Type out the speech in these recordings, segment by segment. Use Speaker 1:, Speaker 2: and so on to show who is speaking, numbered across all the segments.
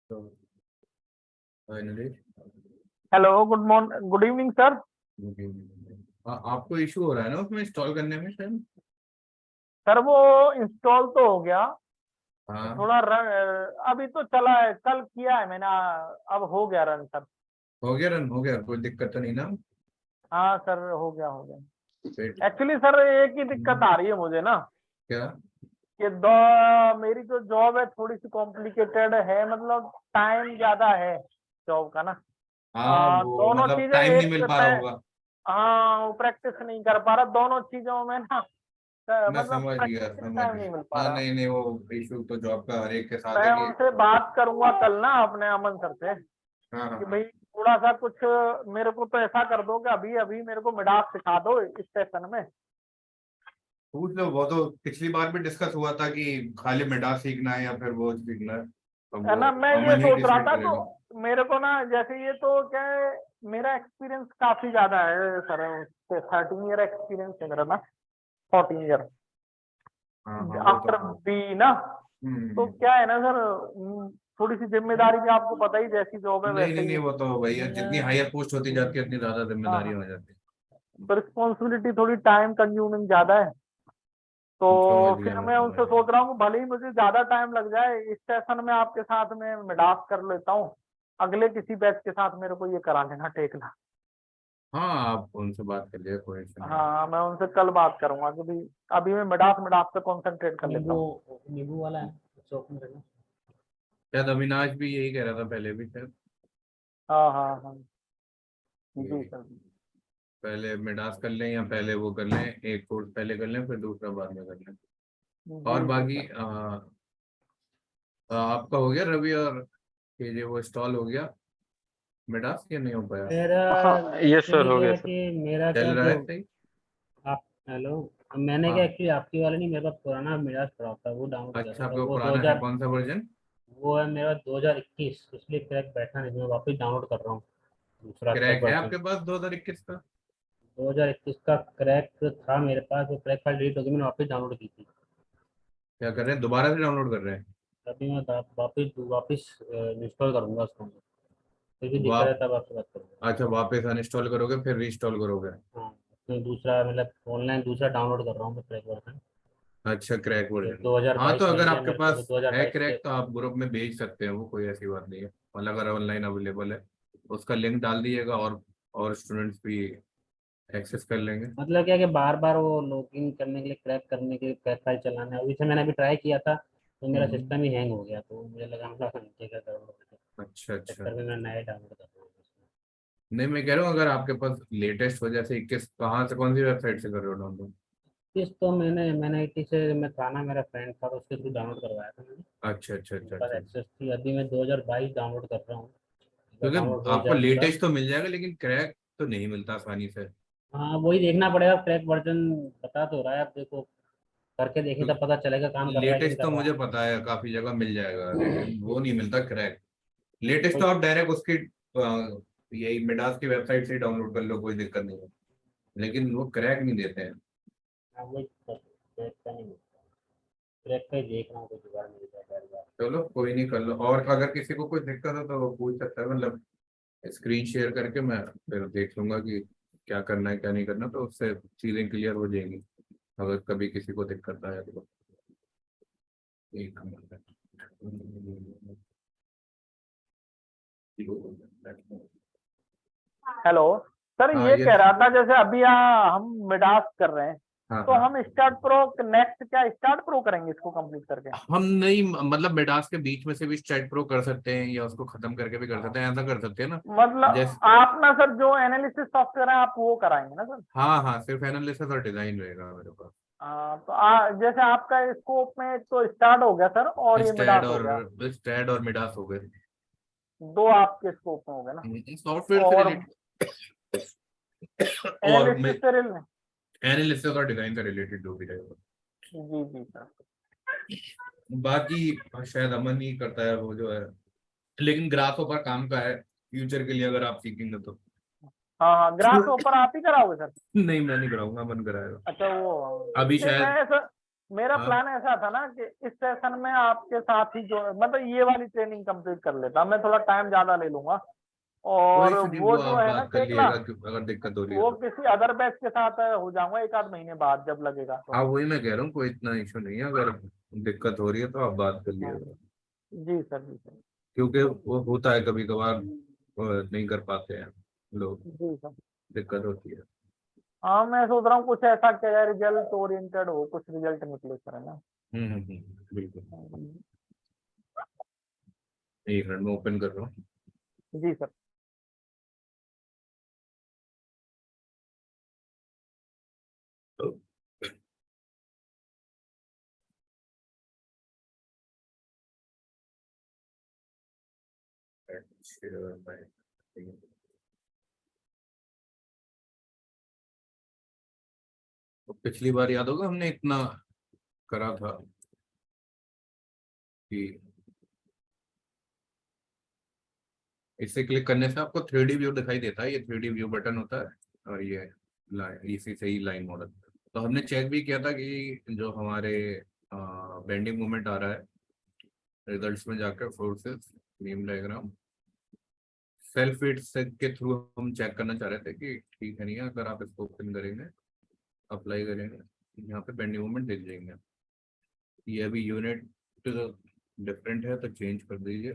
Speaker 1: तो finally
Speaker 2: hello, good morning, good evening sir.
Speaker 1: आपको issue हो रहा है ना उसमें इंस्टॉल करने में शायद।
Speaker 2: सर वो इंस्टॉल तो हो गया,
Speaker 1: हाँ,
Speaker 2: थोड़ा अभी तो चला है, कल किया है मैंने, अब हो गया रन सर।
Speaker 1: हो गया रन हो गया, कोई दिक्कत तो नहीं ना।
Speaker 2: हाँ सर, हो गया हो गया।
Speaker 1: वेट।
Speaker 2: एक्चुअली सर एक ही दिक्कत आ रही है मुझे ना,
Speaker 1: क्या?
Speaker 2: कि मेरी जो जॉब है थोड़ी सी कॉम्प्लिकेटेड है, मतलब टाइम ज्यादा है जॉब का ना।
Speaker 1: हाँ, वो
Speaker 2: दोनों
Speaker 1: मतलब
Speaker 2: चीजें
Speaker 1: टाइम नहीं
Speaker 2: एक
Speaker 1: मिल पा रहा होगा।
Speaker 2: हाँ, वो प्रैक्टिस नहीं कर पा रहा दोनों चीजों में ना।
Speaker 1: मैं
Speaker 2: मतलब
Speaker 1: समझ गया
Speaker 2: प्रैक्टिस
Speaker 1: समझ
Speaker 2: टाइम नहीं मिल
Speaker 1: गया।
Speaker 2: पा
Speaker 1: हाँ,
Speaker 2: रहा।
Speaker 1: नहीं नहीं, वो इशू तो जॉब का हर एक के साथ है
Speaker 2: मैं
Speaker 1: कि।
Speaker 2: उनसे बात करूंगा कल ना, अपने अमन सर से,
Speaker 1: हाँ हाँ
Speaker 2: कि
Speaker 1: हाँ,
Speaker 2: भाई थोड़ा सा कुछ मेरे को तो ऐसा कर दो कि अभी अभी मेरे को मिडास सिखा दो इस सेशन में।
Speaker 1: पूछ लो। वो तो पिछली बार भी डिस्कस हुआ था कि खाली मिडास सीखना है या फिर वो सीखना है। अब
Speaker 2: है
Speaker 1: वो
Speaker 2: ना, मैं ये
Speaker 1: अमन ही
Speaker 2: सोच रहा
Speaker 1: डिसाइड
Speaker 2: था,
Speaker 1: करेगा।
Speaker 2: तो मेरे को ना जैसे ये तो क्या है, मेरा एक्सपीरियंस काफी ज्यादा है सर, 13 ईयर एक्सपीरियंस है मेरा ना, 14 ईयर
Speaker 1: हाँ हाँ, वो तो
Speaker 2: आफ्टर
Speaker 1: है।
Speaker 2: बी ना। तो
Speaker 1: हम्म।
Speaker 2: क्या है ना सर, थोड़ी सी जिम्मेदारी भी, आपको पता ही, जैसी जॉब है
Speaker 1: नहीं नहीं
Speaker 2: वैसे
Speaker 1: नहीं,
Speaker 2: ही
Speaker 1: वो तो भैया जितनी हायर पोस्ट होती जाती है उतनी ज्यादा
Speaker 2: हाँ
Speaker 1: जिम्मेदारी
Speaker 2: हाँ,
Speaker 1: हो जाती
Speaker 2: तो रिस्पॉन्सिबिलिटी थोड़ी टाइम कंज्यूमिंग ज्यादा है। तो
Speaker 1: है। समझ
Speaker 2: फिर
Speaker 1: गया, मैं
Speaker 2: मैं
Speaker 1: समझ
Speaker 2: उनसे
Speaker 1: गया।
Speaker 2: सोच रहा हूँ कि भले ही मुझे ज्यादा टाइम लग जाए, इस सेशन में आपके साथ में मिडास कर लेता हूँ, अगले किसी बैच के साथ मेरे को ये करा लेना, टेकना।
Speaker 1: हाँ, आप उनसे बात कर लिए, कोई इशू नहीं है।
Speaker 2: हाँ, मैं उनसे कल बात करूंगा कि भाई अभी मैं मिडास मिडास पे कंसंट्रेट कर लेता
Speaker 3: नींबू
Speaker 2: हूँ।
Speaker 3: नींबू वाला है चौक में रहना।
Speaker 1: शायद अविनाश भी यही कह रहा था पहले भी शायद,
Speaker 2: हाँ हाँ हाँ, जी
Speaker 1: कि
Speaker 2: सर।
Speaker 1: पहले मिडास कर लें या पहले वो कर लें, एक कोर्स पहले कर लें फिर दूसरा बाद में कर लें। और
Speaker 2: जी जी
Speaker 1: बाकी
Speaker 2: सर।
Speaker 1: आपका हो गया रवि और ये जो वो इंस्टॉल हो गया मिडास या नहीं हो पाया?
Speaker 3: मेरा
Speaker 2: हाँ यस सर,
Speaker 3: एक्चुअली
Speaker 2: हो
Speaker 3: क्या
Speaker 2: गया
Speaker 3: है
Speaker 2: सर।
Speaker 3: कि मेरा
Speaker 1: चल
Speaker 3: क्या
Speaker 1: रहा
Speaker 3: जो
Speaker 1: है सही?
Speaker 3: आप हेलो, मैंने क्या
Speaker 1: हाँ।
Speaker 3: एक्चुअली आपकी वाला नहीं, मेरे पास पुराना मिराज पड़ा था, वो डाउनलोड किया
Speaker 1: अच्छा,
Speaker 3: था, तो
Speaker 1: आपका वो
Speaker 3: वो
Speaker 1: पुराना है,
Speaker 3: 2000,
Speaker 1: कौन सा वर्जन?
Speaker 3: वो है मेरा 2021, इसलिए क्रैक बैठा नहीं, मैं वापस डाउनलोड कर रहा हूँ दूसरा क्रैक
Speaker 1: क्रैक है
Speaker 3: वर्जन।
Speaker 1: आपके पास 2021 का?
Speaker 3: 2021 का क्रैक था मेरे पास, वो क्रैक फाइल डिलीट हो गई, मैंने वापस डाउनलोड की थी।
Speaker 1: क्या कर रहे हैं, दोबारा से डाउनलोड कर रहे हैं?
Speaker 3: अभी मैं वापस वापस इंस्टॉल करूंगा उसको, फिर भी दिक्कत है
Speaker 1: वाप
Speaker 3: तब आपसे बात करूंगा।
Speaker 1: अच्छा, वापस अनइंस्टॉल करोगे फिर रीइंस्टॉल करोगे?
Speaker 3: हाँ, तो दूसरा मतलब ऑनलाइन दूसरा डाउनलोड कर रहा हूँ मैं क्रैक वर्जन।
Speaker 1: अच्छा, क्रैक
Speaker 3: तो
Speaker 1: वर्जन। हाँ, तो
Speaker 3: 2022 मिल
Speaker 1: अगर
Speaker 3: गया
Speaker 1: आपके
Speaker 3: मेरे को, तो
Speaker 1: पास है
Speaker 3: 2022 से।
Speaker 1: क्रैक तो आप ग्रुप में भेज सकते हैं, वो कोई ऐसी बात नहीं है। मतलब अगर ऑनलाइन अवेलेबल है उसका लिंक डाल दीजिएगा, और स्टूडेंट्स भी एक्सेस कर लेंगे।
Speaker 3: मतलब क्या है कि बार बार वो लॉगिन करने के लिए, क्रैक करने के लिए क्रैक फाइल चलाना है, अभी से मैंने अभी ट्राई किया था, तो मेरा
Speaker 1: हम्म।
Speaker 3: सिस्टम ही हैंग हो गया, तो मुझे लगा मतलब क्या कर रहा हूँ,
Speaker 1: अच्छा अच्छा।
Speaker 3: चक्कर में मैं नया डाउनलोड कर रहा हूँ।
Speaker 1: नहीं, मैं कह रहा हूँ अगर आपके पास लेटेस्ट वजह से 21 कहाँ से, कौन सी वेबसाइट से कर रहे हो डाउनलोड?
Speaker 3: इस तो मैंने IT से, मैं था ना, मेरा फ्रेंड था, तो उसके थ्रू डाउनलोड करवाया था मैंने,
Speaker 1: अच्छा अच्छा
Speaker 3: मेरे
Speaker 1: अच्छा
Speaker 3: पास
Speaker 1: अच्छा।
Speaker 3: एक्सेस थी, अभी मैं 2022 डाउनलोड कर रहा हूँ, एक बार
Speaker 1: क्योंकि
Speaker 3: डाउनलोड हो
Speaker 1: आपको
Speaker 3: जाए पूरा।
Speaker 1: लेटेस्ट तो मिल जाएगा लेकिन क्रैक तो नहीं मिलता आसानी से।
Speaker 3: हाँ, वही देखना पड़ेगा, क्रैक वर्जन बता तो रहा है, आप देखो करके देखें तब पता चलेगा काम कर रहा है कि नहीं
Speaker 1: लेटेस्ट
Speaker 3: कर
Speaker 1: तो
Speaker 3: रहा।
Speaker 1: मुझे पता है काफी जगह मिल जाएगा, लेकिन वो नहीं मिलता क्रैक। लेटेस्ट तो
Speaker 3: वही
Speaker 1: आप डायरेक्ट उसकी यही मिडास की वेबसाइट से डाउनलोड कर लो, कोई दिक्कत नहीं है। लेकिन वो क्रैक नहीं देते हैं।
Speaker 3: हाँ, वही क्रैक का नहीं मिलता, क्रैक का ही देख रहा हूँ, कोई जुगाड़ मिल जाए पहली बार।
Speaker 1: चलो, कोई नहीं, कर लो। और अगर किसी को कोई दिक्कत हो तो वो पूछ सकता है, मतलब स्क्रीन शेयर करके मैं फिर देख लूंगा कि क्या करना है क्या नहीं करना, तो उससे चीजें क्लियर हो जाएंगी अगर कभी किसी को दिक्कत आए तो। एक मिनट।
Speaker 2: हेलो सर,
Speaker 1: हाँ,
Speaker 2: ये
Speaker 1: ये।
Speaker 2: कह रहा था जैसे अभी यहाँ हम मिडास कर रहे हैं,
Speaker 1: हाँ
Speaker 2: तो
Speaker 1: हाँ।
Speaker 2: हम स्टार्ट प्रो नेक्स्ट क्या स्टार्ट प्रो करेंगे इसको कंप्लीट करके?
Speaker 1: हम नहीं, मतलब मिडास के बीच में से भी चैट प्रो कर सकते हैं या उसको खत्म करके भी कर सकते हैं, ऐसा कर सकते हैं ना।
Speaker 2: मतलब
Speaker 1: जैसे।
Speaker 2: आप ना सर जो एनालिसिस सॉफ्टवेयर है आप वो कराएंगे ना सर?
Speaker 1: हाँ हाँ, सिर्फ एनालिसिस और डिजाइन रहेगा मेरे पास।
Speaker 2: तो जैसे आपका स्कोप में तो स्टार्ट हो गया सर, और ये
Speaker 1: स्टैड
Speaker 2: मिडास हो
Speaker 1: और
Speaker 2: गया,
Speaker 1: स्टैड और मिडास हो गए।
Speaker 2: दो आपके स्कोप में हो गए ना।
Speaker 1: सॉफ्टवेयर से
Speaker 2: और
Speaker 1: रिलेटेड और
Speaker 2: एनालिसिस से रिलेटेड।
Speaker 1: एनालिसिस और डिजाइन से रिलेटेड जो भी रहेगा।
Speaker 2: जी जी सर।
Speaker 1: बाकी शायद अमन ही करता है वो जो है, लेकिन ग्राफों पर काम का है फ्यूचर के लिए अगर आप सीखेंगे तो।
Speaker 2: हाँ हाँ, ग्राफ ऊपर आप ही कराओगे सर?
Speaker 1: नहीं, मैं नहीं कराऊंगा, अमन कराएगा।
Speaker 2: अच्छा वो,
Speaker 1: अभी
Speaker 2: नहीं
Speaker 1: शायद
Speaker 2: मैं सर, मेरा
Speaker 1: हाँ।
Speaker 2: प्लान ऐसा था ना कि इस सेशन में आपके साथ ही जो मतलब ये वाली ट्रेनिंग कंप्लीट कर लेता, मैं थोड़ा टाइम ज्यादा ले लूंगा।
Speaker 1: कोई
Speaker 2: और
Speaker 1: इशू नहीं,
Speaker 2: वो
Speaker 1: वो
Speaker 2: जो
Speaker 1: आप
Speaker 2: है ना
Speaker 1: बात कर
Speaker 2: टेकला,
Speaker 1: लीजिएगा कि अगर दिक्कत हो रही है
Speaker 2: वो
Speaker 1: तो।
Speaker 2: किसी अदर बैच के साथ हो जाऊंगा 1 आध महीने बाद जब लगेगा तो।
Speaker 1: हाँ वही मैं कह रहा हूँ, कोई इतना इशू नहीं है, अगर दिक्कत हो रही है तो आप बात कर
Speaker 2: हाँ,
Speaker 1: लीजिएगा।
Speaker 2: जी सर, जी सर।
Speaker 1: क्योंकि वो होता है कभी कभार नहीं कर पाते हैं लोग,
Speaker 2: जी सर।
Speaker 1: दिक्कत होती है।
Speaker 2: हाँ, मैं सोच रहा हूँ कुछ ऐसा क्या रिजल्ट ओरिएंटेड हो, कुछ रिजल्ट निकले सर, है ना।
Speaker 1: बिल्कुल।
Speaker 2: हम्म,
Speaker 1: एक मिनट में ओपन कर रहा हूँ।
Speaker 2: जी सर। तो
Speaker 1: पिछली बार याद होगा हमने इतना करा था कि इसे क्लिक करने से आपको 3D व्यू दिखाई देता है, ये 3D व्यू बटन होता है, और ये इसी से ही लाइन मॉडल। तो हमने चेक भी किया था कि जो हमारे बेंडिंग मोमेंट आ रहा है रिजल्ट्स में जाकर, forces beam diagram self feed से के थ्रू हम चेक करना चाह रहे थे कि ठीक है नहीं है। अगर आप इसको ओपन करेंगे, अप्लाई करेंगे, यहाँ पे बेंडिंग मोमेंट दिख जाएंगे। ये अभी यूनिट डिफरेंट है तो चेंज कर दीजिए।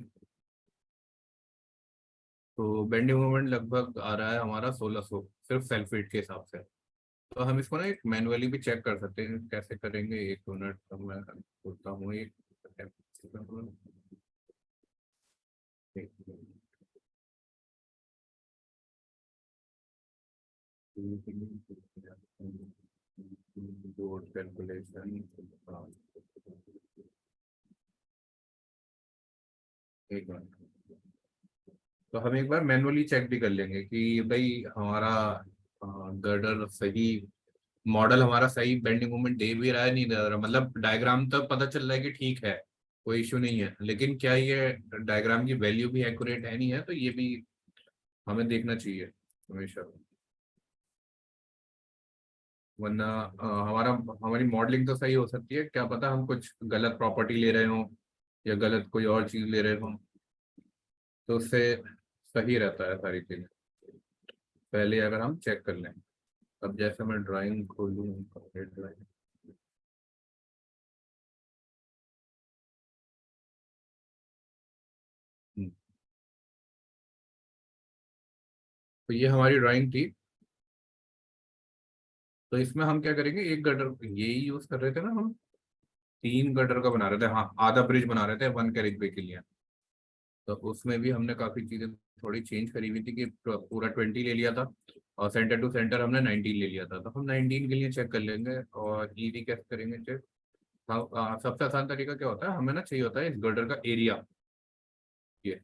Speaker 1: तो बेंडिंग मोमेंट लगभग आ रहा है हमारा 1600 सिर्फ सेल्फ फीड के हिसाब से। तो हम इसको ना एक मैनुअली भी चेक कर सकते हैं, कैसे करेंगे, 1 मिनट तो मैं बोलता हूँ एक कैलकुलेशन। एक मिनट, तो हम एक बार मैनुअली चेक भी कर लेंगे कि भाई हमारा गर्डर सही, मॉडल हमारा सही बेंडिंग मोमेंट दे भी रहा है नहीं दे रहा। मतलब डायग्राम तो पता चल रहा है कि ठीक है, कोई इशू नहीं है, लेकिन क्या ये डायग्राम की वैल्यू भी एक्यूरेट है नहीं है, तो ये भी हमें देखना चाहिए हमेशा। वरना हमारा हमारी मॉडलिंग तो सही हो सकती है, क्या पता हम कुछ गलत प्रॉपर्टी ले रहे हो या गलत कोई और चीज ले रहे हो, तो उससे सही रहता है सारी चीजें पहले अगर हम चेक कर लें। अब जैसे मैं ड्राइंग खोलूँ, ड्राइंग, तो ये हमारी ड्राइंग थी। तो इसमें हम क्या करेंगे, एक गटर यही यूज कर रहे थे ना हम, 3 गटर का बना रहे थे, हाँ आधा ब्रिज बना रहे थे 1 कैरेज वे के लिए। तो उसमें भी हमने काफी चीजें थोड़ी चेंज करी हुई थी कि पूरा 20 ले लिया था, और सेंटर टू सेंटर हमने 19 ले लिया था। तो हम 19 के लिए चेक कर लेंगे, और ईडी कैसे करेंगे चेक। हाँ, सबसे आसान तरीका क्या होता है, हमें ना चाहिए होता है इस गर्डर का एरिया। ये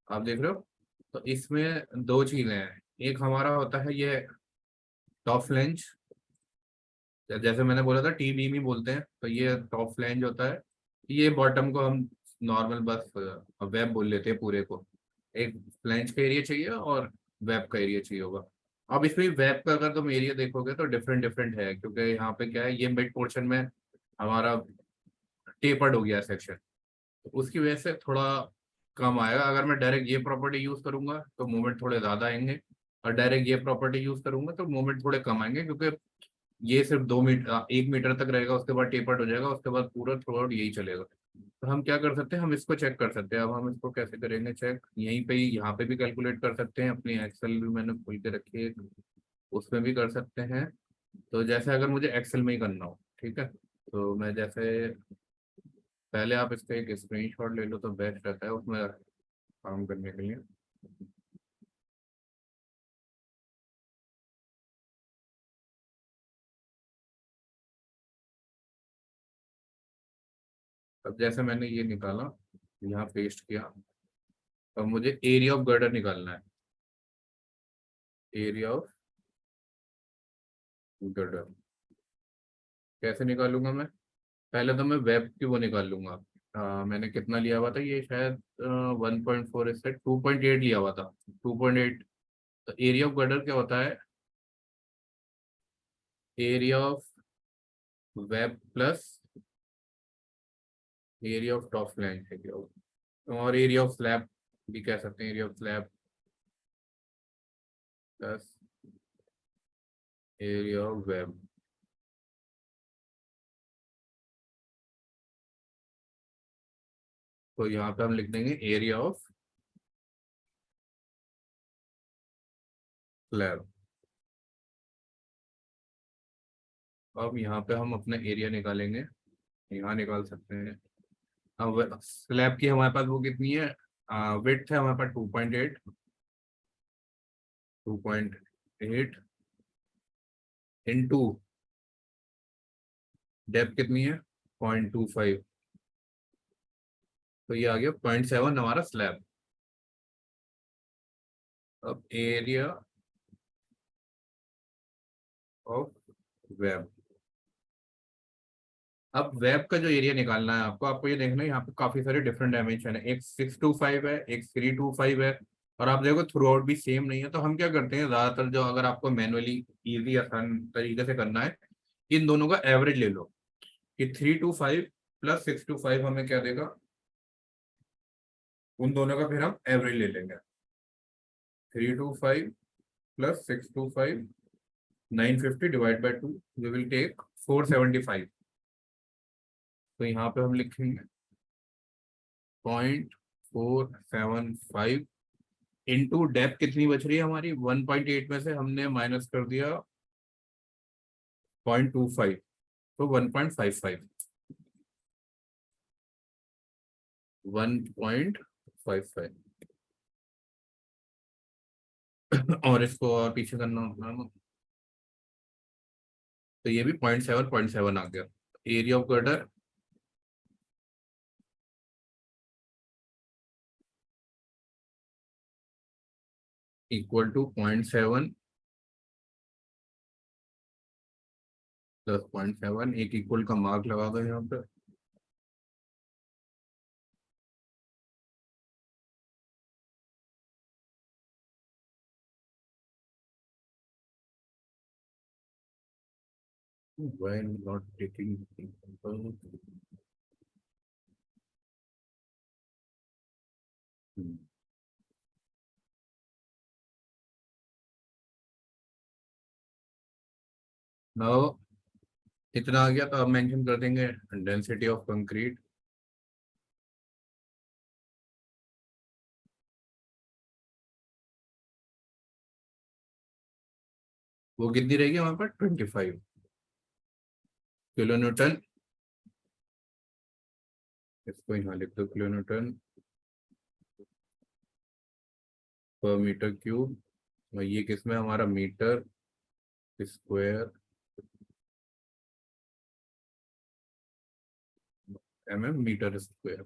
Speaker 1: आप देख रहे हो, तो इसमें 2 चीजें हैं। एक हमारा होता है ये टॉप फ्लैंज, जैसे मैंने बोला था टी बीम ही बोलते हैं, तो ये टॉप फ्लैंज होता है। ये बॉटम को हम नॉर्मल बस वेब बोल लेते हैं पूरे को। एक फ्लैंज का एरिया चाहिए और वेब का एरिया चाहिए होगा। अब इसमें वेब का अगर तुम एरिया देखोगे तो डिफरेंट डिफरेंट है, क्योंकि यहाँ पे क्या है, ये मिड पोर्शन में हमारा टेपर्ड हो गया सेक्शन, तो उसकी वजह से थोड़ा कम आएगा। अगर मैं डायरेक्ट ये प्रॉपर्टी यूज करूंगा तो मूवमेंट थोड़े ज्यादा आएंगे, और डायरेक्ट ये प्रॉपर्टी यूज करूंगा तो मूवमेंट थोड़े कम आएंगे, क्योंकि ये सिर्फ 2 मीटर 1 मीटर तक रहेगा, उसके बाद टेपर्ड हो जाएगा, उसके बाद पूरा थ्रू आउट यही चलेगा। तो हम क्या कर सकते हैं, हम इसको चेक कर सकते हैं। अब हम इसको कैसे करेंगे चेक, यहीं पे ही यहाँ पे भी कैलकुलेट कर सकते हैं, अपनी एक्सेल भी मैंने खोल के रखी है, उसमें भी कर सकते हैं। तो जैसे अगर मुझे एक्सेल में ही करना हो, ठीक है, तो मैं जैसे पहले आप इसका एक स्क्रीनशॉट ले लो तो बेस्ट रहता है उसमें काम करने के लिए। अब जैसे मैंने ये निकाला, यहाँ पेस्ट किया, अब मुझे एरिया ऑफ गर्डर निकालना है। एरिया ऑफ गर्डर कैसे निकालूंगा मैं, पहले तो मैं वेब की वो निकाल लूंगा। मैंने कितना लिया हुआ था, ये शायद 1.4 इससे 2.8 लिया हुआ था, 2.8। तो एरिया ऑफ गर्डर क्या होता है, area of web plus area of top flange है क्या, और एरिया ऑफ स्लैब भी कह सकते हैं, area of slab plus area of web. तो यहाँ पे हम लिख देंगे एरिया ऑफ स्लैब। अब यहाँ पे हम अपना एरिया निकालेंगे, यहाँ निकाल सकते हैं। अब स्लैब की हमारे पास वो कितनी है, विड्थ है हमारे पास 2.8 इनटू डेप्थ कितनी है 0.25, तो ये आ गया 0.7 हमारा स्लैब। अब एरिया ऑफ वेब, अब वेब का जो एरिया निकालना है आपको, आपको ये देखना है यहाँ पे काफी सारे डिफरेंट डायमेंशन है, एक 625 है, एक 325 है, और आप देखो थ्रू आउट भी सेम नहीं है। तो हम क्या करते हैं ज्यादातर, जो अगर आपको मैनुअली इजी आसान तरीके से करना है, इन दोनों का एवरेज ले लो कि 325 प्लस 625 हमें क्या देगा, उन दोनों का फिर हम एवरेज ले लेंगे। 325 plus 625 950 divide by 2 we will take 475। तो यहाँ पे हम लिखेंगे 0.475 इंटू डेप्थ कितनी बच रही है हमारी 1.8 में से हमने माइनस कर दिया 0.25, तो 1.55 और इसको और पीछे करना होगा ना, तो ये भी 0.7 आ गया। Area of girder equal to 0.7 plus 0.7, एक इक्वल का मार्क लगा दो यहाँ पे। Why not taking example? Now इतना आ गया, तो अब मेंशन कर देंगे डेंसिटी ऑफ कंक्रीट। वो कितनी रहेगी हमारे पास 25 किलो न्यूटन, इसको यहाँ लिख दो किलो न्यूटन पर मीटर क्यूब, और ये किसमें हमारा मीटर स्क्वायर मीटर स्क्वायर।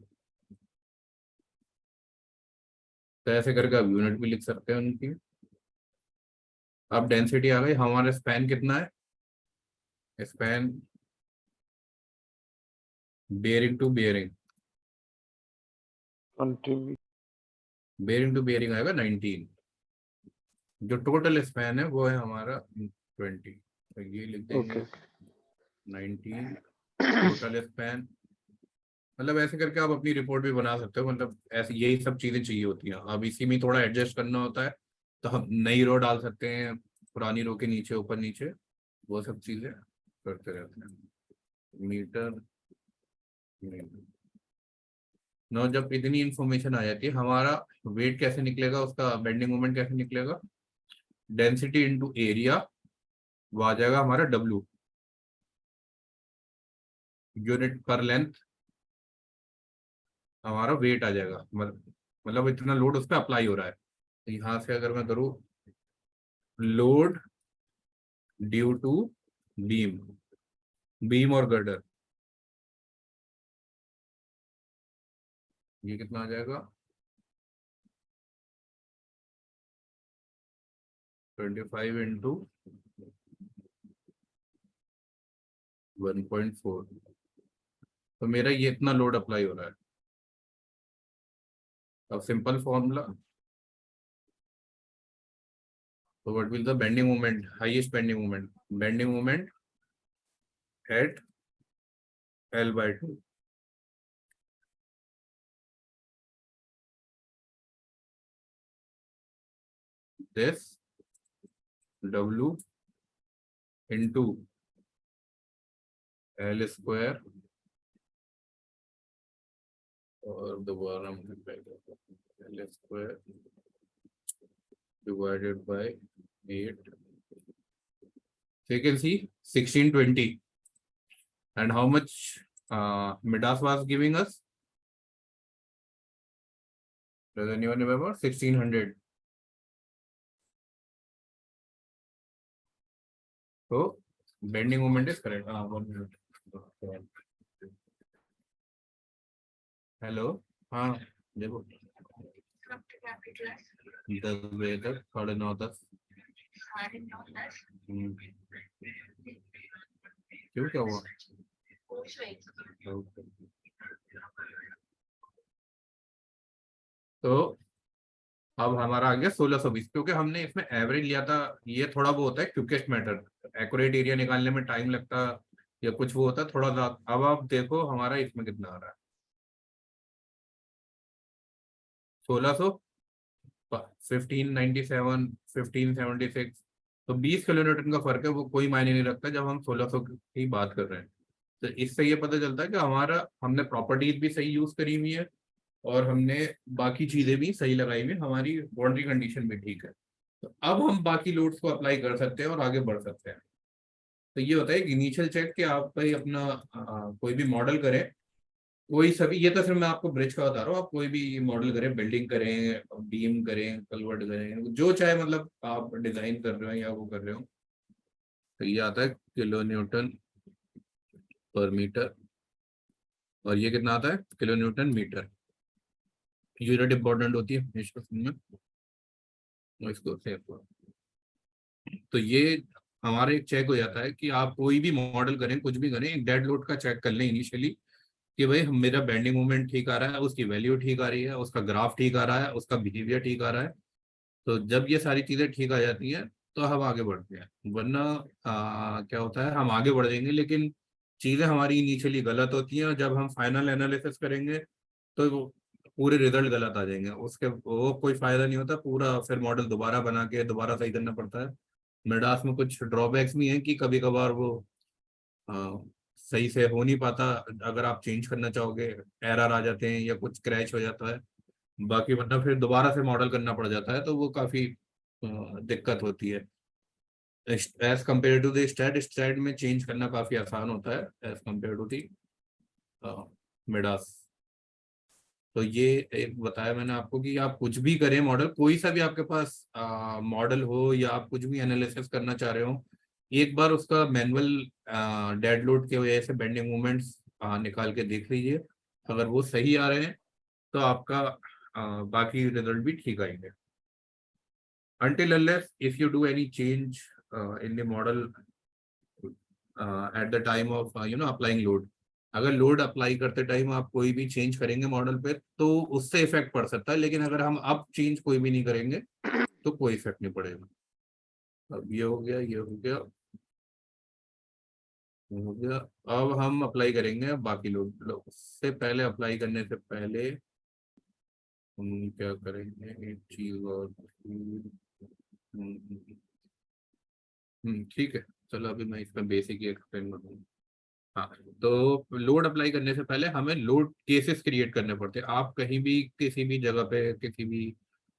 Speaker 1: तो ऐसे करके आप यूनिट भी लिख सकते हैं उनकी। अब डेंसिटी आ गई, हमारा स्पैन कितना है, span bearing to bearing,
Speaker 2: 20
Speaker 1: bearing to bearing आएगा 19, जो टोटल स्पैन है वो है हमारा 20, तो ये लिख देंगे 19 टोटल स्पैन। मतलब ऐसे करके आप अपनी रिपोर्ट भी बना सकते हो, मतलब ऐसे यही सब चीजें चाहिए होती हैं। अब इसी में थोड़ा एडजस्ट करना होता है, तो हम नई रो डाल सकते हैं, पुरानी रो के नीचे ऊपर नीचे, वो सब चीजें करते रहते हैं। मीटर नो, जब इतनी इंफॉर्मेशन आ जाती है, हमारा वेट कैसे निकलेगा, उसका बेंडिंग मोमेंट कैसे निकलेगा, डेंसिटी इंटू एरिया, वो आ जाएगा हमारा डब्ल्यू, यूनिट पर लेंथ हमारा वेट आ जाएगा, मतलब इतना लोड उस पर अप्लाई हो रहा है। तो यहाँ से अगर मैं करूँ load due to beam, beam और गर्डर, ये कितना आ जाएगा 25 इंटू 1.4, तो मेरा ये इतना लोड अप्लाई हो रहा है। अब सिंपल फॉर्मूला, तो what will the bending moment, highest bending moment, bending moment at L/2. This W into L square और दोबारा L square divided by 8. So you can see 1620. And how much Midas was giving us? Does anyone remember? 1600. So bending moment is correct. 1 minute. Hello. हाँ देखो 10 बजे तक 9:30 10. क्यों क्या हुआ? तो अब हमारा आ गया 1620, क्योंकि हमने इसमें एवरेज लिया था। ये थोड़ा वो होता है क्विकेस्ट मेथड, एक्यूरेट एरिया निकालने में टाइम लगता या कुछ वो होता थोड़ा सा। अब आप देखो हमारा इसमें कितना आ रहा है, 1600, 1597, 1576। तो 20 किलोन्यूटन का फर्क है, वो कोई मायने नहीं रखता जब हम 1600 की बात कर रहे हैं। तो इससे ये पता चलता है कि हमने प्रॉपर्टीज भी सही यूज करी हुई है और हमने बाकी चीजें भी सही लगाई हुई, हमारी बाउंड्री कंडीशन भी ठीक है। तो अब हम बाकी लोड्स को अप्लाई कर सकते हैं और आगे बढ़ सकते हैं। तो ये होता है इनिशियल चेक कि आप भाई अपना कोई भी मॉडल करें, कोई सभी, ये तो सिर्फ मैं आपको ब्रिज का बता रहा हूँ, आप कोई भी मॉडल करें, बिल्डिंग करें, बीम करें, कलवर्ट करें, जो चाहे, मतलब आप डिजाइन कर रहे हो या वो कर रहे हो। तो ये आता है किलो न्यूटन पर मीटर, और ये कितना आता है kilo newton metre. Unit important होती है हमेशा में, इसको सेव करो। तो ये हमारा एक चेक हो जाता है कि आप कोई भी मॉडल करें, कुछ भी करें, एक डेड लोड का चेक कर लें इनिशियली कि भाई मेरा बेंडिंग मोमेंट ठीक आ रहा है, उसकी वैल्यू ठीक आ रही है, उसका ग्राफ ठीक आ रहा है, उसका बिहेवियर ठीक आ रहा है। तो जब ये सारी चीजें ठीक आ जाती हैं तो हम आगे बढ़ते हैं, वरना क्या होता है, हम आगे बढ़ जाएंगे लेकिन चीजें हमारी इनिशियली गलत होती हैं, और जब हम फाइनल एनालिसिस करेंगे तो वो पूरे रिजल्ट गलत आ जाएंगे, उसके वो कोई फायदा नहीं होता। पूरा फिर मॉडल दोबारा बना के दोबारा सही करना पड़ता है। मिडास में कुछ ड्रॉबैक्स भी हैं कि कभी कभार वो अ, सही से हो नहीं पाता, अगर आप चेंज करना चाहोगे एरर आ जाते हैं या कुछ क्रैश हो जाता है। बाकी वरना फिर दोबारा से मॉडल करना पड़ जाता है, तो वो काफी दिक्कत होती है। As compare to the STAAD में चेंज करना काफी आसान होता है as compare to the Midas. तो ये एक बताया मैंने आपको कि आप कुछ भी करें, मॉडल कोई सा भी आपके पास मॉडल हो या आप कुछ भी एनालिसिस करना चाह रहे हो, एक बार उसका मैनुअल डेड लोड की वजह से बेंडिंग मोमेंट्स निकाल के देख लीजिए। अगर वो सही आ रहे हैं तो आपका बाकी रिजल्ट भी ठीक आएंगे। until unless if you do any change in the model at the time of applying load, अगर लोड अप्लाई करते टाइम आप कोई भी चेंज करेंगे मॉडल पे तो उससे इफेक्ट पड़ सकता है, लेकिन अगर हम अब चेंज कोई भी नहीं करेंगे तो कोई इफेक्ट नहीं पड़ेगा। अब ये हो गया, ये हो गया, ये हो गया। अब हम अप्लाई करेंगे बाकी लोड। उससे पहले, अप्लाई करने से पहले हम क्या करेंगे, एक चीज और। ठीक है, चलो अभी मैं इसका बेसिक ही एक्सप्लेन करूँगा। हाँ, तो लोड अप्लाई करने से पहले हमें लोड केसेस क्रिएट करने पड़ते हैं। आप कहीं भी किसी भी जगह पे किसी भी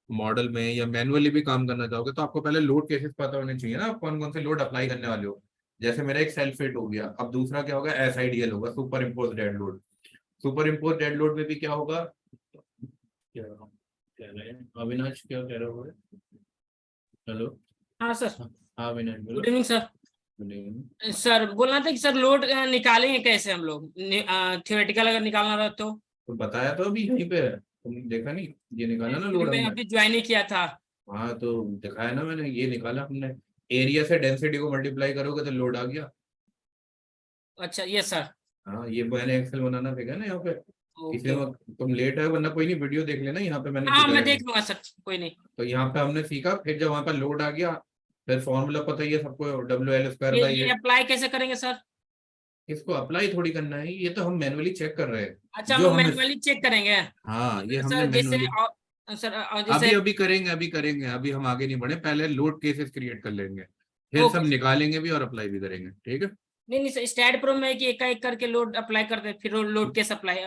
Speaker 1: मॉडल में या मैनुअली भी काम करना चाहोगे तो आपको पहले लोड केसेस पता होने चाहिए ना, आप कौन कौन से लोड अप्लाई करने वाले हो। जैसे मेरा एक सेल्फ फिट हो गया, अब दूसरा क्या होगा, SIDL होगा, super impose dead load. Super impose dead load में भी क्या होगा, क्या कह रहे हैं अविनाश, क्या कह रहे हो? हेलो,
Speaker 3: हाँ सर।
Speaker 1: हाँ अविनाश बोलो।
Speaker 3: Good evening sir.
Speaker 1: Good evening.
Speaker 3: Sir बोलना था कि सर लोड निकालेंगे कैसे हम लोग, थियोरेटिकल अगर निकालना रहा तो
Speaker 1: बताया तो अभी यहीं पे है, तुमने देखा नहीं? ये निकाला ना लोड
Speaker 3: मैं
Speaker 1: हमने।
Speaker 3: अभी ज्वाइन ही किया था।
Speaker 1: हाँ तो दिखाया ना मैंने, ये निकाला हमने। एरिया से डेंसिटी को मल्टीप्लाई करोगे तो लोड आ गया।
Speaker 3: अच्छा ये सर।
Speaker 1: हाँ, ये मैंने एक्सेल बनाना सीखा ना यहाँ पे, इसलिए तुम लेट है, वरना कोई नहीं, वीडियो देख लेना, यहाँ पे मैंने
Speaker 3: हाँ
Speaker 1: सीखा
Speaker 3: मैं
Speaker 1: है।
Speaker 3: देख लूंगा सर, कोई नहीं।
Speaker 1: तो यहाँ पे हमने सीखा, फिर जब वहाँ पर लोड आ गया, फिर फॉर्मूला पता ही है सबको, WL स्क्वायर बाई
Speaker 3: ये अप्लाई कैसे करेंगे सर?
Speaker 1: इसको अप्लाई थोड़ी करना है, ये तो हम मैनुअली चेक कर रहे हैं।
Speaker 4: अच्छा,
Speaker 1: जो
Speaker 4: हम
Speaker 1: हमें
Speaker 4: मैनुअली चेक करेंगे।
Speaker 1: हाँ, ये हमने
Speaker 4: सर जैसे
Speaker 1: मैनुअली
Speaker 4: सर
Speaker 1: अभी
Speaker 4: जैसे
Speaker 1: अभी करेंगे, अभी करेंगे, अभी हम आगे नहीं बढ़े, पहले लोड केसेस क्रिएट कर लेंगे, फिर सब
Speaker 4: ओके।
Speaker 1: निकालेंगे भी और अप्लाई भी करेंगे, ठीक है।
Speaker 4: नहीं नहीं सर, स्टैट प्रो में है कि एक एक करके लोड अप्लाई करते फिर लोड के सप्लाई।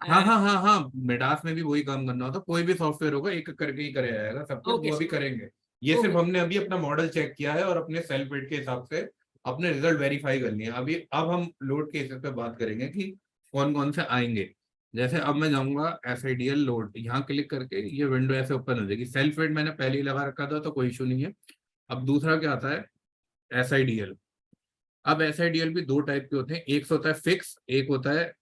Speaker 1: हाँ हाँ हाँ हाँ, मिडास में भी वही काम करना होता, कोई भी सॉफ्टवेयर होगा एक एक करके ही कराया जाएगा सब कुछ,
Speaker 4: ओके
Speaker 1: वो अभी
Speaker 4: सर।
Speaker 1: करेंगे। ये सिर्फ
Speaker 4: ओके।
Speaker 1: हमने अभी अपना मॉडल चेक किया है और अपने सेल्फ वेट के हिसाब से अपने रिजल्ट वेरीफाई कर लिए हैं। अभी अब हम लोड केसेस पे बात करेंगे कि कौन कौन से आएंगे। जैसे अब मैं जाऊंगा SIDL लोड, यहाँ क्लिक करके ये विंडो ऐसे ओपन हो जाएगी। सेल्फ वेट मैंने पहले ही लगा रखा था तो कोई इशू नहीं है। अब दूसरा क्या आता है, SIDL। अब SIDL भी दो टाइप के होते हैं, एक होता है फिक्स, एक होता है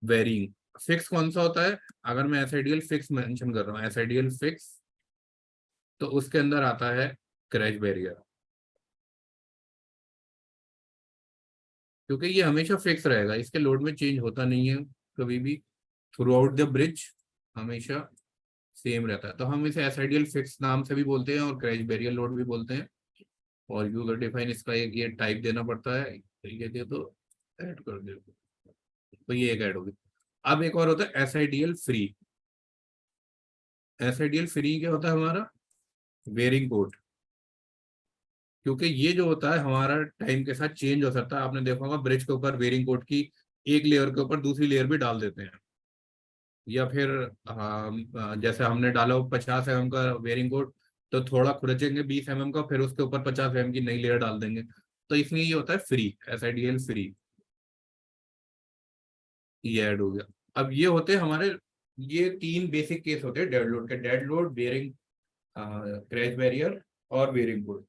Speaker 1: वेरिंग। फिक्स कौन सा होता है, अगर मैं SIDL फिक्स मेंशन कर रहा हूँ, SIDL फिक्स, तो उसके अंदर आता है क्रैश बैरियर, क्योंकि ये हमेशा फिक्स रहेगा, इसके लोड में चेंज होता नहीं है कभी भी, थ्रू आउट द ब्रिज हमेशा सेम रहता है। तो हम इसे SIDL फिक्स नाम से भी बोलते हैं और क्रैश बैरियर लोड भी बोलते हैं। और यूजर डिफाइन इसका एक ये टाइप देना पड़ता है, ये दे तो ऐड कर दे, तो ये एक ऐड होगी। अब एक और होता है SIDL फ्री। SIDL फ्री क्या होता है हमारा, वेरिंग कोड, क्योंकि ये जो होता है हमारा टाइम के साथ चेंज हो सकता है। आपने देखा होगा ब्रिज के ऊपर वेरिंग कोड की एक लेयर के ऊपर दूसरी लेयर भी डाल देते हैं, या फिर जैसे हमने डाला 50 mm का वेरिंग कोड, तो थोड़ा खुरचेंगे 20 mm का, फिर उसके ऊपर 50 mm की नई लेयर डाल देंगे। तो इसलिए ये होता है फ्री, SIDL फ्री, ये ऐड हो गया। अब ये होते हैं हमारे, ये तीन बेसिक केस होते हैं डेड लोड के, dead load, bearing, crash barrier और वेरिंग कोड।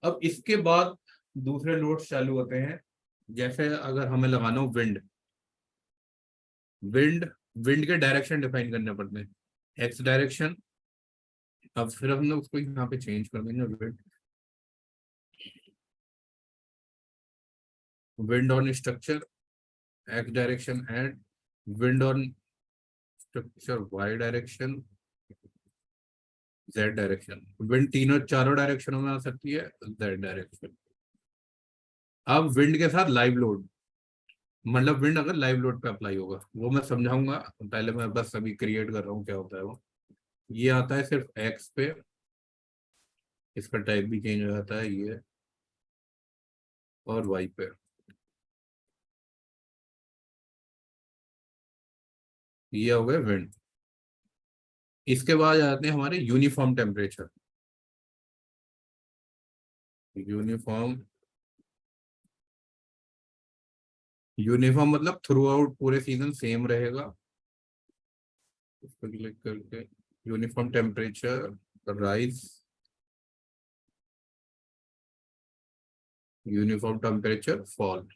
Speaker 1: अब इसके बाद दूसरे लोड्स चालू होते हैं, जैसे अगर हमें लगाना हो विंड, विंड विंड के डायरेक्शन डिफाइन करने पड़ते हैं, एक्स डायरेक्शन। अब फिर हमने उसको यहाँ पे चेंज कर देंगे, wind, wind on structure X direction and wind on structure Y direction, Z direction. Wind तीनों चारों डायरेक्शनों में आ सकती है, जेड डायरेक्शन। अब विंड के साथ लाइव लोड, मतलब विंड अगर लाइव लोड पे अप्लाई होगा, वो मैं समझाऊंगा, पहले मैं बस अभी क्रिएट कर रहा हूँ क्या होता है वो। ये आता है सिर्फ एक्स पे, इसका टाइप भी चेंज हो जाता है ये, और वाई पे। ये हो गए विंड। इसके बाद आते हैं हमारे यूनिफॉर्म टेम्परेचर। यूनिफॉर्म, यूनिफॉर्म मतलब थ्रू आउट पूरे सीजन सेम रहेगा। इस पर क्लिक करके uniform temperature rise, uniform temperature fall.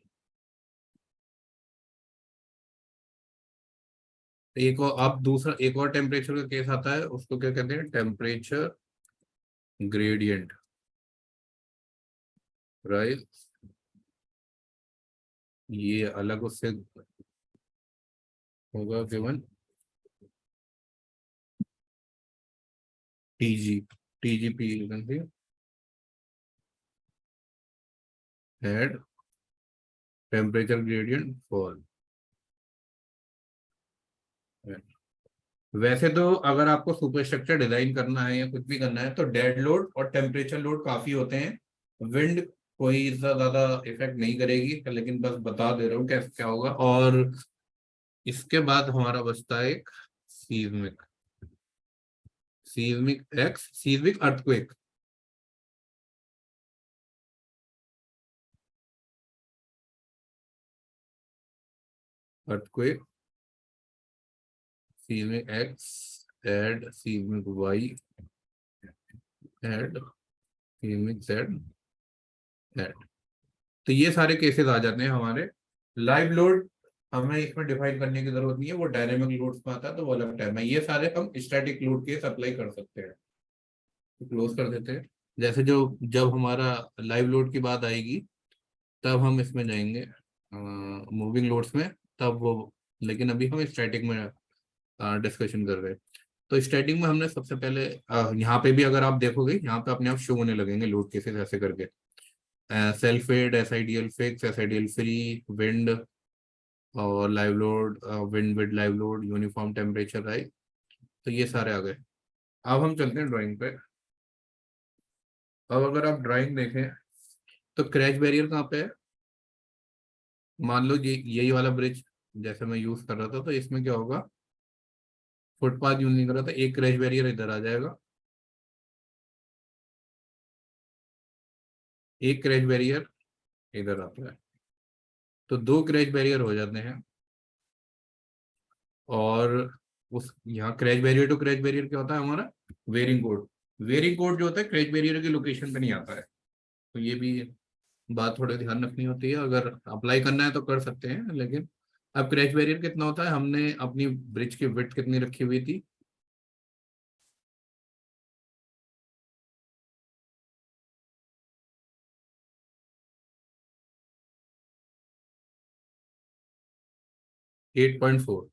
Speaker 1: एक और, अब दूसरा एक और टेम्परेचर का केस आता है, उसको क्या कहते हैं, टेम्परेचर ग्रेडियंट, राइट। ये अलग उससे होगा given TGP add temperature gradient fall. वैसे तो अगर आपको सुपर स्ट्रक्चर डिजाइन करना है या कुछ भी करना है तो डेड लोड और टेम्परेचर लोड काफी होते हैं। विंड कोई इतना ज्यादा इफेक्ट नहीं करेगी, लेकिन बस बता दे रहा हूँ कैसे क्या होगा। और इसके बाद हमारा बचता है एक seismic, seismic X, seismic earthquake. Earthquake, seismic X add seismic Y add seismic Z add. तो ये सारे केसेस आ जाते हैं हमारे। लाइव लोड हमें इसमें डिफाइन करने की जरूरत नहीं है, वो डायनेमिक लोड्स में आता है तो वो अलग टाइम है। ये सारे हम स्टैटिक लोड के अप्लाई कर सकते हैं। तो क्लोज कर देते हैं। जैसे जो जब हमारा लाइव लोड की बात आएगी तब हम इसमें जाएंगे मूविंग लोड्स में, तब वो, लेकिन अभी हम स्टैटिक में डिस्कशन कर रहे हैं। तो स्टैटिक में हमने सबसे पहले यहाँ पे भी अगर आप देखोगे यहाँ पे अपने आप शो होने लगेंगे लोड केसेस ऐसे करके। सेल्फेड, एसआईडीएल फिक्स, एसआईडीएल फ्री, विंड और live load, wind with live load, uniform temperature, right. तो ये सारे आ गए। अब हम चलते हैं ड्राइंग पे। अब अगर आप ड्राइंग देखें तो क्रैश बैरियर कहाँ पे है? मान लो ये यही वाला ब्रिज जैसे मैं यूज कर रहा था, तो इसमें क्या होगा, फुटपाथ यूज नहीं कर रहा था, एक क्रैश बैरियर इधर आ जाएगा, एक क्रैश बैरियर इधर आता है, तो दो क्रैश बैरियर हो जाते हैं। और उस यहाँ crash barrier to crash barrier क्या होता है हमारा, वेयरिंग कोड। वेयरिंग कोड जो होता है क्रैश बैरियर की लोकेशन पे नहीं आता है, तो ये भी बात थोड़ी ध्यान रखनी होती है। अगर अप्लाई करना है तो कर सकते हैं, लेकिन अब क्रैश बैरियर कितना होता है, हमने अपनी ब्रिज की विड्थ कितनी रखी हुई थी, 8.4।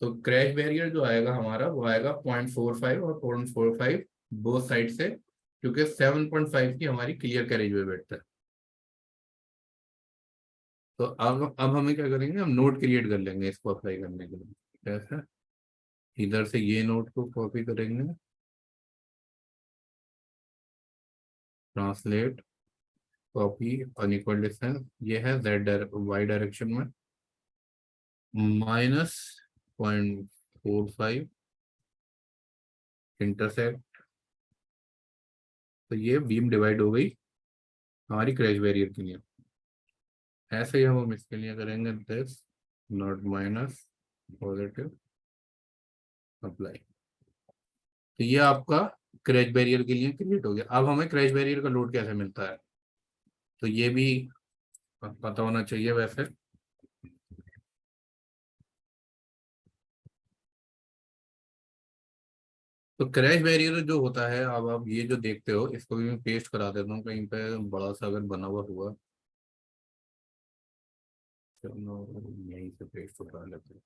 Speaker 1: तो क्रैश बैरियर जो आएगा हमारा वो आएगा 0.45 और 0.45 बोथ साइड से, क्योंकि 7.5 की हमारी क्लियर कैरेज वे विड्थ है। तो अब हमें क्या करेंगे, हम नोट क्रिएट कर लेंगे इसको अप्लाई करने के लिए। कैसे, इधर से ये नोट को कॉपी करेंगे, ट्रांसलेट, कॉपी, अनइक्वल डिस्टेंस, ये है वाई डायरेक्शन में, -0.45 इंटरसेप्ट। तो ये बीम डिवाइड हो गई हमारी क्रैश बैरियर के लिए। ऐसे ही हम इसके लिए करेंगे, this not minus positive apply. तो ये आपका क्रैश बैरियर के लिए क्रिएट हो गया। अब हमें क्रैश बैरियर का लोड कैसे मिलता है, तो ये भी पता होना चाहिए वैसे। तो क्रैश बैरियर जो होता है, अब आप ये जो देखते हो, इसको भी मैं पेस्ट करा देता हूँ कहीं पे बड़ा सा अगर बना हुआ। चलो यहीं से पेस्ट करा लेते हैं।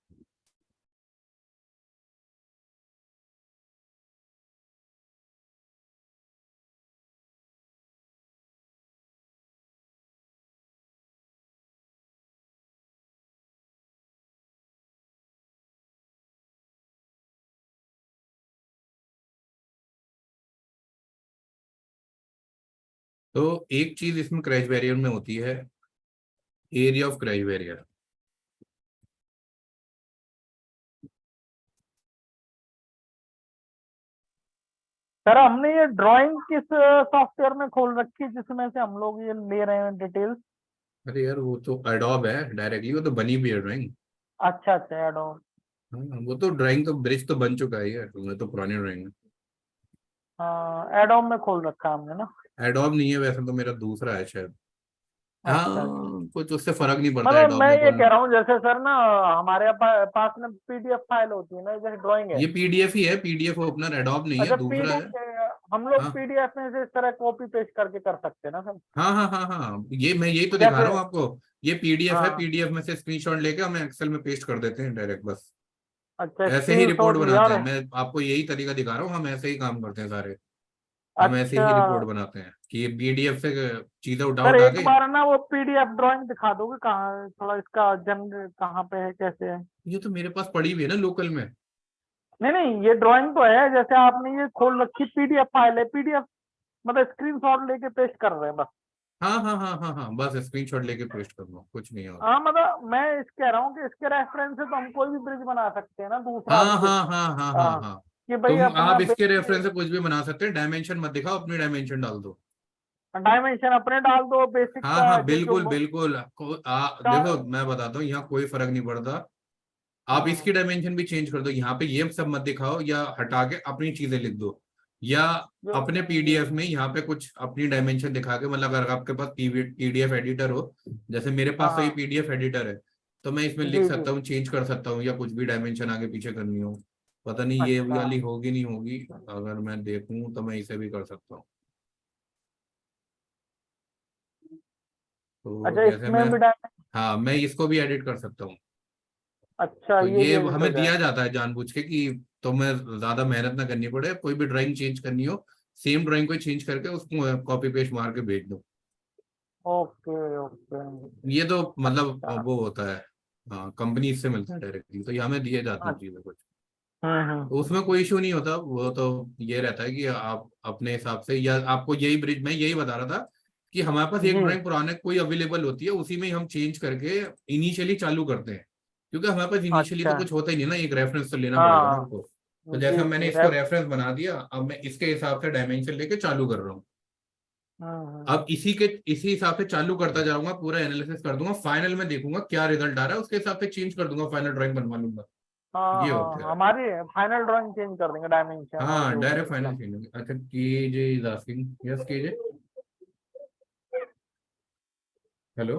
Speaker 1: तो एक चीज इसमें क्रैश बैरियर में होती है, area of crash barrier.
Speaker 2: Sir हमने ये ड्राइंग किस सॉफ्टवेयर में खोल रखी है जिसमें से हम लोग ये ले रहे हैं डिटेल्स?
Speaker 1: अरे यार वो तो एडोब है डायरेक्टली, वो तो बनी भी है ड्राइंग।
Speaker 2: अच्छा अच्छा, एड ऑन।
Speaker 1: हाँ वो तो ड्राइंग तो ब्रिज तो बन चुका है यार, वो तो पुरानी ड्राइंग है।
Speaker 2: हाँ, एड ऑन में खोल रखा है हमने ना।
Speaker 1: एडोब नहीं है वैसे तो, मेरा दूसरा है शायद।
Speaker 2: अच्छा अच्छा।
Speaker 1: हाँ कुछ उससे फर्क नहीं पड़ता
Speaker 2: मतलब
Speaker 1: एडोब
Speaker 2: मैं
Speaker 1: में
Speaker 2: ये
Speaker 1: कौन।
Speaker 2: कह रहा हूँ, जैसे सर ना हमारे पास में पीडीएफ फाइल होती है ना, जैसे ड्राइंग है।
Speaker 1: ये पीडीएफ ही है, पीडीएफ ओपनर, एडोब नहीं है,
Speaker 2: अच्छा,
Speaker 1: दूसरा है।
Speaker 2: पीडीएफ हम लोग
Speaker 1: हाँ
Speaker 2: पीडीएफ में से इस तरह कॉपी पेस्ट करके कर सकते हैं ना सर?
Speaker 1: हाँ हाँ हाँ हाँ, ये मैं यही तो दिखा
Speaker 2: जैसे
Speaker 1: रहा हूँ आपको। ये पीडीएफ है,
Speaker 2: हाँ,
Speaker 1: पीडीएफ में से स्क्रीनशॉट लेके हम एक्सेल में पेस्ट कर देते हैं डायरेक्ट बस।
Speaker 2: अच्छा
Speaker 1: ऐसे ही
Speaker 2: स्क्रीन
Speaker 1: रिपोर्ट
Speaker 2: शॉट लिया
Speaker 1: बनाते
Speaker 2: और
Speaker 1: हैं, मैं आपको यही तरीका दिखा रहा हूँ, हम ऐसे ही काम करते हैं सारे। हम ऐसे
Speaker 2: अच्छा
Speaker 1: ही रिपोर्ट बनाते हैं कि पीडीएफ से चीजें उठा
Speaker 2: सर,
Speaker 1: उठा
Speaker 2: एक
Speaker 1: के।
Speaker 2: बार ना वो पीडीएफ ड्राइंग दिखा दोगे कहाँ, थोड़ा इसका जनर कहाँ पे है, कैसे है?
Speaker 1: ये तो मेरे पास पड़ी हुई है ना लोकल में।
Speaker 2: नहीं नहीं, ये ड्राइंग तो है, जैसे आपने ये खोल रखी पीडीएफ फाइल है, पीडीएफ मतलब स्क्रीनशॉट लेके पेस्ट कर रहे हैं बस।
Speaker 1: हाँ हाँ हाँ हाँ हाँ, बस स्क्रीनशॉट लेके पेस्ट कर दो, कुछ नहीं और।
Speaker 2: हाँ मतलब मैं इस कह रहा हूँ कि इसके रेफरेंस से तो हम कोई भी ब्रिज बना सकते हैं ना, दूसरा
Speaker 1: हाँ
Speaker 2: भी।
Speaker 1: हाँ हाँ हाँ हाँ
Speaker 2: हाँ,
Speaker 1: हाँ।
Speaker 2: कि भाई
Speaker 1: तुम
Speaker 2: अपना
Speaker 1: आप इसके रेफरेंस से कुछ भी बना सकते हैं, डायमेंशन मत दिखाओ, अपनी डायमेंशन डाल दो।
Speaker 2: डायमेंशन अपने डाल दो, बेसिक
Speaker 1: हाँ
Speaker 2: का
Speaker 1: हाँ
Speaker 2: जो जो
Speaker 1: बिल्कुल बिल्कुल, देखो मैं बताता हूँ, यहाँ कोई फर्क नहीं पड़ता। आप
Speaker 2: हाँ,
Speaker 1: इसकी डायमेंशन भी चेंज कर दो, यहाँ पे ये सब मत दिखाओ, या हटा के अपनी चीजें लिख दो, या
Speaker 2: जो
Speaker 1: अपने पीडीएफ में यहाँ पे कुछ अपनी डायमेंशन दिखा के, मतलब अगर आपके पास पीडीएफ एडिटर हो, जैसे मेरे पास तो ये
Speaker 2: हाँ
Speaker 1: पीडीएफ एडिटर है, तो मैं इसमें लिख
Speaker 2: जी जी।
Speaker 1: सकता हूँ, चेंज कर सकता हूँ, या कुछ भी डायमेंशन आगे पीछे करनी हो। पता नहीं ये
Speaker 2: अच्छा
Speaker 1: वाली होगी नहीं होगी, अगर मैं देखूँ तो मैं इसे भी कर सकता हूँ। तो
Speaker 2: अच्छा,
Speaker 1: जैसे मैं,
Speaker 2: इसमें भी डायमेंशन।
Speaker 1: हाँ मैं इसको भी एडिट कर सकता हूँ।
Speaker 2: अच्छा,
Speaker 1: तो
Speaker 2: ये
Speaker 1: ये
Speaker 2: भी एडिट हो
Speaker 1: हमें
Speaker 2: जाए।
Speaker 1: दिया जाता है जानबूझ के कि तुम्हें ज्यादा मेहनत ना करनी पड़े, कोई भी ड्राइंग चेंज करनी हो, सेम ड्राइंग को चेंज करके उसको कॉपी पेस्ट मार के भेज दो।
Speaker 2: Okay okay.
Speaker 1: ये तो मतलब
Speaker 2: अच्छा।
Speaker 1: वो होता है, हाँ कंपनी से मिलता है डायरेक्टली, तो ये हमें दिए जाती है
Speaker 2: अच्छा।
Speaker 1: चीजें कुछ।
Speaker 2: हम्म।
Speaker 1: तो उसमें कोई इशू नहीं होता, वो तो ये रहता है कि आप अपने हिसाब से, या आपको यही ब्रिज, मैं यही बता रहा था कि हमारे पास एक
Speaker 2: जी।
Speaker 1: ड्राइंग पुराने कोई अवेलेबल होती है, उसी में ही हम चेंज करके इनिशियली चालू करते हैं, क्योंकि हमारे पास इनिशियली तो
Speaker 2: अच्छा।
Speaker 1: कुछ होता ही नहीं ना, एक रेफरेंस तो लेना पड़ेगा ना
Speaker 2: हाँ।
Speaker 1: हमको। तो जैसे
Speaker 2: जी
Speaker 1: मैंने
Speaker 2: जी
Speaker 1: इसको रेफरेंस बना दिया, अब मैं इसके हिसाब से डायमेंशन लेके चालू कर रहा हूँ। अब इसी हिसाब से चालू करता जाऊंगा, पूरा एनालिसिस कर दूंगा, फाइनल में देखूंगा क्या रिजल्ट आ रहा है, उसके हिसाब से चेंज कर दूंगा, फाइनल ड्राइंग बनवा लूंगा।
Speaker 2: हाँ
Speaker 1: ये होता
Speaker 2: हाँ,
Speaker 1: है।
Speaker 2: हमारी फाइनल ड्राइंग चेंज कर देंगे, डायमेंशन और
Speaker 1: हाँ
Speaker 2: जो भी
Speaker 1: डायरेक्ट
Speaker 2: कुछ है।
Speaker 1: Final change. अच्छा, KJ is asking, yes KJ, hello.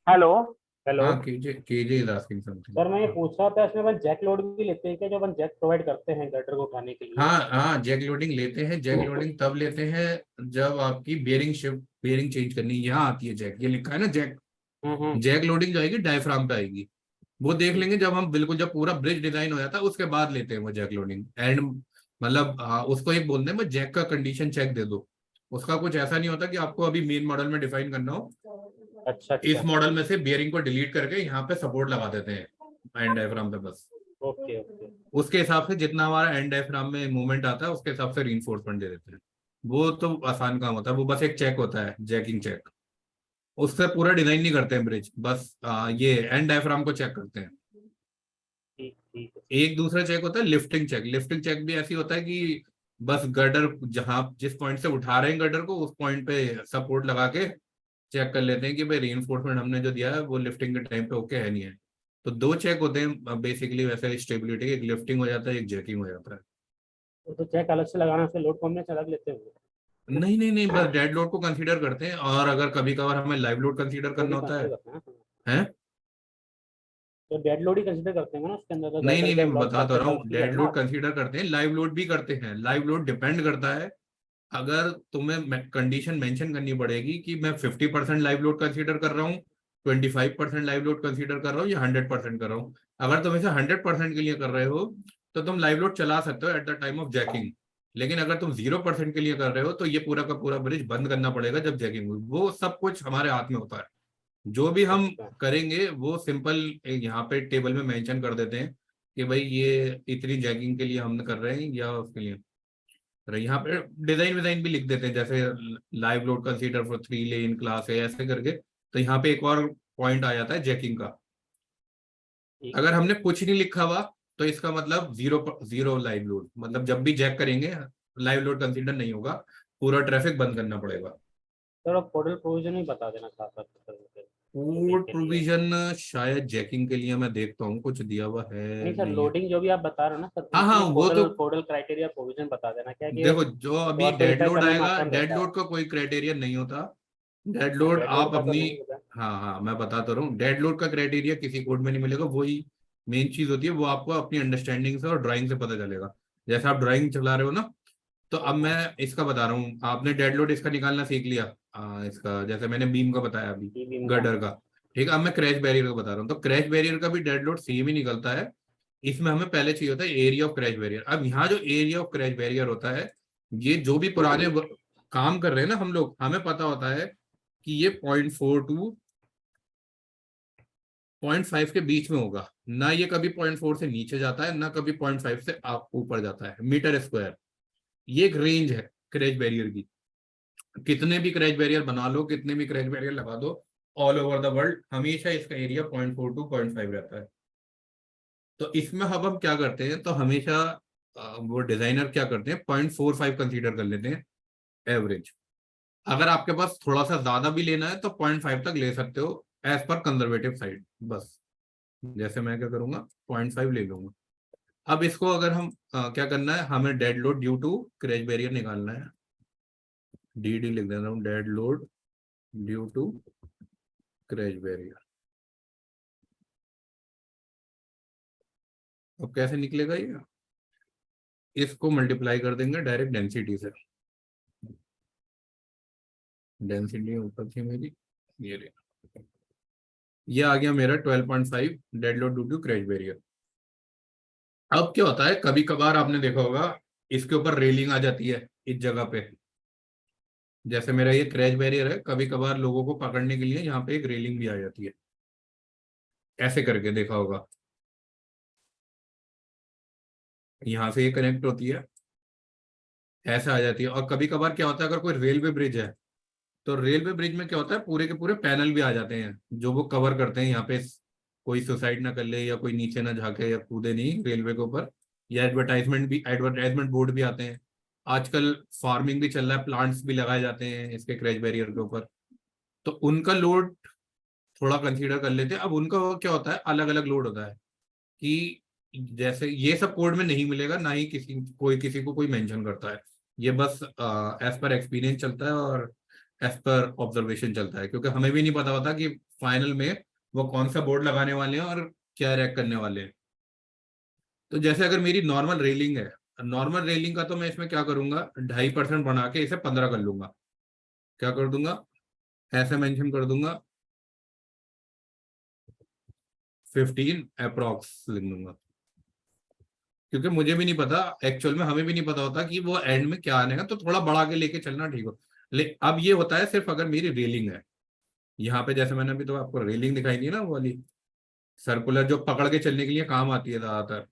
Speaker 2: Hello.
Speaker 3: Hello
Speaker 1: हाँ KJ is asking something.
Speaker 3: Sir, मैं ये पूछ रहा था, इसमें अपन जैक लोड भी लेते हैं क्या, जो अपन जैक प्रोवाइड करते हैं गर्डर को उठाने के लिए?
Speaker 1: हाँ हाँ, जैक लोडिंग लेते हैं, जैक लोडिंग तब लेते हैं जब आपकी बेरिंग शिफ्ट, बेरिंग चेंज करनी यहाँ आती है, जैक ये लिखा है ना जैक।
Speaker 3: हम्म।
Speaker 1: जैक लोडिंग जाएगी डायफ्राम पे आएगी, वो देख
Speaker 3: ठीक।
Speaker 1: लेंगे जब हम बिल्कुल, जब पूरा ब्रिज डिजाइन हो जाता है उसके बाद लेते हैं वो जैक लोडिंग। एंड मतलब हाँ, उसको एक बोलते हैं मैं जैक का कंडीशन चेक दे दो। उसका कुछ ऐसा नहीं होता कि आपको अभी मेन मॉडल में डिफाइन करना हो,
Speaker 3: अच्छा
Speaker 1: इस
Speaker 3: अच्छा।
Speaker 1: मॉडल में से बियरिंग को डिलीट करके यहाँ पे सपोर्ट लगा देते हैं एंड डायफ्राम पे बस।
Speaker 3: Okay okay.
Speaker 1: उसके हिसाब से जितना हमारा एंड डायफ्राम में मूवमेंट आता है उसके हिसाब से रीइंफोर्समेंट दे देते हैं। वो तो आसान काम होता है, वो बस एक चेक होता है, जैकिंग चेक। उससे पूरा डिजाइन नहीं करते हैं ब्रिज, बस ये एंड डायफ्राम को चेक करते हैं।
Speaker 3: ठीक ठीक है।
Speaker 1: एक दूसरा चेक होता है लिफ्टिंग चेक। लिफ्टिंग चेक भी ऐसी होता है कि बस गर्डर, जहां जिस पॉइंट से उठा रहे हैं गर्डर को, उस पॉइंट पे सपोर्ट लगा के चेक कर लेते हैं कि भाई रीइंफोर्समेंट हमने जो दिया है वो लिफ्टिंग के टाइम पे ओके है नहीं है। तो दो चेक होते हैं बेसिकली वैसे स्टेबिलिटी, एक लिफ्टिंग हो जाता है, एक जैकिंग हो जाता है।
Speaker 3: तो जैक अलग से लगाना, फिर लोड कॉम्बिनेशन अलग लेते होंगे?
Speaker 1: नहीं नहीं नहीं, बस डेड लोड को कंसीडर करते हैं, और अगर कभी कभार हमें लाइव लोड कंसीडर
Speaker 3: वो
Speaker 1: करना
Speaker 3: भी
Speaker 1: होता है।
Speaker 3: कंसिडर करते हैं हाँ।
Speaker 1: हैं?
Speaker 3: तो डेड लोड ही कंसिडर करते हैं ना उसके अंदर, तो
Speaker 1: नहीं
Speaker 3: गर्डर
Speaker 1: नहीं
Speaker 3: के
Speaker 1: नहीं, मैं
Speaker 3: ब्लॉक
Speaker 1: बता तो
Speaker 3: सरफेस
Speaker 1: रहा हूँ,
Speaker 3: उसकी है
Speaker 1: डेड
Speaker 3: ना।
Speaker 1: लोड कंसीडर करते हैं, लाइव लोड भी करते हैं। लाइव लोड डिपेंड करता है, अगर तुम्हें कंडीशन मेंशन करनी पड़ेगी कि मैं 50% लाइव लोड कंसीडर कर रहा हूँ, 25% लाइव लोड कंसीडर कर रहा हूँ, या 100% कर रहा हूँ। अगर तुम इसे 100% के लिए कर रहे हो तो तुम लाइव लोड चला सकते हो at the time of jacking. लेकिन अगर तुम 0% के लिए कर रहे हो तो ये पूरा का पूरा ब्रिज बंद करना पड़ेगा जब जैकिंग हुई। वो सब कुछ हमारे हाथ में होता है। जो भी हम
Speaker 3: अच्छा।
Speaker 1: करेंगे वो सिंपल यहाँ पे टेबल में मेंशन कर देते हैं कि भाई ये इतनी जैकिंग के लिए हम कर रहे हैं या उसके लिए। और यहाँ पे डिजाइन विजाइन भी लिख देते हैं, जैसे live load consider for 3 lane class है ऐसे करके। तो यहाँ पे एक और पॉइंट आ जाता है जैकिंग का।
Speaker 3: ठीक
Speaker 1: अगर
Speaker 3: ठीक।
Speaker 1: हमने कुछ नहीं लिखा हुआ तो इसका मतलब जीरो जीरो लाइव लोड, मतलब जब भी जैक करेंगे लाइव लोड कंसीडर नहीं होगा, पूरा ट्रैफिक बंद करना पड़ेगा।
Speaker 3: सर अब कोडल प्रोविजन ही बता देना साथ साथ सर मुझे, लोडिंग
Speaker 1: कोड
Speaker 3: के लिए।
Speaker 1: प्रोविजन शायद जैकिंग के लिए मैं देखता हूँ कुछ दिया हुआ है
Speaker 3: नहीं सर,
Speaker 1: नहीं है।
Speaker 3: लोडिंग जो भी आप बता रहे हो ना सर,
Speaker 1: हाँ हाँ
Speaker 3: उसमें
Speaker 1: वो तो
Speaker 3: कोडल कोडल क्राइटेरिया प्रोविजन बता देना, क्या कि
Speaker 1: देखो, जो अभी
Speaker 3: क्रॉस
Speaker 1: डेड
Speaker 3: वेरीफाई
Speaker 1: लोड
Speaker 3: करने में
Speaker 1: आएगा,
Speaker 3: आसान
Speaker 1: डेड
Speaker 3: रहता है।
Speaker 1: लोड का कोई क्राइटेरिया नहीं होता। डेड
Speaker 3: हाँ,
Speaker 1: लोड
Speaker 3: डेड लोड
Speaker 1: आप
Speaker 3: का तो
Speaker 1: अपनी,
Speaker 3: नहीं होता।
Speaker 1: हाँ हाँ मैं बता तो रहा हूँ, डेड लोड का क्राइटेरिया किसी कोड में नहीं मिलेगा। वही मेन चीज होती है, वो आपको अपनी अंडरस्टैंडिंग से और ड्राइंग से पता चलेगा। जैसे आप ड्राइंग चला रहे हो ना, तो अब मैं इसका बता रहा हूँ, आपने डेड लोड इसका निकालना सीख लिया, इसका जैसे मैंने बीम का बताया अभी,
Speaker 3: ई बीम का।
Speaker 1: गर्डर का। ठीक है, अब मैं क्रैश बैरियर का बता रहा हूँ, तो क्रैश बैरियर का भी डेड लोड सेम ही निकलता है। इसमें हमें पहले चाहिए होता है एरिया ऑफ क्रैश बैरियर। अब यहाँ जो एरिया ऑफ क्रैश बैरियर होता है, ये जो भी पुराने काम कर रहे हैं ना हम लोग, हमें पता होता है कि ये 0.4 टू 0.5 के बीच में होगा ना। ये कभी 0.4 से नीचे जाता है ना कभी 0.5 से आप ऊपर जाता है मीटर स्क्वायर। ये एक रेंज है क्रैश बैरियर की। कितने भी क्रैश बैरियर बना लो, कितने भी क्रैश बैरियर लगा दो ऑल ओवर द वर्ल्ड, हमेशा इसका एरिया 0.4 टू 0.5 रहता है। तो इसमें अब हम क्या करते हैं, तो हमेशा वो डिजाइनर क्या करते हैं, 0.45 कंसीडर कर लेते हैं एवरेज। अगर आपके पास थोड़ा सा ज्यादा भी लेना है तो 0.5 तक ले सकते हो, एज पर कंजर्वेटिव साइड बस। जैसे मैं क्या करूंगा, 0.5 ले लूंगा। अब इसको अगर हम क्या करना है, हमें dead load due to crash barrier निकालना है। डी डी लिख देता हूँ, dead load due to crash barrier. अब कैसे निकलेगा ये, इसको मल्टीप्लाई कर देंगे डायरेक्ट डेंसिटी से। डेंसिटी ऊपर थी मेरी, ये रही। ये आ गया मेरा 12.5 dead load due to crash barrier. अब क्या होता है, कभी कभार आपने देखा होगा इसके ऊपर रेलिंग आ जाती है इस जगह पे, जैसे मेरा ये क्रैश बैरियर है, कभी कभार लोगों को पकड़ने के लिए यहाँ पे एक रेलिंग भी आ जाती है, ऐसे करके देखा होगा, यहाँ से ये कनेक्ट होती है, ऐसे आ जाती है। और कभी कभार क्या होता है, अगर कोई रेलवे ब्रिज है तो रेलवे ब्रिज में क्या होता है, पूरे के पूरे पैनल भी आ जाते हैं जो वो कवर करते हैं यहाँ पे, कोई सुसाइड ना कर ले या कोई नीचे ना झाके या कूदे नहीं रेलवे के ऊपर। या एडवर्टाइजमेंट बोर्ड भी आते हैं। आजकल फार्मिंग भी चल रहा है, प्लांट्स भी लगाए जाते हैं इसके क्रैश बैरियर के ऊपर, तो उनका लोड थोड़ा कंसीडर कर लेते हैं। अब उनका क्या होता है, अलग अलग लोड होता है कि जैसे ये सब कोड में नहीं मिलेगा, ना ही किसी को कोई मेंशन करता है, ये बस एज पर एक्सपीरियंस चलता है और एज पर ऑब्जर्वेशन चलता है, क्योंकि हमें भी नहीं पता होता कि फाइनल में वो कौन सा बोर्ड लगाने वाले हैं और क्या रैक करने वाले हैं। तो जैसे अगर मेरी नॉर्मल रेलिंग है, नॉर्मल रेलिंग का तो मैं इसमें क्या करूंगा, 2.5% बना के इसे 15 कर लूंगा। क्या कर दूंगा, ऐसे मेंशन कर दूंगा 15 अप्रॉक्स लिख दूंगा, क्योंकि मुझे भी नहीं पता एक्चुअल में, हमें भी नहीं पता होता कि वो एंड में क्या आने का, तो थोड़ा बढ़ा के लेके चलना ठीक हो। अब ये होता है सिर्फ अगर मेरी रेलिंग है, यहाँ पे जैसे मैंने अभी तो आपको रेलिंग दिखाई दी ना, वो वाली सर्कुलर जो पकड़ के चलने के लिए काम आती है ज्यादातर,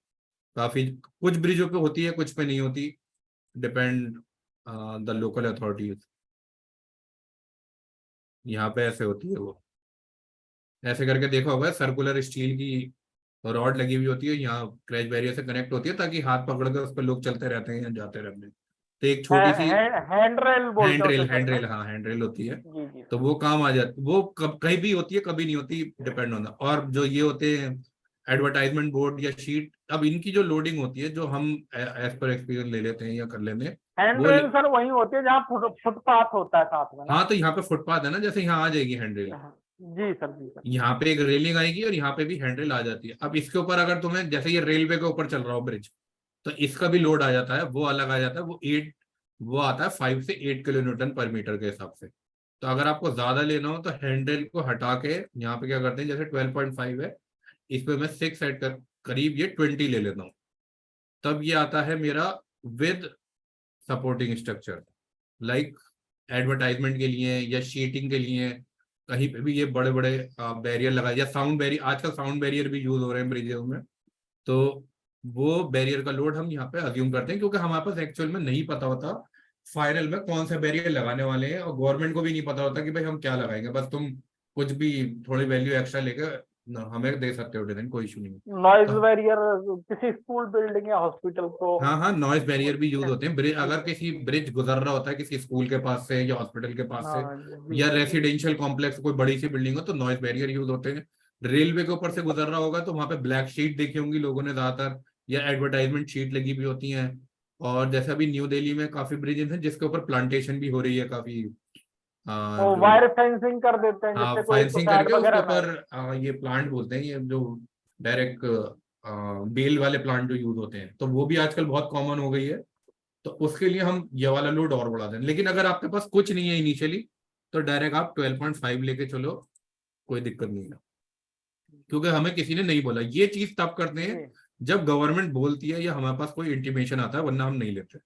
Speaker 1: काफी कुछ ब्रिजों पे होती है, कुछ पे नहीं होती, डिपेंड द लोकल अथॉरिटीज। यहाँ पे ऐसे होती है वो, ऐसे करके देखा होगा, सर्कुलर स्टील की रॉड लगी हुई होती है, यहाँ क्रैश बैरियर से कनेक्ट होती है, ताकि हाथ पकड़ कर उस पर लोग चलते रहते हैं या जाते रहते हैं। तो एक छोटी सी
Speaker 2: हैंड रेल बोलते हैं उसे सर
Speaker 1: हैंड
Speaker 2: ना?
Speaker 1: रेल, हाँ हैंड रेल होती है,
Speaker 2: जी जी
Speaker 1: तो
Speaker 2: सर।
Speaker 1: वो काम आ जाती, वो कहीं भी होती है कभी नहीं होती, डिपेंड होता। और जो ये होते हैं एडवर्टाइजमेंट बोर्ड या शीट, अब इनकी जो लोडिंग होती है, जो हम एज पर एक्सपीरियंस ले लेते हैं या कर लेते हैं
Speaker 2: हैंड
Speaker 1: वो
Speaker 2: रेल सर वही होती है जहाँ फुटपाथ होता है साथ में ना?
Speaker 1: हाँ, तो यहाँ पे फुटपाथ है ना, जैसे यहाँ आ जाएगी हैंड रेल,
Speaker 2: हाँ, जी सर जी सर।
Speaker 1: यहाँ पे एक रेलिंग आएगी और यहाँ पे भी हैंडल आ जाती है। अब इसके ऊपर अगर तुम्हें, जैसे ये रेलवे के ऊपर चल रहा हो ब्रिज, तो इसका भी लोड आ जाता है, वो अलग आ जाता है, वो आता है 5 से 8 किलो न्यूटन पर मीटर के हिसाब से। तो अगर आपको ज्यादा लेना हो तो हैंडल को हटा के यहाँ पे क्या करते हैं, जैसे 12.5 है, इस पे मैं 6 ऐड कर, करीब ये 20 ले लेता हूँ, तब ये आता है मेरा with supporting structure, like advertisement के लिए या शीटिंग के लिए, कहीं पे भी ये बड़े बड़े बैरियर लगाए, या साउंड बैरियर, आजकल साउंड बैरियर भी यूज हो रहे हैं ब्रिजेस में, तो वो बैरियर का लोड हम यहाँ पे अज्यूम करते हैं, क्योंकि हमारे पास एक्चुअल में नहीं पता होता फाइनल में कौन सा बैरियर लगाने वाले हैं, और गवर्नमेंट को भी नहीं पता होता कि भाई हम क्या लगाएंगे, बस तुम कुछ भी थोड़ी वैल्यू एक्स्ट्रा लेकर हमें दे सकते हो डिजाइन, कोई इशू नहीं है।
Speaker 2: नॉइज
Speaker 1: तो
Speaker 2: बैरियर किसी स्कूल बिल्डिंग या हॉस्पिटल को।
Speaker 1: हाँ हाँ, नॉइज बैरियर भी यूज होते हैं ब्रिज,
Speaker 2: जी
Speaker 1: अगर
Speaker 2: सर।
Speaker 1: किसी ब्रिज गुजर रहा होता है किसी स्कूल के पास से या हॉस्पिटल के पास से
Speaker 2: हाँ जी
Speaker 1: या
Speaker 2: सर जी।
Speaker 1: रेसिडेंशियल कॉम्प्लेक्स, कोई बड़ी सी बिल्डिंग हो, तो नॉइज बैरियर यूज होते हैं। रेलवे के ऊपर से गुजर रहा होगा तो वहां पे ब्लैक शीट देखी होंगी लोगों ने ज्यादातर, या एडवर्टाइजमेंट शीट लगी भी होती हैं। और जैसे अभी न्यू दिल्ली में काफी ब्रिजेस हैं जिसके ऊपर प्लांटेशन भी हो रही है काफी,
Speaker 2: वो
Speaker 1: जो
Speaker 2: वायर फेंसिंग कर देते हैं
Speaker 1: हाँ
Speaker 2: जिससे कोई
Speaker 1: फेंसिंग
Speaker 2: सुसाइड
Speaker 1: करके उसके
Speaker 2: वगैरह ना
Speaker 1: ऊपर
Speaker 2: हो।
Speaker 1: ये प्लांट बोलते हैं, ये जो डायरेक्ट बेल वाले प्लांट जो यूज होते हैं, तो वो भी आजकल बहुत कॉमन हो गई है। तो उसके लिए हम ये वाला लोड और बढ़ा दें, लेकिन अगर आपके पास कुछ नहीं है इनिशियली, तो डायरेक्ट आप 12.5 लेके चलो, कोई दिक्कत नहीं है, क्योंकि हमें किसी ने नहीं बोला। ये चीज तब करते हैं
Speaker 2: जी
Speaker 1: जब गवर्नमेंट बोलती है या हमारे पास कोई इंटीमेशन आता है, वरना हम नहीं लेते।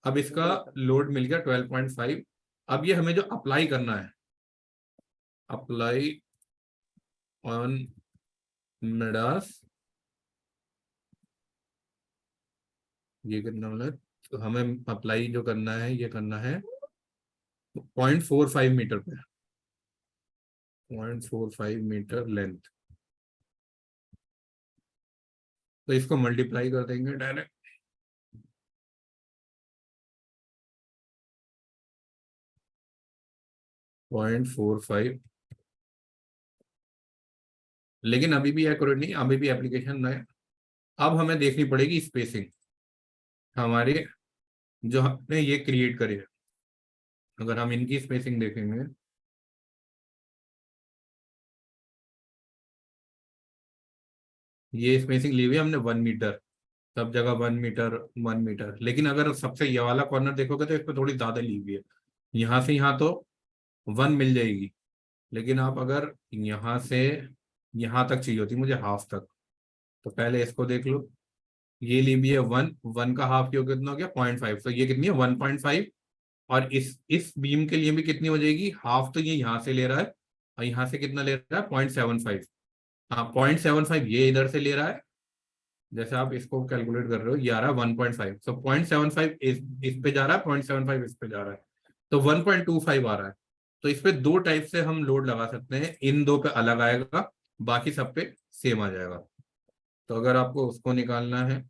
Speaker 1: अब इसका
Speaker 2: जी सर।
Speaker 1: लोड मिल गया 12.5। अब ये हमें जो अप्लाई करना है, अप्लाई ऑन मिडास, ये करना वाला है, तो हमें अप्लाई जो करना है ये करना है 0.45 मीटर पे, 0.45 मीटर लेंथ, तो इसको मल्टीप्लाई कर देंगे डायरेक्ट 0.45। लेकिन अभी भी एक्यूरेट नहीं, अभी भी एप्लीकेशन है। अब हमें देखनी पड़ेगी स्पेसिंग हमारे, जो हमने ये क्रिएट करी है। अगर हम इनकी स्पेसिंग देखेंगे, ये स्पेसिंग ली हुई है हमने 1 मीटर, सब जगह 1 मीटर 1 मीटर, लेकिन अगर सबसे ये वाला कॉर्नर देखोगे तो इस पर थोड़ी ज्यादा ली हुई है, यहाँ से यहाँ तो 1 मिल जाएगी, लेकिन आप अगर यहाँ से यहाँ तक चाहिए होती मुझे हाफ तक, तो पहले इसको देख लो, ये ली भी है 1, 1 का हाफ कितना हो गया 0.5, तो ये कितनी है 1.5 और इस बीम के लिए भी कितनी हो जाएगी, हाफ तो ये यहाँ से ले रहा है और यहाँ से कितना ले रहा है 0.75। हाँ 0.75 ये इधर से ले रहा है, जैसे आप इसको कैलकुलेट कर रहे हो ये आ रहा है 1.5, सो 0.75 इस पे जा रहा है, 0.75 इस पे जा रहा है, तो 1.25 आ रहा है। तो इस पे दो टाइप से हम लोड लगा सकते हैं, इन दो पे अलग आएगा, बाकी सब पे सेम आ जाएगा। तो अगर आपको उसको निकालना है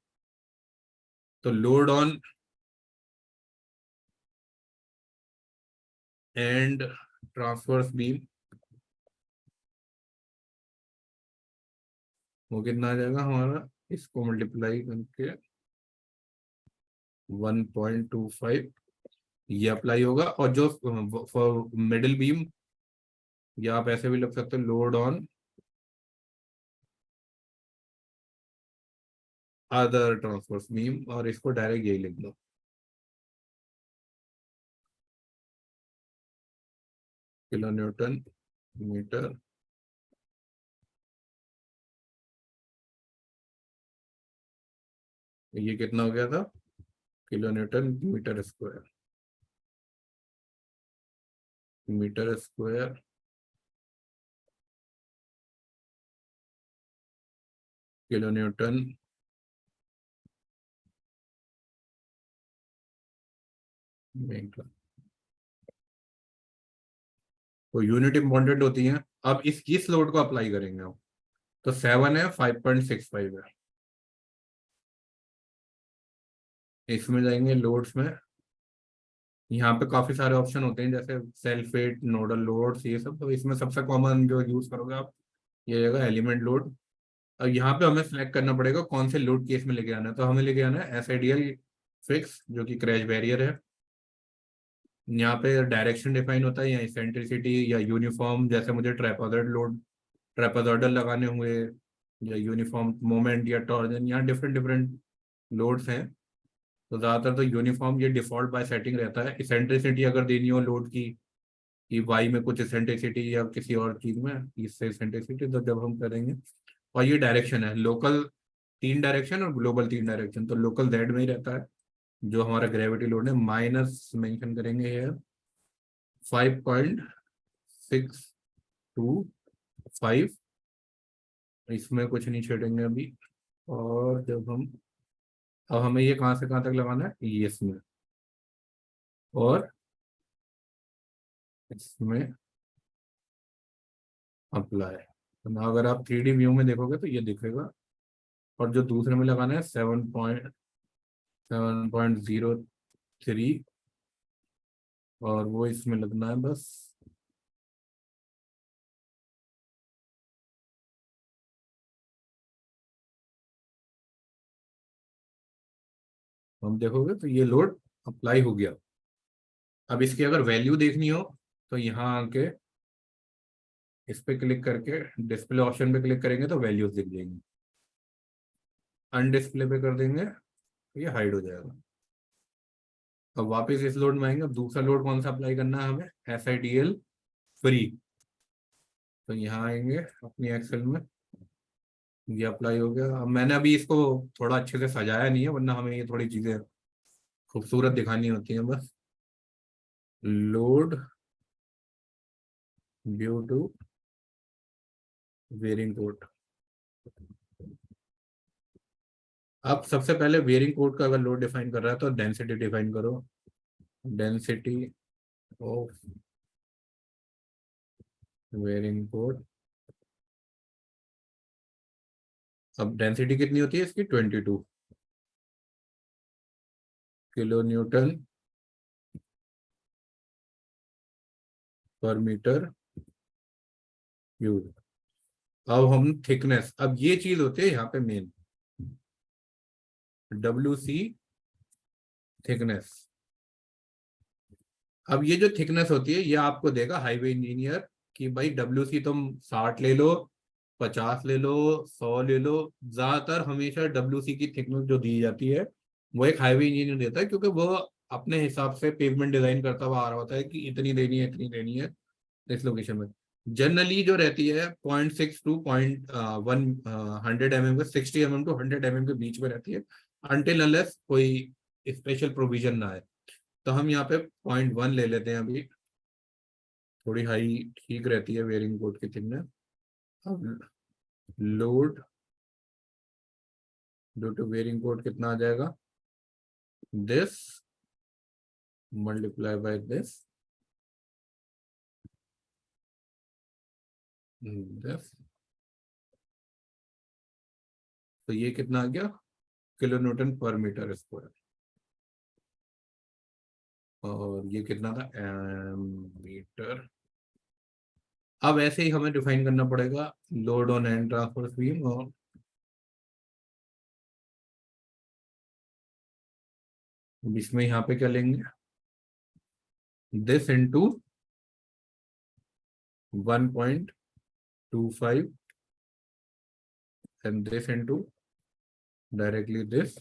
Speaker 1: तो load on and transverse beam वो कितना आ जाएगा हमारा, इसको मल्टीप्लाई करके 1.25 ये अप्लाई होगा। और जो फॉर मिडिल बीम, या आप ऐसे भी लिख सकते हो load on other transverse beam, और इसको डायरेक्ट यही लिख दो किलो न्यूटन मीटर ये कितना हो गया था, kilo newton metre square, metre square kilo newton metre. तो यूनिट इंपॉर्टेंट होती है। अब इस किस लोड को अप्लाई करेंगे हम, तो 7 है 5.65 है, इसमें जाएंगे लोड्स में, यहाँ पे काफी सारे ऑप्शन होते हैं जैसे सेल्फ वेट, नोडल लोड्स, ये सब। तो इसमें सबसे कॉमन जो यूज करोगे आप ये जगह एलिमेंट लोड। अब यहाँ पे हमें सेलेक्ट करना पड़ेगा कौन से लोड केस में लेके आना है, तो हमें लेके आना है SIDL फिक्स जो कि क्रैश बैरियर है। यहाँ पे डायरेक्शन डिफाइन होता है या इसेंट्रिसिटी या यूनिफॉर्म, जैसे मुझे ट्रेपेजॉइडल लोड ट्रेपेजॉइडल लगाने हुए, या यूनिफॉर्म मोमेंट या टॉर्जन, यहाँ डिफरेंट डिफरेंट लोड्स हैं। तो ज़्यादातर तो यूनिफॉर्म ये डिफॉल्ट बाय सेटिंग रहता है। इसेंट्रिसिटी अगर देनी हो लोड की कि वाई में कुछ इसेंट्रिसिटी या किसी और चीज़ में इससे इसेंट्रिसिटी, तो जब हम करेंगे। और ये डायरेक्शन है, लोकल 3 डायरेक्शन और ग्लोबल 3 डायरेक्शन। तो लोकल जेड में ही रहता है जो हमारा ग्रेविटी लोड है, माइनस मेंशन करेंगे ये 5.625, इसमें कुछ नहीं छेड़ेंगे अभी। और जब हम अब हमें ये कहाँ से कहाँ तक लगाना है, ये इसमें और इसमें अप्लाई। तो ना अगर आप 3D व्यू में देखोगे तो ये दिखेगा। और जो दूसरे में लगाना है 7.03 और वो इसमें लगना है बस। हम देखोगे तो ये लोड अप्लाई हो गया। अब इसकी अगर वैल्यू देखनी हो तो यहाँ आके इस पे क्लिक करके डिस्प्ले ऑप्शन पे क्लिक करेंगे तो वैल्यूज दिख जाएंगी। अनडिस्प्ले पे कर देंगे तो ये हाइड हो जाएगा। अब वापस इस लोड में आएंगे। अब दूसरा लोड कौन सा अप्लाई करना है हमें, SIDL फ्री। तो यहाँ आएंगे अपनी एक्सेल में, ये अप्लाई हो गया। अब मैंने अभी इसको थोड़ा अच्छे से सजाया नहीं है, वरना हमें ये थोड़ी चीजें खूबसूरत दिखानी होती हैं बस। Load due to wearing coat. अब सबसे पहले वेरिंग कोड का अगर लोड डिफाइन कर रहा है तो डेंसिटी डिफाइन करो, डेंसिटी ऑफ वेरिंग कोड। अब डेंसिटी कितनी होती है इसकी, 22 किलो न्यूटन पर मीटर क्यूब। अब हम थिकनेस, अब ये चीज होती है यहाँ पे मेन, WC थिकनेस। अब ये जो थिकनेस होती है ये आपको देगा हाईवे इंजीनियर कि भाई WC तुम 60 ले लो, 50 ले लो, 100 ले लो। ज्यादातर हमेशा WC की थिकनेस जो दी जाती है वो एक हाईवे इंजीनियर देता है, क्योंकि वो अपने हिसाब से पेवमेंट डिजाइन करता हुआ आ रहा होता है कि इतनी देनी है इतनी देनी है इस लोकेशन में। जनरली जो रहती है 0.6 to 100 mm, 60 mm to 100 mm के बीच में रहती है, अनटिल अनलेस कोई स्पेशल प्रोविजन ना है। तो हम यहाँ पे 0.1 ले लेते हैं अभी, थोड़ी हाई ठीक रहती है वेरिंग कोड की थिकनेस। अब load due to wearing coat कितना आ जाएगा, दिस मल्टीप्लाई बाय दिस, तो ये कितना आ गया, किलो न्यूटन पर मीटर स्क्वायर। और ये कितना था, मीटर। अब ऐसे ही हमें डिफाइन करना पड़ेगा load on and transfer beam, और इसमें यहाँ पे क्या लेंगे, this into 1.25 and this into directly this,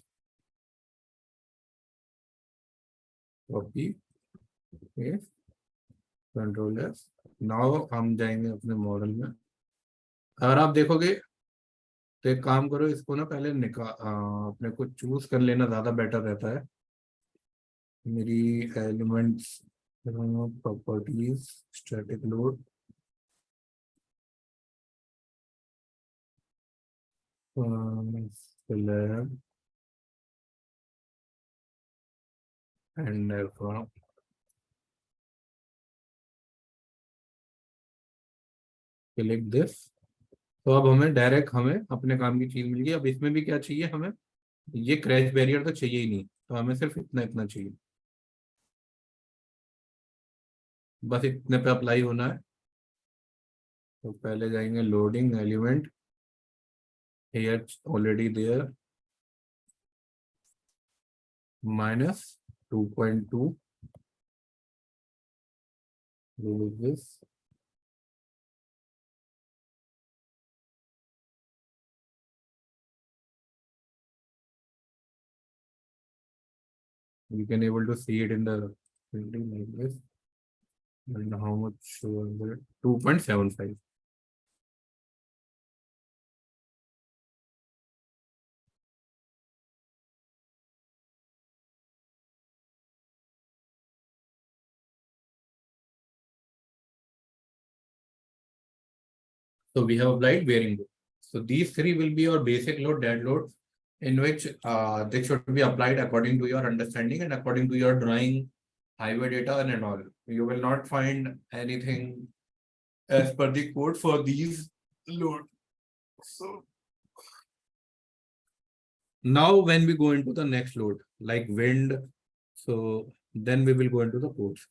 Speaker 1: copy paste control S. Now हम जाएंगे अपने मॉडल में। अगर आप देखोगे तो एक काम करो, इसको ना पहले अपने को चूज कर लेना ज्यादा बेटर रहता है। मेरी elements properties static load, slab and therefore click this। तो अब हमें डायरेक्ट हमें अपने काम की चीज मिल गई। अब इसमें भी क्या चाहिए हमें, ये क्रैश बैरियर तो चाहिए ही नहीं, तो हमें सिर्फ इतना इतना चाहिए, बस इतने पे अप्लाई होना है। तो पहले जाएंगे loading element, here already there -2.2 this, you can able to see it in the printing like this, and how much was it, 2.75। So we have applied bearing load. So these three will be your basic load, dead load, in which they should be applied according to your understanding and according to your drawing, highway data and all. You will not find anything as per the code for these load. So now when we go into the next load like wind, so then we will go into the codes.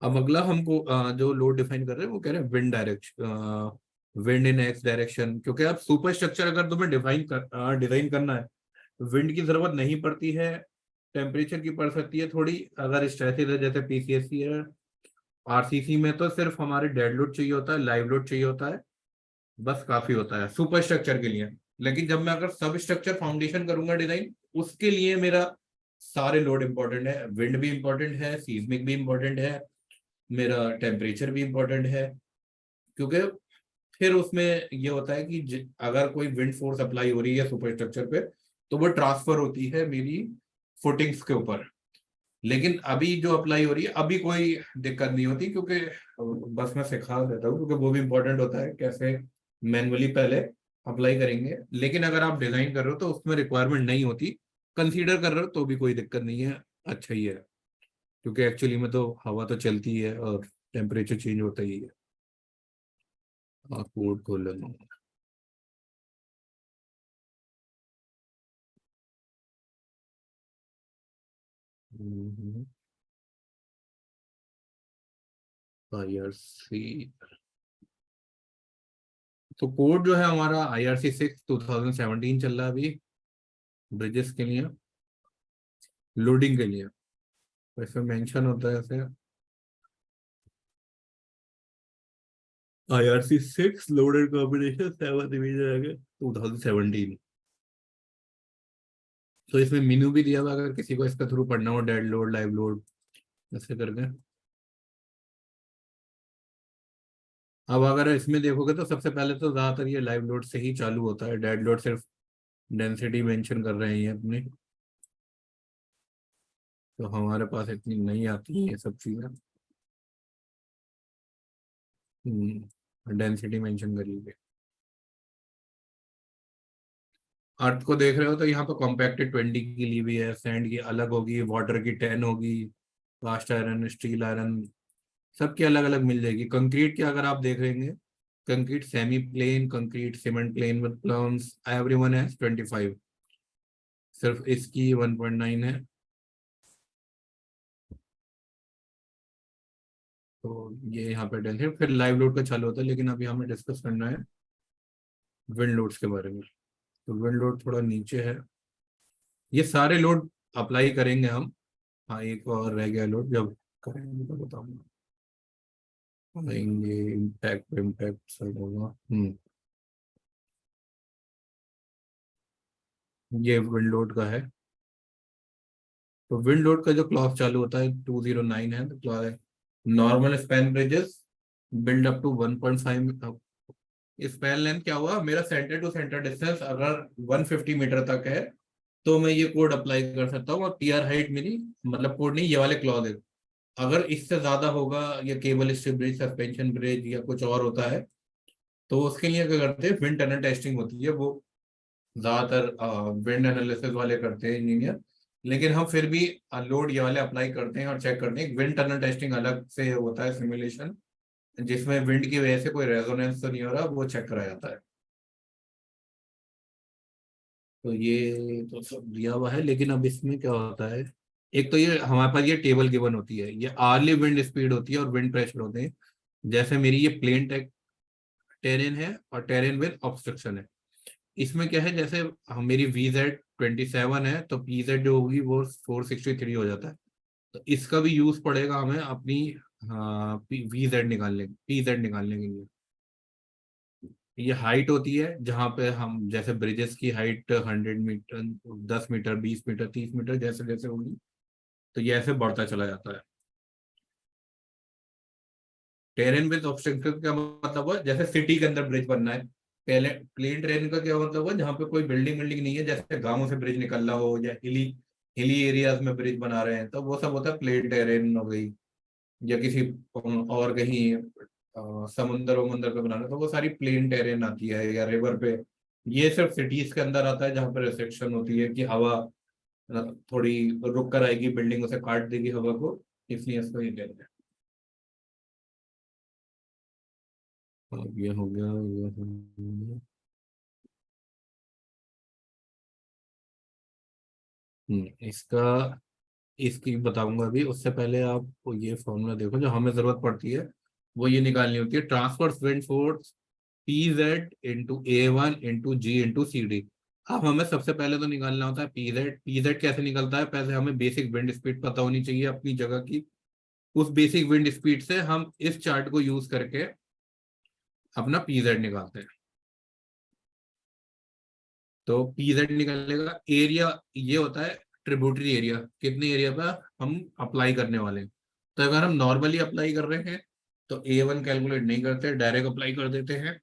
Speaker 1: अब अगला हमको जो load define कर रहे हैं वो कह रहे हैं wind direction, wind in x direction. क्योंकि आप सुपर स्ट्रक्चर अगर तुम्हें डिजाइन करना है, विंड की जरूरत नहीं पड़ती है, टेम्परेचर की पड़ सकती है थोड़ी। अगर स्ट्रेसिस है जैसे पीसीएससी है, आरसीसी में तो सिर्फ हमारे डेड लोड चाहिए होता है, लाइव लोड चाहिए होता है, बस काफी होता है सुपर स्ट्रक्चर के लिए। लेकिन जब मैं अगर सब स्ट्रक्चर फाउंडेशन करूंगा डिजाइन, उसके लिए मेरा सारे लोड इंपॉर्टेंट है, विंड भी इंपॉर्टेंट है, सीज्मिक भी इंपॉर्टेंट है, मेरा टेम्परेचर भी इंपॉर्टेंट है। क्योंकि फिर उसमें ये होता है कि अगर कोई विंड फोर्स अप्लाई हो रही है सुपर स्ट्रक्चर पे, तो वो ट्रांसफर होती है मेरी फुटिंग्स के ऊपर। लेकिन अभी जो अप्लाई हो रही है अभी कोई दिक्कत नहीं होती, क्योंकि बस मैं सिखा देता हूँ, क्योंकि वो भी इंपॉर्टेंट होता है कैसे मैनुअली पहले अप्लाई करेंगे। लेकिन अगर आप डिजाइन कर रहे हो तो उसमें रिक्वायरमेंट नहीं होती, कंसीडर कर रहे हो तो भी कोई दिक्कत नहीं है, अच्छा ही है। क्योंकि एक्चुअली में तो हवा तो चलती है और टेम्परेचर चेंज होता ही है। कोड खोल लेना। IRC तो कोड जो है हमारा IRC 6 2017 चल रहा है अभी ब्रिजेस के लिए, लोडिंग के लिए। वैसे मेंशन होता है ऐसे IRC 6 लोडेड कॉम्बिनेशन 7 डिवीजन 2017। तो इसमें मेनू भी दिया हुआ, अगर किसी को इसका थ्रू पढ़ना हो, डेड लोड, लाइव लोड, ऐसे करके। अब अगर इसमें देखोगे तो सबसे पहले तो ज्यादातर ये लाइव लोड से ही चालू होता है, डेड लोड सिर्फ डेंसिटी मेंशन कर रहे हैं अपनी। तो हमारे पास इतनी नहीं आती है ये सब चीज़ें। डेंसिटी मेंशन करिए। अर्थ को देख रहे हो तो यहाँ पे कॉम्पैक्टेड 20 की ली हुई है, सैंड की अलग होगी, वाटर की 10 होगी, कास्ट आयरन, स्टील आयरन, सबकी अलग अलग मिल जाएगी। कंक्रीट की अगर आप देख रहेंगे, concrete semi plain, concrete cement plain with plums, everyone है 25, सिर्फ इसकी 1.9 है। तो ये यहाँ पे डेंसिटी, फिर लाइव लोड का चालू होता है, लेकिन अभी हमें डिस्कस करना है विंड लोड्स के बारे में। तो विंड लोड थोड़ा नीचे है, ये सारे लोड अप्लाई करेंगे हम। हाँ, एक और रह गया लोड, जब करेंगे तो बताऊंगा। आएंगे इम्पैक्ट इम्पैक्ट सब होगा। ये विंड लोड का है। तो विंड लोड का जो क्लॉक चालू होता है 209 है, तो क्लॉक है normal span bridges build up to 1.5। Span length क्या हुआ, मेरा सेंटर टू सेंटर डिस्टेंस अगर 150 मीटर तक है तो मैं ये कोड अप्लाई कर सकता हूँ, और टीआर हाइट मेरी, मतलब कोड नहीं, ये वाले क्लॉज है। अगर इससे ज्यादा होगा, या cable strip bridge, suspension bridge या कुछ और होता है, तो उसके लिए क्या करते हैं, विंड टनल टेस्टिंग होती है, वो ज्यादातर विंड एनालिसिस वाले करते हैं, इंजीनियर। लेकिन हम फिर भी लोड ये वाले अप्लाई करते हैं और चेक करते हैं। विंड टनल टेस्टिंग अलग से होता है सिमुलेशन, जिसमें विंड की वजह से कोई रेजोनेंस तो नहीं हो रहा, वो चेक कराया जाता है। तो ये तो सब दिया हुआ है, लेकिन अब इसमें क्या होता है, एक तो ये हमारे पास ये टेबल गिवन होती है, ये आर्ली विंड स्पीड होती है और विंड प्रेशर होते हैं। जैसे मेरी ये प्लेन टेरेन है और टेरेन विद ऑब्स्ट्रक्शन है। इसमें क्या है, जैसे मेरी VZ 27 है, तो PZ जो होगी वो 463 हो जाता है। तो इसका भी यूज पड़ेगा हमें अपनी PZ निकालने के लिए। ये हाइट होती है, जहाँ पे हम जैसे ब्रिजेस की height 100 metre, 10 metre, 20 metre, 30 metre, जैसे जैसे होगी, तो ये ऐसे बढ़ता चला जाता है। टेरेन विद ऑब्स्ट्रक्शन का मतलब हुआ, जैसे सिटी के अंदर ब्रिज बनना है। पहले प्लेन टेरेन का क्या मतलब हुआ, जहाँ पे कोई बिल्डिंग बिल्डिंग नहीं है, जैसे गांवों से ब्रिज निकल रहा हो, या हिली हिली एरियाज में ब्रिज बना रहे हैं, तो वो सब होता है प्लेन टेरेन हो गई। या किसी और कहीं समुंदर वमुंदर पे बनाना, तो वो सारी प्लेन टेरेन आती है, या रिवर पे। ये सिर्फ सिटीज के अंदर आता है, जहाँ पर रिस्ट्रिक्शन होती है कि हवा थोड़ी रुक कर आएगी, बिल्डिंग उसे काट देगी हवा को, इसलिए इसको ये कहते हैं। अब ये हो गया, ये हो गया। इसका इसकी बताऊंगा अभी, उससे पहले आप ये फॉर्मूला देखो जो हमें जरूरत पड़ती है। वो ये निकालनी होती है, transverse wind force PZ × A1 × G × CD। अब हमें सबसे पहले तो निकालना होता है PZ कैसे निकलता है, पहले हमें बेसिक विंड स्पीड पता होनी चाहिए अपनी जगह की। उस बेसिक विंड स्पीड से हम इस चार्ट को यूज करके अपना PZ निकालते हैं। तो PZ निकलेगा, एरिया ये होता है ट्रिब्यूटरी एरिया, कितने एरिया पर हम अप्लाई करने वाले हैं। तो अगर हम नॉर्मली अप्लाई कर रहे हैं तो A1 कैलकुलेट नहीं करते, डायरेक्ट अप्लाई कर देते हैं।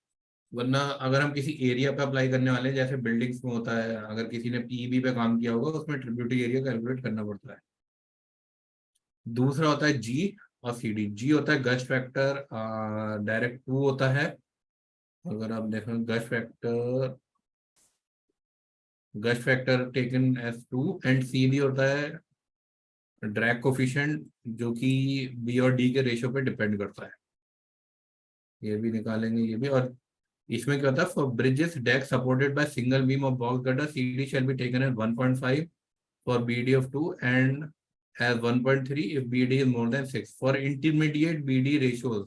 Speaker 1: वरना अगर हम किसी एरिया पे अप्लाई करने वाले हैं, जैसे बिल्डिंग्स में होता है, अगर किसी ने PEB पे काम किया होगा, उसमें ट्रिब्यूटरी एरिया कैलकुलेट करना पड़ता है। दूसरा होता है G और CD। G होता है गस्ट फैक्टर, डायरेक्ट 2 होता है। अगर आप देखें gust factor taken as 2, and CD होता है ड्रैग कोफिशिएंट, जो कि B और D के रेशियो पे डिपेंड करता है। ये भी निकालेंगे ये भी। और इसमें क्या होता है, for bridges deck supported by single beam of box girder, CD shall be taken as 1.5 for BD of 2 and as 1.3 if BD is more than 6. For intermediate BD ratios,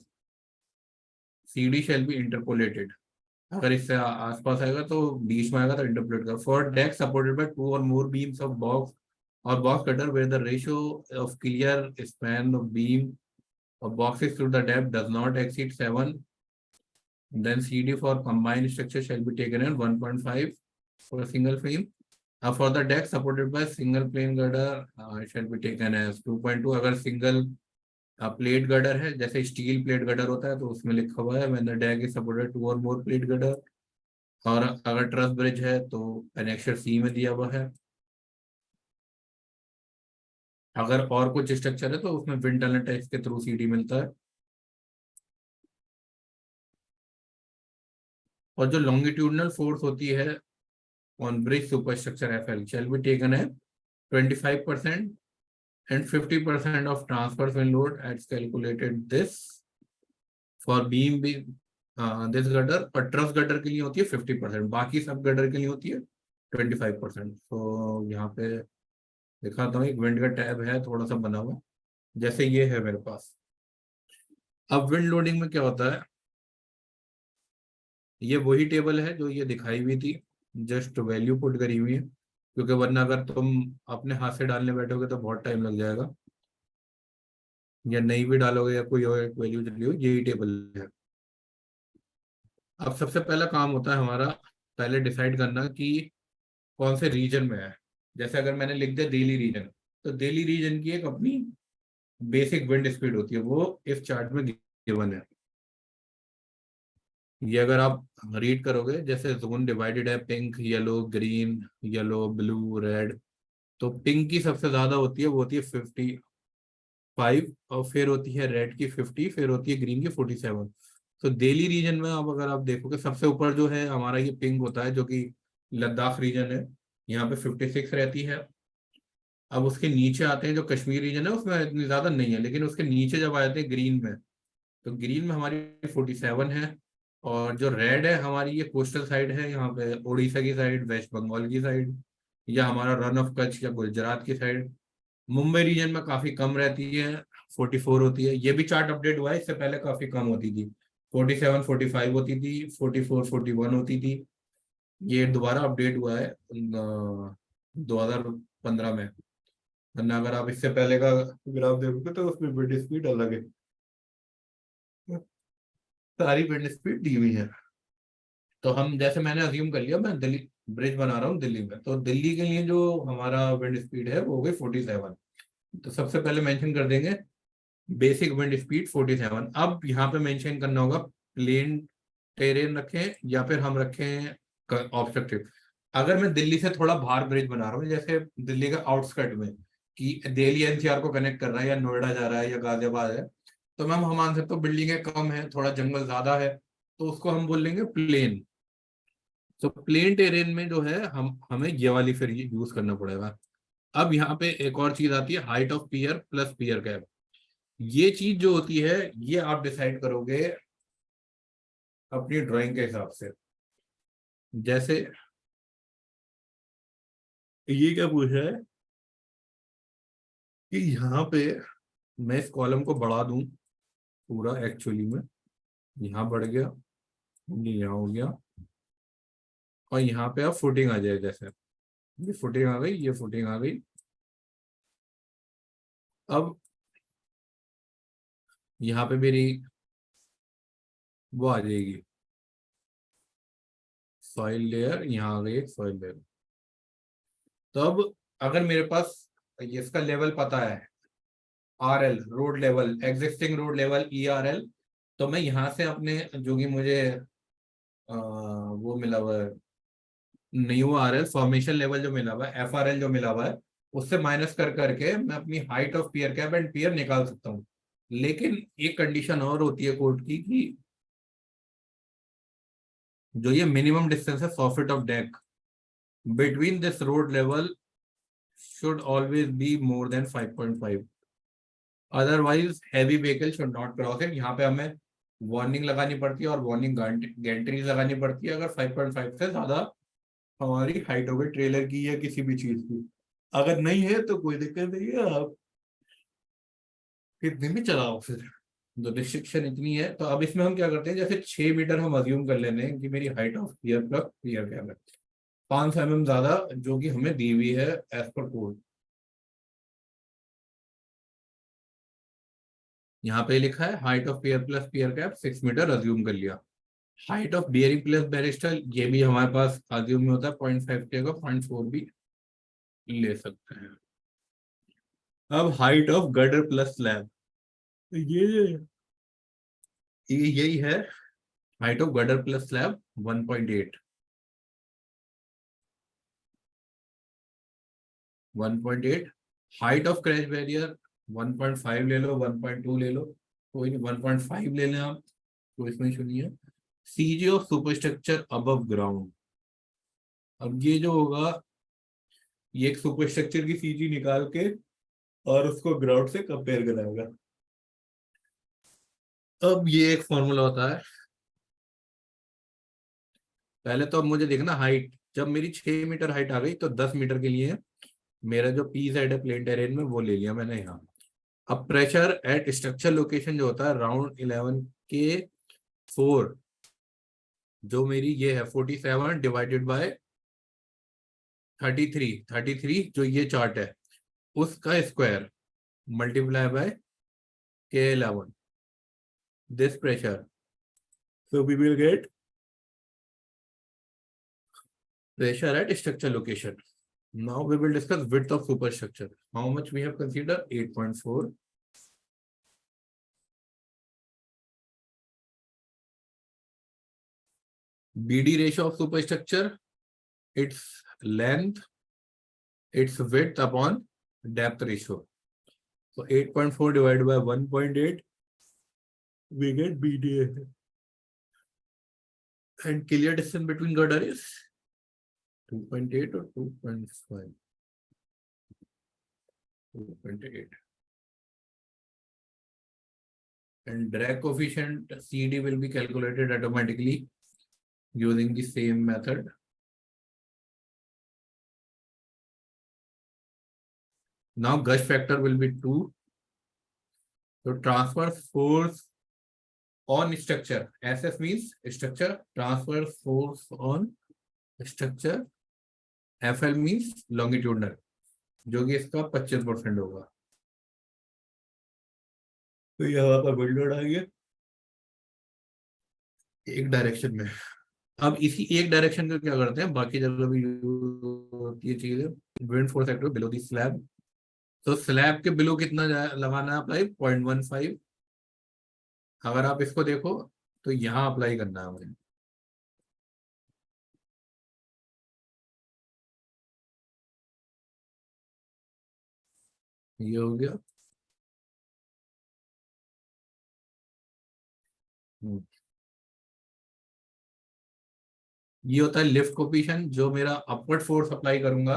Speaker 1: CD shall be interpolated. अगर इससे आसपास आएगा तो बीच में आएगा तो interpolate कर। For deck supported bye 2 or more beams of box or box cutter where the ratio of clear span of beam of boxes through the depth does not exceed 7, then CD for combined structure shall be taken at 1.5 for a single frame. For the deck supported by single plane girder, it shall be taken as 2.2। अगर single plate girder है, जैसे steel plate girder होता है, तो उसमें लिखा हुआ है when the deck is supported 2 or more plate girder। और अगर ट्रस ब्रिज है तो एनेक्सर C में दिया हुआ है। अगर और कुछ स्ट्रक्चर है तो उसमें विंड टनल टाइप्स के थ्रू सीडी मिलता है। और जो लॉन्गिट्यूडनल फोर्स होती है on bridge superstructure FL shell be taken है 25% and 50% of transfer wind load as calculated this for beam be this gutter, और ट्रस गटर के लिए होती है 50%, बाकी सब गटर के लिए होती है 25%। तो यहाँ पे दिखाता हूँ, एक विंड का टैब है थोड़ा सा बना हुआ, जैसे ये है मेरे पास। अब विंड लोडिंग में क्या होता है, ये वही टेबल है जो ये दिखाई हुई थी, जस्ट वैल्यू पुट करी हुई है, क्योंकि वरना अगर तुम अपने हाथ से डालने बैठोगे तो बहुत टाइम लग जाएगा, या नहीं भी डालोगे या कोई और वैल्यू चली हो, यही टेबल है। अब सबसे पहला काम होता है हमारा पहले डिसाइड करना कि कौन से रीजन में है। जैसे अगर मैंने लिख दिया दिल्ली रीजन, तो दिल्ली रीजन की एक अपनी बेसिक विंड स्पीड होती है, वो इस चार्ट में गिवन है। ये अगर आप रीड करोगे, जैसे जोन डिवाइडेड है pink, yellow, green, yellow, blue, red, तो पिंक की सबसे ज्यादा होती है, वो होती है 55, और फिर होती है रेड की 50, फिर होती है ग्रीन की 47। तो दिल्ली रीजन में अब अगर आप देखोगे सबसे ऊपर जो है हमारा ये पिंक होता है, जो कि लद्दाख रीजन है, यहाँ पे 56 रहती है। अब उसके नीचे आते हैं जो कश्मीर रीजन है, उसमें इतनी ज्यादा नहीं है, लेकिन उसके नीचे जब आ जाते हैं ग्रीन में, तो ग्रीन में हमारी 47 है। और जो रेड है हमारी, ये कोस्टल साइड है, यहाँ पे उड़ीसा की साइड, वेस्ट बंगाल की साइड, या हमारा रन ऑफ कच्छ या गुजरात की साइड। मुंबई रीजन में काफी कम रहती है, 44 होती है। ये भी चार्ट अपडेट हुआ है, इससे पहले काफी कम होती थी, 47 45 होती थी, 44 41 होती थी। ये दोबारा अपडेट हुआ है 2015 में, वरना अगर आप इससे पहले का ग्राफ देखोगे तो उसमें विंड स्पीड अलग है, सारी विंड स्पीड दी हुई है। तो हम, जैसे मैंने अज्यूम कर लिया मैं दिल्ली ब्रिज बना रहा हूँ दिल्ली में, तो दिल्ली के लिए जो हमारा विंड स्पीड है वो हो गई 47। तो सबसे पहले मेंशन कर देंगे बेसिक विंड स्पीड 47। अब यहाँ पे मेंशन करना होगा प्लेन टेरेन रखें या फिर हम रखें ऑब्स्ट्रक्टिव। अगर मैं दिल्ली से थोड़ा बाहर ब्रिज बना रहा हूँ, जैसे दिल्ली का आउटस्कर्ट में, कि दिल्ली एनसीआर को कनेक्ट कर रहा है, या नोएडा जा रहा है, या गाजियाबाद है, तो मैम हम मान सकते हो बिल्डिंगें कम है, थोड़ा जंगल ज्यादा है, तो उसको हम बोल लेंगे प्लेन। तो प्लेन टेरेन में जो है हमें ये वाली फिर यूज करना पड़ेगा। अब यहाँ पे एक और चीज आती है, height of pier plus pier cap. ये चीज जो होती है ये आप डिसाइड करोगे अपनी ड्राइंग के हिसाब से। जैसे ये क्या पूछा है कि यहाँ पे मैं इस कॉलम को बढ़ा दूं पूरा, एक्चुअली में यहाँ बढ़ गया, ये यहाँ हो गया, और यहाँ पे अब फुटिंग आ जाए, जैसे ये फुटिंग आ गई, ये फुटिंग आ गई। अब यहाँ पे मेरी वो आ जाएगी सॉइल लेयर, यहाँ आ गई सॉइल लेयर। तो अब अगर मेरे पास इसका लेवल पता है, RL road level, existing road level ERL, तो मैं यहाँ से अपने जो कि मुझे वो मिला हुआ है न्यू RL फॉर्मेशन लेवल जो मिला हुआ है, FRL जो मिला हुआ है, उससे माइनस कर करके मैं अपनी height of pier cap and pier निकाल सकता हूँ। लेकिन एक कंडीशन और होती है कोर्ट की, कि जो ये मिनिमम डिस्टेंस है 100 feet of deck between this road level should always be more than 5.5, otherwise heavy vehicle should not cross it. यहाँ पे हमें वार्निंग लगानी पड़ती है, और वार्निंग गैंट्रीज लगानी पड़ती है अगर 5.5 से ज्यादा हमारी हाइट हो गई ट्रेलर की या किसी भी चीज की। अगर नहीं है तो कोई दिक्कत नहीं है, आप कितने भी चलाओ, फिर जो रिस्ट्रिक्शन इतनी है। तो अब इसमें हम क्या करते हैं, जैसे 6 मीटर हम अज्यूम कर लेते हैं कि मेरी height of pier plus pier cap है, 500 mm ज्यादा जो कि हमें दी हुई है एज पर कोड। यहाँ पे लिखा है height of pier plus pier cap 6 metre assume कर लिया। Height of bearing plus pedestal, ये भी हमारे पास अज्यूम में होता है 0.5 की जगह 0.4 भी ले सकते हैं। अब height of girder plus slab, यही है height of girder plus slab 1.8, 1.8। Height of crash barrier 1.5 ले लो, 1.2 ले लो, कोई नहीं, 1.5 ले लें आप, तो इसमें इशू नहीं है। CG of superstructure above ground, अब ये जो होगा, ये एक सुपरस्ट्रक्चर की सीजी निकाल के और उसको ग्राउंड से कंपेयर कराएगा। अब ये एक फॉर्मूला होता है, पहले तो अब मुझे देखना हाइट, जब मेरी 6 मीटर हाइट आ गई तो 10 मीटर के लिए मेरा जो पी साइड है प्लेन टेरेन में, वो ले लिया मैंने यहाँ। अब प्रेशर एट स्ट्रक्चर लोकेशन जो होता है राउंड 11 के 4, जो मेरी ये है 47 डिवाइडेड बाय 33 जो ये चार्ट है उसका square multiply by K11, this pressure. So we will get pressure at structure location. Now we will discuss width of superstructure. How much we have considered? 8.4. BD ratio of superstructure, its length, its width upon depth ratio. So 8.4 divided by 1.8, we get BD. And clear distance between girder is 2.8 or 2.5? 2.8. And drag coefficient CD will be calculated automatically using the same method. Now gush factor will be 2. So transfer force on structure. SF means structure. Transfer force on structure. FL means longitudinal, जो कि इसका 25% होगा। तो यहाँ पर wind load आ गया एक direction में। अब इसी एक डायरेक्शन का क्या करते हैं, बाकी जगह भी ये चीज है, wind force active below the slab. तो स्लैब के बिलो कितना लगाना है अप्लाई? 0.15। अगर आप इसको देखो तो यहाँ अप्लाई करना है हमें। ये हो गया। ये होता है लिफ्ट कोफिशिएंट, जो मेरा अपवर्ड फोर्स अप्लाई करूंगा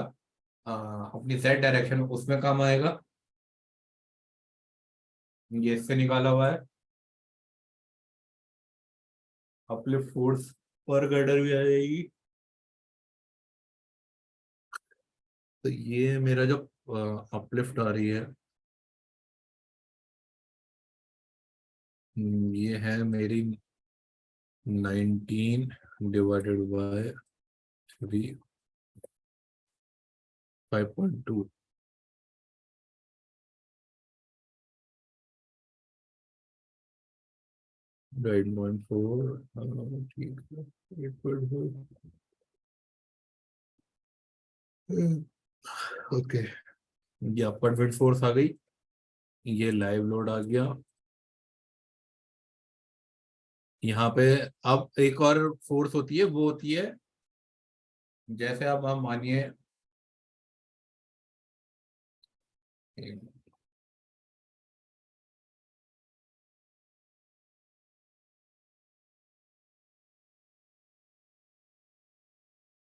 Speaker 1: अपनी जेड डायरेक्शन में, उसमें काम आएगा। ये इससे निकाला हुआ है। अपलिफ्ट फोर्स पर गर्डर भी आ जाएगी। तो ये मेरा जो अपलिफ्ट आ रही है, ये है मेरी 19 डिवाइडेड बाय 3, 5.2। ठीक है, 8.4। ओके, ये अपवर्ड विंड फोर्स आ गई, ये लाइव लोड आ गया यहाँ पे। अब एक और फोर्स होती है, वो होती है जैसे अब हम मानिए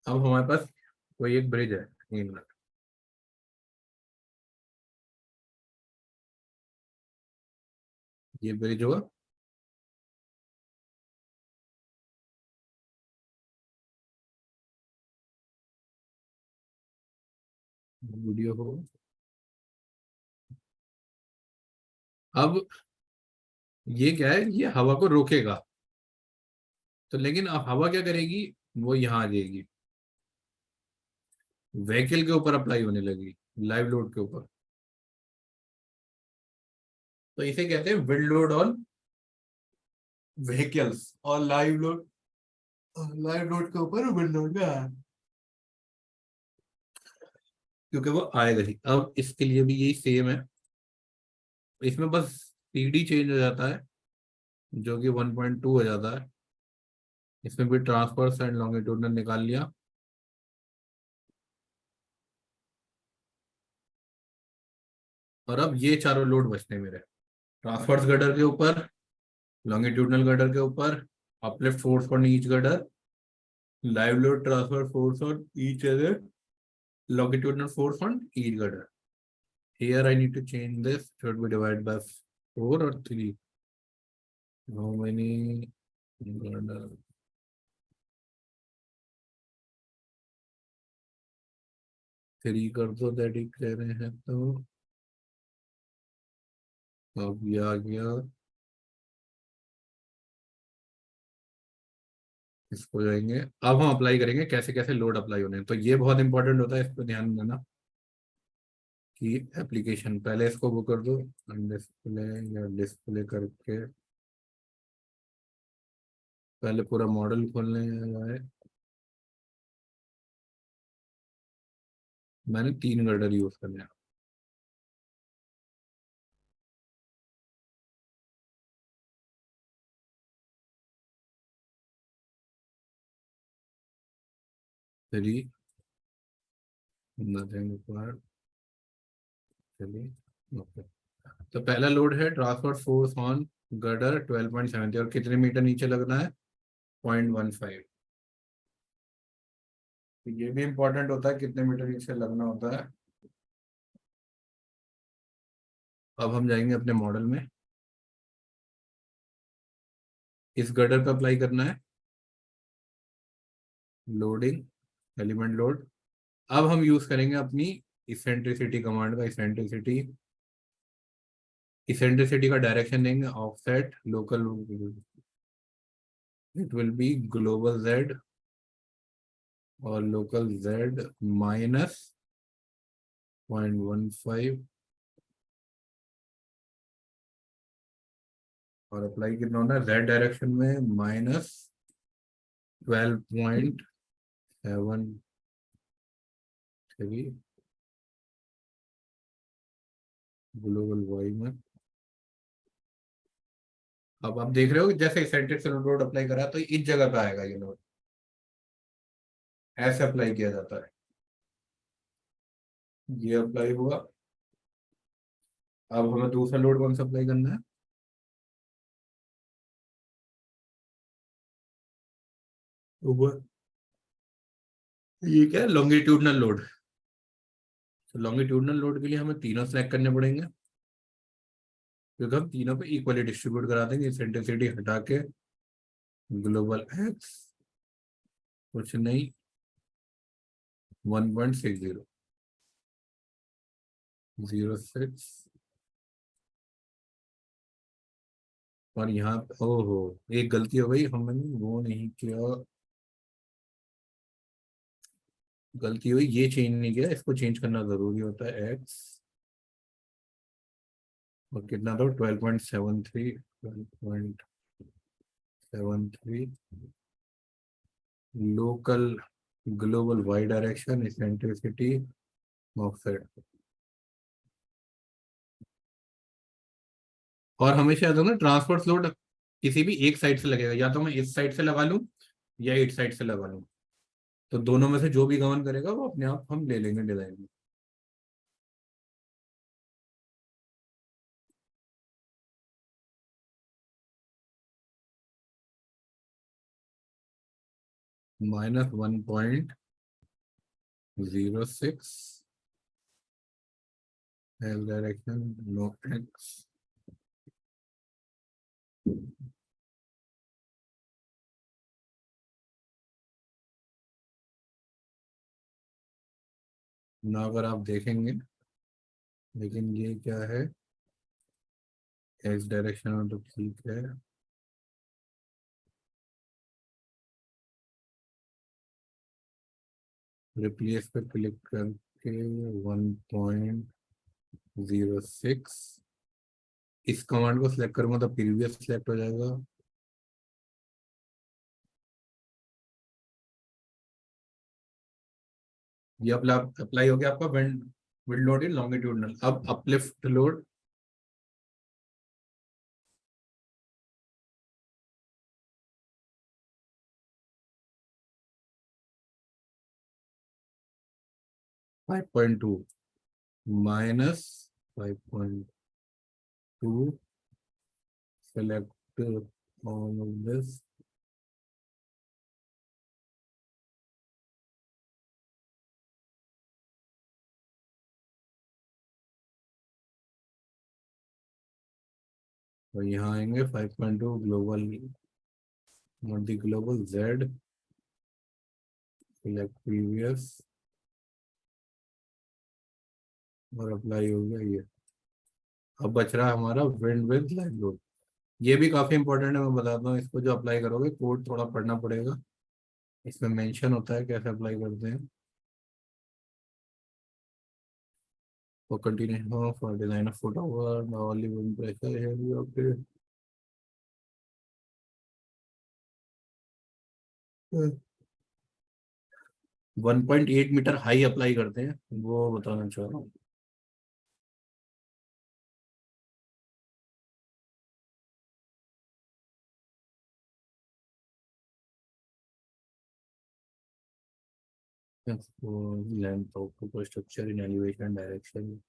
Speaker 1: अब हमारे पास कोई एक ब्रिज है, ये ब्रिज होगा। वीडियो हो। अब ये क्या है, ये हवा को रोकेगा। तो लेकिन अब हवा क्या करेगी, वो यहाँ आ जाएगी, व्हीकल के ऊपर अप्लाई होने लगी, लाइव लोड के ऊपर। तो इसे कहते हैं विंड लोड ऑन व्हीकल्स, और लाइव लोड के ऊपर विंड लोड का है, क्योंकि वो आएगा ही। अब इसके लिए भी यही सेम है, इसमें बस सीडी चेंज हो जाता है, जो कि 1.2 हो जाता है। इसमें भी ट्रांसवर्स एंड लॉन्गिट्यूडनल निकाल लिया। और अब ये चारों लोड बचते हैं मेरे, ट्रांसवर्स गर्डर के ऊपर, लॉन्गिट्यूडनल गर्डर के ऊपर, uplift force on each girder, live load transfer force on each other, longitudinal force on each girder. Here I need to change this. Should we divide by 4 or 3? How many girder? 3 कर दो, that he कह रहे हैं। तो अब ये आ गया, इसको जाएंगे। अब हम अप्लाई करेंगे कैसे कैसे लोड अप्लाई होने हैं। तो ये बहुत इंपॉर्टेंट होता है, इस पर ध्यान देना कि एप्लीकेशन, पहले इसको वो कर दो डिस्प्ले, या डिस्प्ले करके पहले पूरा मॉडल खोलने है। मैंने 3 गर्डर यूज करने हैं। Three, nothing required. चलिए ओके। तो पहला लोड है ट्रांसफर फोर्स ऑन गर्डर 12.70, और कितने मीटर नीचे लगना है? 0.15। तो ये भी इंपॉर्टेंट होता है कितने मीटर नीचे लगना होता है। अब हम जाएंगे अपने मॉडल में, इस गर्डर पे अप्लाई करना है लोडिंग, एलिमेंट लोड। अब हम यूज करेंगे अपनी इसेंट्रिसिटी कमांड का। इसेंट्रिसिटी का डायरेक्शन देंगे offset local, it will be global Z और लोकल जेड माइनस 0.15, और अप्लाई कितना होना है जेड डायरेक्शन में? -12.73 ग्लोबल वाई में। अब आप देख रहे हो जैसे इसेंट्रिक से लोड अप्लाई करा तो इस जगह पे आएगा ये लोड, ऐसे अप्लाई किया जाता है। ये अप्लाई हुआ। अब हमें दूसरा लोड कौन सा अप्लाई करना है? ऊपर ये क्या है? Longitudinal load. तो लॉन्गिट्यूडनल लोड के लिए हमें तीनों सेलेक्ट करने पड़ेंगे, क्योंकि हम तीनों पे इक्वली डिस्ट्रीब्यूट करा देंगे। इसेंट्रिसिटी हटा के ग्लोबल एक्स कुछ नहीं 1.60 06, और यहाँ ओहो एक गलती हो गई, हमने वो नहीं किया, गलती हुई, ये चेंज नहीं किया, इसको चेंज करना जरूरी होता है। एक्स और कितना था? 12.73 local global Y direction eccentricity offset. और हमेशा याद रखना ट्रांसवर्स लोड किसी भी एक साइड से लगेगा, या तो मैं इस साइड से लगा लूं या इस साइड से लगा लूं। तो दोनों में से जो भी गवर्न करेगा वो अपने आप हम ले लेंगे डिजाइन में। -1.06 एल डायरेक्शन, नो एक्स। ना अगर आप देखेंगे, लेकिन ये क्या है? एक्स डायरेक्शन में तो ठीक है। रिप्लेस पे क्लिक करके 1.06, इस कमांड को सिलेक्ट करूंगा तो प्रीवियस सिलेक्ट हो जाएगा। ये अप्लाई हो गया आपका विंड लोड इन लॉन्गिट्यूडनल। अब uplift load, -5.2 minus 5.2, select all of this. तो यहाँ आएंगे 5.2 global, not the global, Z, select previous और अप्लाई हो गया ये। अब बच रहा है हमारा विंड विद लाइव लोड। ये भी काफी इंपॉर्टेंट है, मैं बताता हूँ। इसको जो अप्लाई करोगे कोड थोड़ा पढ़ना पड़ेगा, इसमें मेंशन होता है कैसे अप्लाई करते हैं। For continuation for design of foot over the only wind pressure here we okay. 1.8 metre high apply करते हैं, वो बताना चाह रहा हूँ। Length of the structure in elevation direction.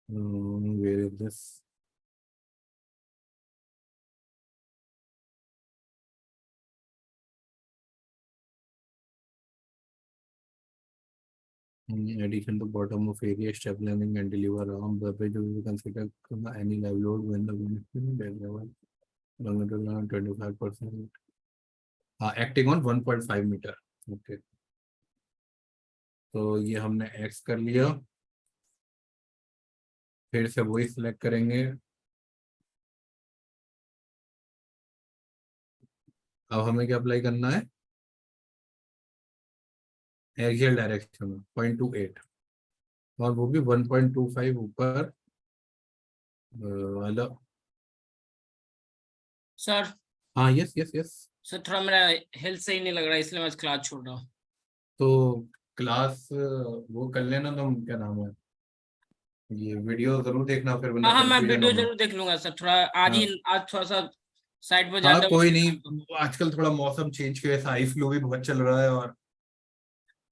Speaker 1: Where is this? In addition to bottom of area, step landing and deliver arm, the page will be considered any live load when the wind is level 25%. Acting on 1.5 metre. Okay, तो ये हमने X कर लिया। फिर से वही select करेंगे। अब हमें क्या अप्लाई करना है? एक्सियल डायरेक्शन में 0.28 और वो भी 1.25 ऊपर वाला।
Speaker 4: सर
Speaker 1: हाँ, यस यस यस।
Speaker 4: सर थोड़ा मेरा हेल्थ सही नहीं लग रहा है, इसलिए मैं क्लास छोड़ रहा हूँ।
Speaker 1: तो क्लास वो कर लेना तुम, क्या नाम है, ये वीडियो जरूर देखना, फिर
Speaker 4: हाँ मैं
Speaker 1: कंफ्यूजन
Speaker 4: वीडियो
Speaker 1: होगा।
Speaker 4: जरूर देख लूंगा सर। थोड़ा आज थोड़ा सा साइड पर
Speaker 1: हाँ
Speaker 4: जाता
Speaker 1: कोई
Speaker 4: हूँ।
Speaker 1: नहीं, आजकल थोड़ा मौसम चेंज की वजह से आई फ्लू भी बहुत चल रहा है और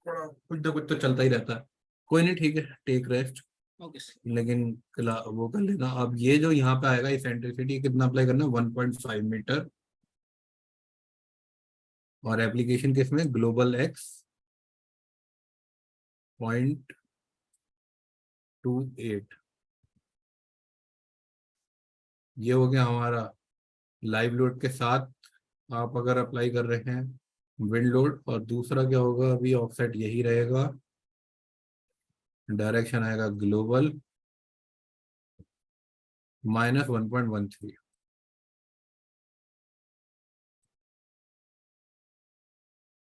Speaker 1: थोड़ा कुछ ना कुछ तो चलता ही रहता है। कोई नहीं, ठीक है, टेक रेस्ट।
Speaker 4: Okay sir.
Speaker 1: लेकिन वो कर लेना। अब ये जो यहाँ पे आएगा इसेंट्रिसिटी कितना अप्लाई करना है? 1.5 मीटर। और एप्लीकेशन किसमें? Global x 0.28। ये हो गया हमारा लाइव लोड के साथ आप अगर अप्लाई कर रहे हैं विंड लोड। और दूसरा क्या होगा? अभी ऑफसेट यही रहेगा, डायरेक्शन आएगा ग्लोबल -1.13।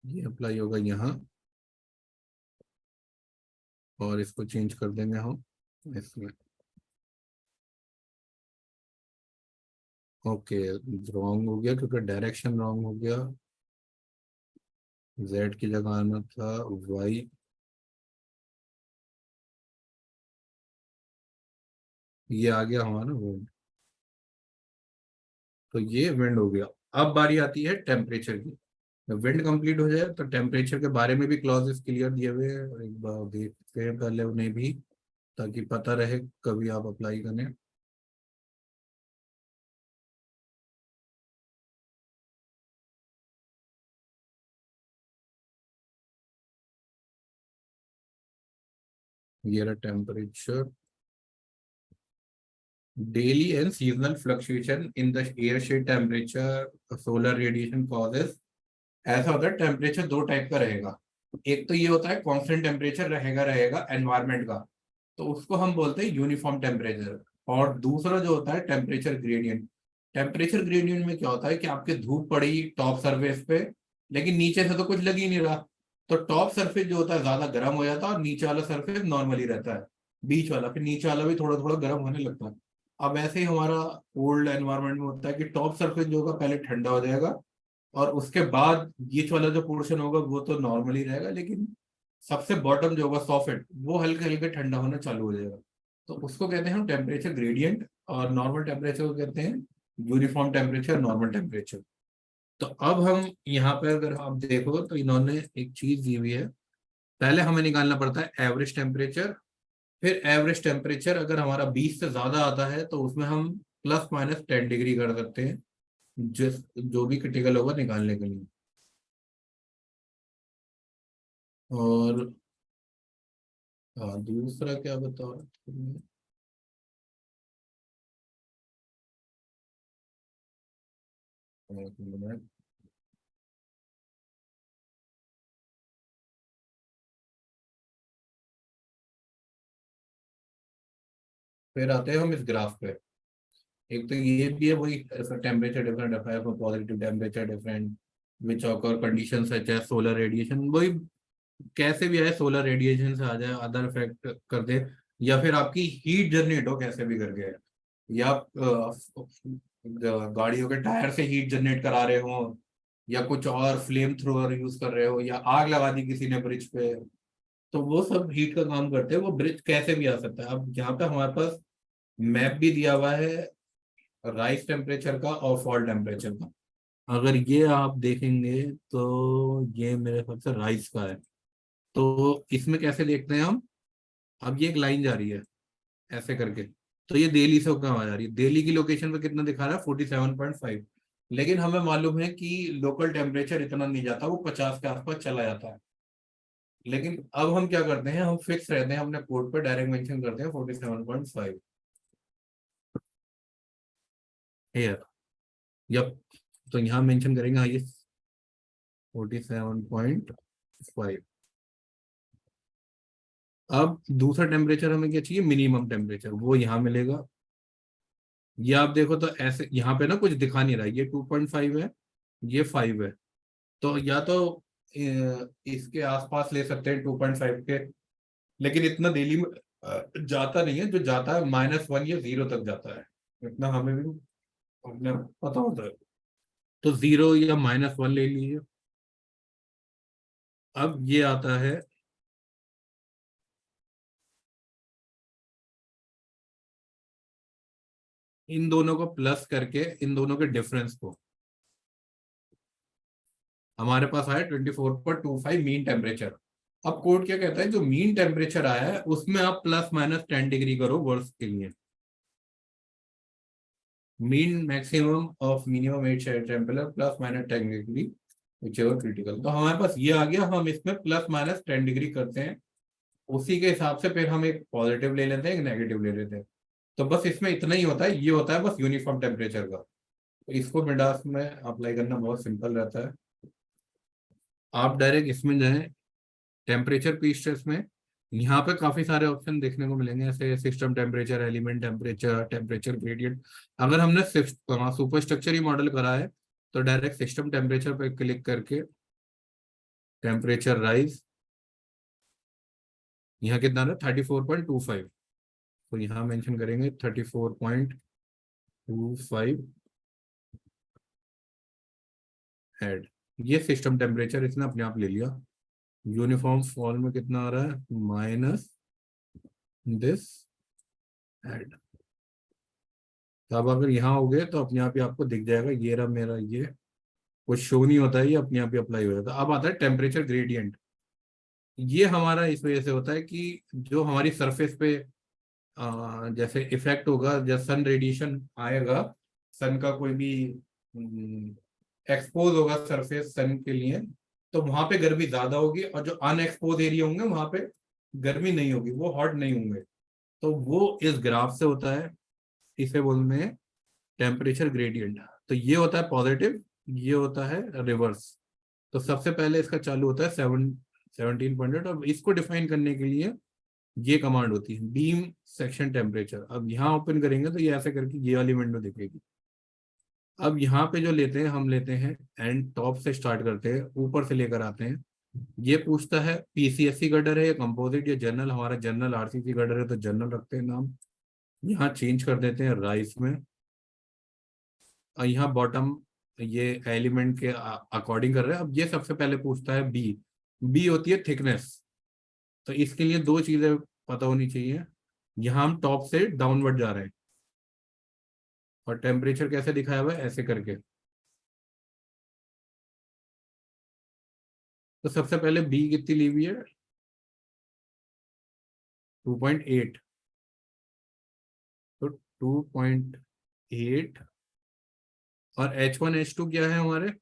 Speaker 1: ये अप्लाई होगा यहाँ और इसको चेंज कर देंगे हम इसमें। ओके, रॉन्ग हो गया क्योंकि डायरेक्शन रॉन्ग हो गया। Z की जगह आना था Y। ये आ गया हमारा विंड। तो ये विंड हो गया। अब बारी आती है टेम्परेचर की। विंड कंप्लीट हो जाए तो टेम्परेचर के बारे में भी क्लॉजेस क्लियर दिए हुए हैं, और एक बार देखते हैं पहले उन्हें भी, ताकि पता रहे कभी आप अप्लाई करें। ये रहा temperature. Daily and seasonal fluctuation in the air shade temperature solar radiation causes. ऐसा होता है, टेम्परेचर दो टाइप का रहेगा। एक तो ये होता है कांस्टेंट टेम्परेचर रहेगा एनवायरनमेंट का, तो उसको हम बोलते हैं यूनिफॉर्म टेम्परेचर। और दूसरा जो होता है टेम्परेचर ग्रेडियंट। टेम्परेचर ग्रेडियंट में क्या होता है कि आपके धूप पड़ी टॉप सरफेस पे, लेकिन नीचे से तो कुछ लग ही नहीं रहा, तो टॉप सरफेस जो होता है ज्यादा गर्म हो जाता है और नीचे वाला सरफेस नॉर्मली रहता है, बीच वाला, फिर नीचे वाला भी थोड़ा थोड़ा गर्म होने लगता है। अब ऐसे ही हमारा कोल्ड एनवायरनमेंट में होता है कि टॉप सरफेस जो होगा पहले ठंडा हो जाएगा और उसके बाद बीच वाला जो पोर्शन होगा वो तो नॉर्मली रहेगा, लेकिन सबसे बॉटम जो होगा सॉफ्ट वो हल्के हल्के ठंडा होना चालू हो जाएगा। तो उसको कहते हैं हम टेम्परेचर ग्रेडियंट। और नॉर्मल टेम्परेचर को कहते हैं यूनिफॉर्म टेम्परेचर, नॉर्मल टेम्परेचर। तो अब हम यहाँ पे अगर आप देखो तो इन्होंने एक चीज दी हुई है, पहले हमें निकालना पड़ता है एवरेज टेम्परेचर, फिर एवरेज टेम्परेचर अगर हमारा 20 से ज्यादा आता है तो उसमें हम +-10 डिग्री कर सकते हैं, जिस जो भी क्रिटिकल होगा निकालने के लिए। और दूसरा क्या बताओ, एक मिनट। फिर आते हैं हम इस ग्राफ पे। एक तो ये भी है वही, temperature different affair for positive temperature different which occur condition such as solar radiation, वही कैसे भी आए, सोलर रेडिएशन से आ जाए, अदर इफेक्ट कर दे, या फिर आपकी हीट जनरेट हो कैसे भी करके, या आप गाड़ियों के टायर से हीट जनरेट करा रहे हो, या कुछ और फ्लेम थ्रोअर यूज कर रहे हो, या आग लगा दी किसी ने ब्रिज पे, तो वो सब हीट का काम करते हैं। वो ब्रिज कैसे भी आ सकता है। अब यहाँ पे हमारे पास मैप भी दिया हुआ है राइस टेम्परेचर का और फॉल टेम्परेचर का। अगर ये आप देखेंगे तो ये मेरे ख्याल से राइस का है। तो इसमें कैसे देखते हैं हम, अब ये एक लाइन जा रही है ऐसे करके, तो ये दिल्ली से होकर आ जा रही है, दिल्ली की लोकेशन पे कितना दिखा रहा है 47.5, लेकिन हमें मालूम है कि लोकल टेम्परेचर इतना नहीं जाता, वो 50 के आसपास चला जाता है। लेकिन अब हम क्या करते हैं, हम फिक्स रहते हैं अपने कोड पे, डायरेक्ट मेंशन करते हैं 47.5 हेयर। यप, तो यहाँ मेंशन करेंगे आइए 47.5। अब दूसरा टेम्परेचर हमें क्या चाहिए, मिनिमम टेम्परेचर, वो यहाँ मिलेगा। ये आप देखो तो ऐसे यहाँ पे ना कुछ दिखा नहीं रहा है, ये 2.5 है, ये 5 है, तो या तो इसके आसपास ले सकते हैं 2.5 के, लेकिन इतना दिल्ली में जाता नहीं है, जो जाता है -1 या 0 तक जाता है, इतना हमें भी अपने पता होता है। तो 0 या -1 ले लीजिए। अब ये आता है इन दोनों को प्लस करके इन दोनों के डिफरेंस को, हमारे पास आया 24.25 मीन टेम्परेचर। अब कोड क्या कहता है, जो मीन टेम्परेचर आया है उसमें आप +-10 डिग्री करो वर्ष के लिए, mean maximum of minimum at temperature +-10 degree which ever critical. तो हमारे पास ये आ गया, हम इसमें +-10 डिग्री करते हैं, उसी के हिसाब से फिर हम एक पॉजिटिव ले लेते हैं, एक नेगेटिव ले लेते हैं। तो बस इसमें इतना ही होता है, ये होता है बस यूनिफॉर्म टेम्परेचर का। तो इसको मिडास में अप्लाई करना बहुत सिंपल रहता है। आप डायरेक्ट इसमें जाएं टेम्परेचर पी स्ट्रेस में, यहाँ पे काफी सारे ऑप्शन देखने को मिलेंगे, ऐसे system temperature, element temperature, temperature gradient. अगर हमने सुपर स्ट्रक्चर ही मॉडल करा है तो डायरेक्ट सिस्टम टेम्परेचर पे क्लिक करके टेम्परेचर राइज, यहाँ कितना है 34.25, तो यहाँ मेंशन करेंगे 34.25 ऐड। ये सिस्टम टेम्परेचर इसने अपने आप ले लिया। यूनिफॉर्म फॉल में कितना आ रहा है, -दिस ऐड। तो अब अगर यहाँ हो गए तो अपने आप ही आपको दिख जाएगा, ये रहा मेरा, ये कुछ शो नहीं होता है, ये अपने आप ही अप्लाई हो जाता है। अब आता है टेम्परेचर ग्रेडियंट। ये हमारा इस वजह से होता है कि जो हमारी सरफेस पे जैसे इफेक्ट होगा, जब सन रेडिएशन आएगा, सन का कोई भी एक्सपोज होगा सरफेस सन के लिए, तो वहां पे गर्मी ज्यादा होगी, और जो अनएक्सपोज एरिया होंगे वहां पे गर्मी नहीं होगी, वो हॉट नहीं होंगे। तो वो इस ग्राफ से होता है, इसे बोलते हैं टेम्परेचर ग्रेडियंट। तो ये होता है पॉजिटिव, ये होता है रिवर्स। तो सबसे पहले इसका चालू होता है 17.8, और इसको डिफाइन करने के लिए ये कमांड होती है बीम सेक्शन टेम्परेचर। अब यहाँ ओपन करेंगे तो ये ऐसे करके ये वाली विंडो दिखेगी। अब यहाँ पे जो लेते हैं, हम लेते हैं एंड टॉप से स्टार्ट करते हैं, ऊपर से लेकर आते हैं। ये पूछता है पीसीएससी गडर है या कंपोजिट या जनरल, हमारा जनरल आरसीसी गडर है तो जनरल रखते हैं नाम। यहाँ चेंज कर देते हैं राइस में, और यहाँ बॉटम ये एलिमेंट के अकॉर्डिंग कर रहे हैं। अब ये सबसे पहले पूछता है बी, बी होती है थिकनेस। तो इसके लिए दो चीजें पता होनी चाहिए, यहाँ हम टॉप से डाउनवर्ड जा रहे हैं, और टेम्परेचर कैसे दिखाया हुआ है ऐसे करके, तो सबसे पहले बी कितनी ली हुई है 2.8, तो 2.8 और H1 H2 क्या है हमारे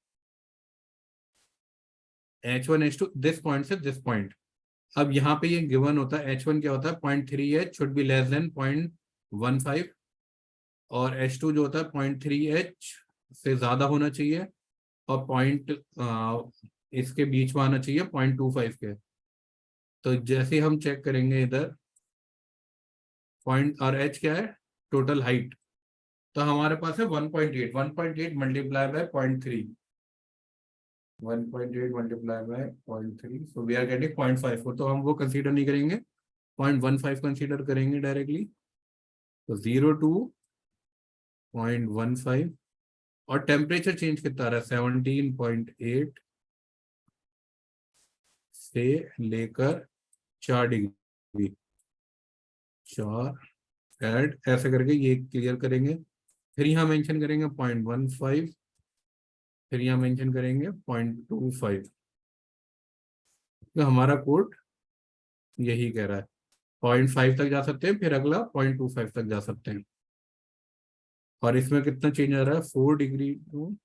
Speaker 1: H1 H2 दिस पॉइंट से दिस पॉइंट। अब यहाँ पे ये गिवन होता है H1 क्या होता है 0.3H should be less than 0.15 और H2 जो होता है 0.3H से ज्यादा होना चाहिए और इसके बीच में आना चाहिए 0.25 के। तो जैसे हम चेक करेंगे इधर पॉइंट और H क्या है टोटल हाइट, तो हमारे पास है 1.8 multiply by 0.3 1.8 multiply by 0.3 so we are getting 0.54। तो हम वो कंसीडर नहीं करेंगे 0.15 कंसीडर करेंगे डायरेक्टली। तो 0 to 0.15 और टेम्परेचर चेंज कितना आ रहा है 17.8 से लेकर 4 डिग्री 4 ऐड ऐसे करके ये क्लियर करेंगे। फिर यहाँ मेंशन करेंगे 0.15, फिर यहाँ मेंशन करेंगे 0.25। तो हमारा कोड यही कह रहा है 0.5 तक जा सकते हैं, फिर अगला 0.25 तक जा सकते हैं। और इसमें कितना चेंज आ रहा है 4 डिग्री टू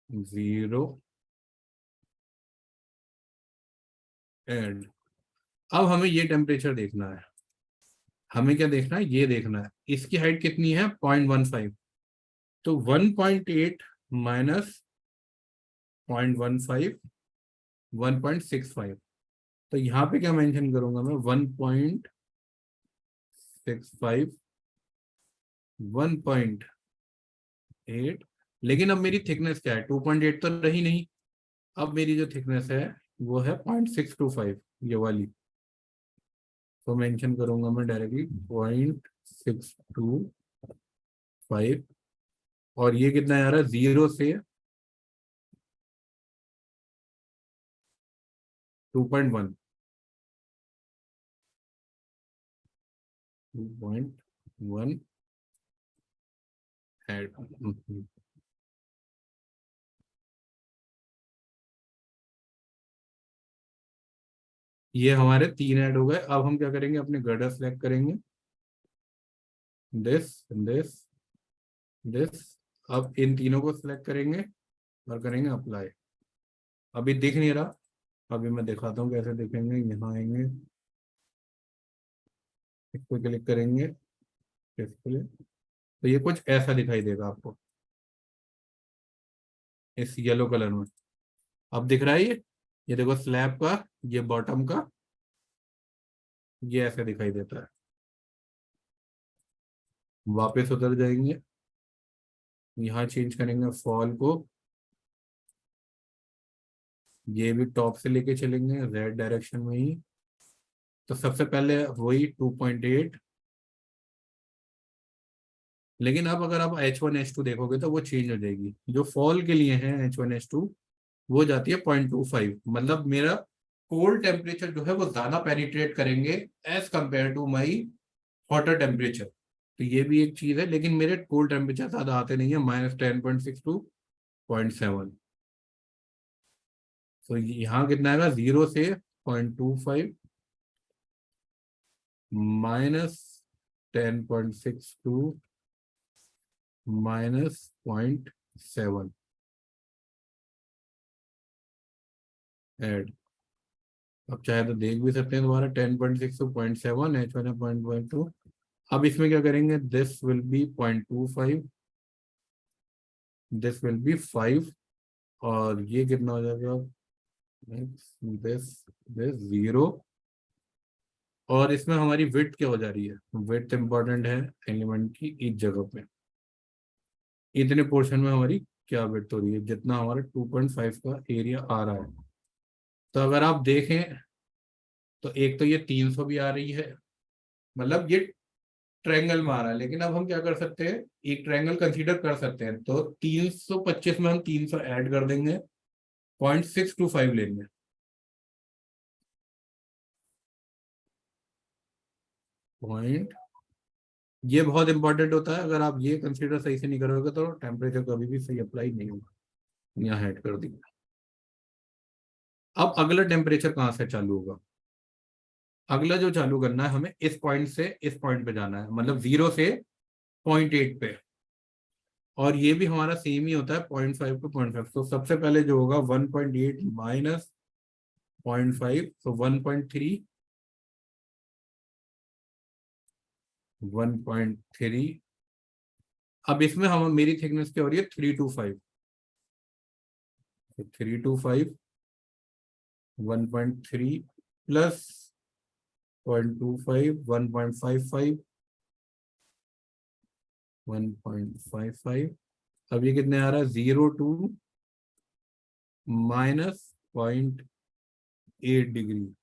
Speaker 1: 0 एंड। अब हमें ये टेम्परेचर देखना है, हमें क्या देखना है ये देखना है इसकी हाइट कितनी है 0.15, तो 1.8 माइनस 0.15 1.65। तो यहाँ पे क्या मेंशन करूंगा मैं 1.65 1.8, लेकिन अब मेरी थिकनेस क्या है 2.8 तो रही नहीं, अब मेरी जो थिकनेस है वो है 0.625 ये वाली। तो मेंशन करूंगा मैं डायरेक्टली 0.625 और ये कितना आ रहा है 0 से 2.1 2.1 ऐड। ये हमारे 3 ऐड हो गए। अब हम क्या करेंगे अपने गर्डर सेलेक्ट करेंगे दिस दिस दिस। अब इन तीनों को सिलेक्ट करेंगे और करेंगे अप्लाई। अभी दिख नहीं रहा, अभी मैं दिखाता हूँ कैसे दिखेंगे। यहाँ आएंगे, इस पर क्लिक करेंगे डिस्प्ले, तो ये कुछ ऐसा दिखाई देगा आपको इस येलो कलर में। अब दिख रहा है ये देखो स्लैब का, ये बॉटम का, ये ऐसे दिखाई देता है। वापस उतर जाएंगे, यहाँ चेंज करेंगे फॉल को, ये भी टॉप से लेके चलेंगे रेड डायरेक्शन में ही। तो सबसे पहले वही 2.8, लेकिन अब अगर आप H1 H2 देखोगे तो वो चेंज हो जाएगी। जो फॉल के लिए है H1 H2 वो जाती है 0.25, मतलब मेरा कोल्ड टेम्परेचर जो है वो ज्यादा पेनिट्रेट करेंगे as compare to my hotter temperature. तो ये भी एक चीज है, लेकिन मेरे कोल्ड टेम्परेचर ज्यादा आते नहीं है -10.6 to 0.7। तो यहाँ कितना आएगा 0 से 0.25 -10.6 to -0.7 ऐड। अब चाहे तो देख भी सकते हैं दोबारा 10.6 to 0.7 H1 है 0.12। अब इसमें क्या करेंगे this will be 0.25, this will be 5 और ये कितना हो जाएगा दिस दिस 0। और इसमें हमारी विड्थ क्या हो जा रही है, विड्थ इंपॉर्टेंट है एलिमेंट की इस जगह पे। इतने पोर्शन में हमारी क्या विड्थ हो रही है, जितना हमारा 2.5 का एरिया आ रहा है। तो अगर आप देखें तो एक तो ये 300 भी आ रही है, मतलब ये ट्रायंगल में आ रहा है। लेकिन अब हम क्या कर सकते हैं, एक ट्रायंगल कंसीडर कर सकते हैं। तो 325 में हम 300 ऐड कर देंगे, 0.625 लेंगे। ये बहुत इंपॉर्टेंट होता है, अगर आप ये कंसीडर सही से नहीं करोगे तो टेम्परेचर कभी भी सही अप्लाई नहीं होगा। यहाँ हेड कर दिया। अब अगला टेम्परेचर कहाँ से चालू होगा? अगला जो चालू करना है हमें, इस पॉइंट से इस पॉइंट पे जाना है, मतलब 0 से 0.8 पे। और ये भी हमारा सेम ही होता है 0.5 टू 0.5। तो सबसे पहले जो होगा 1.8 माइनस 0.5, तो 1.3, 1.3। अब इसमें हम मेरी थिकनेस क्या हो रही है? 325। 325 1.3 प्लस 0.25 1.55 1.55। अब ये कितने आ रहा है? 0 to -0.8 डिग्री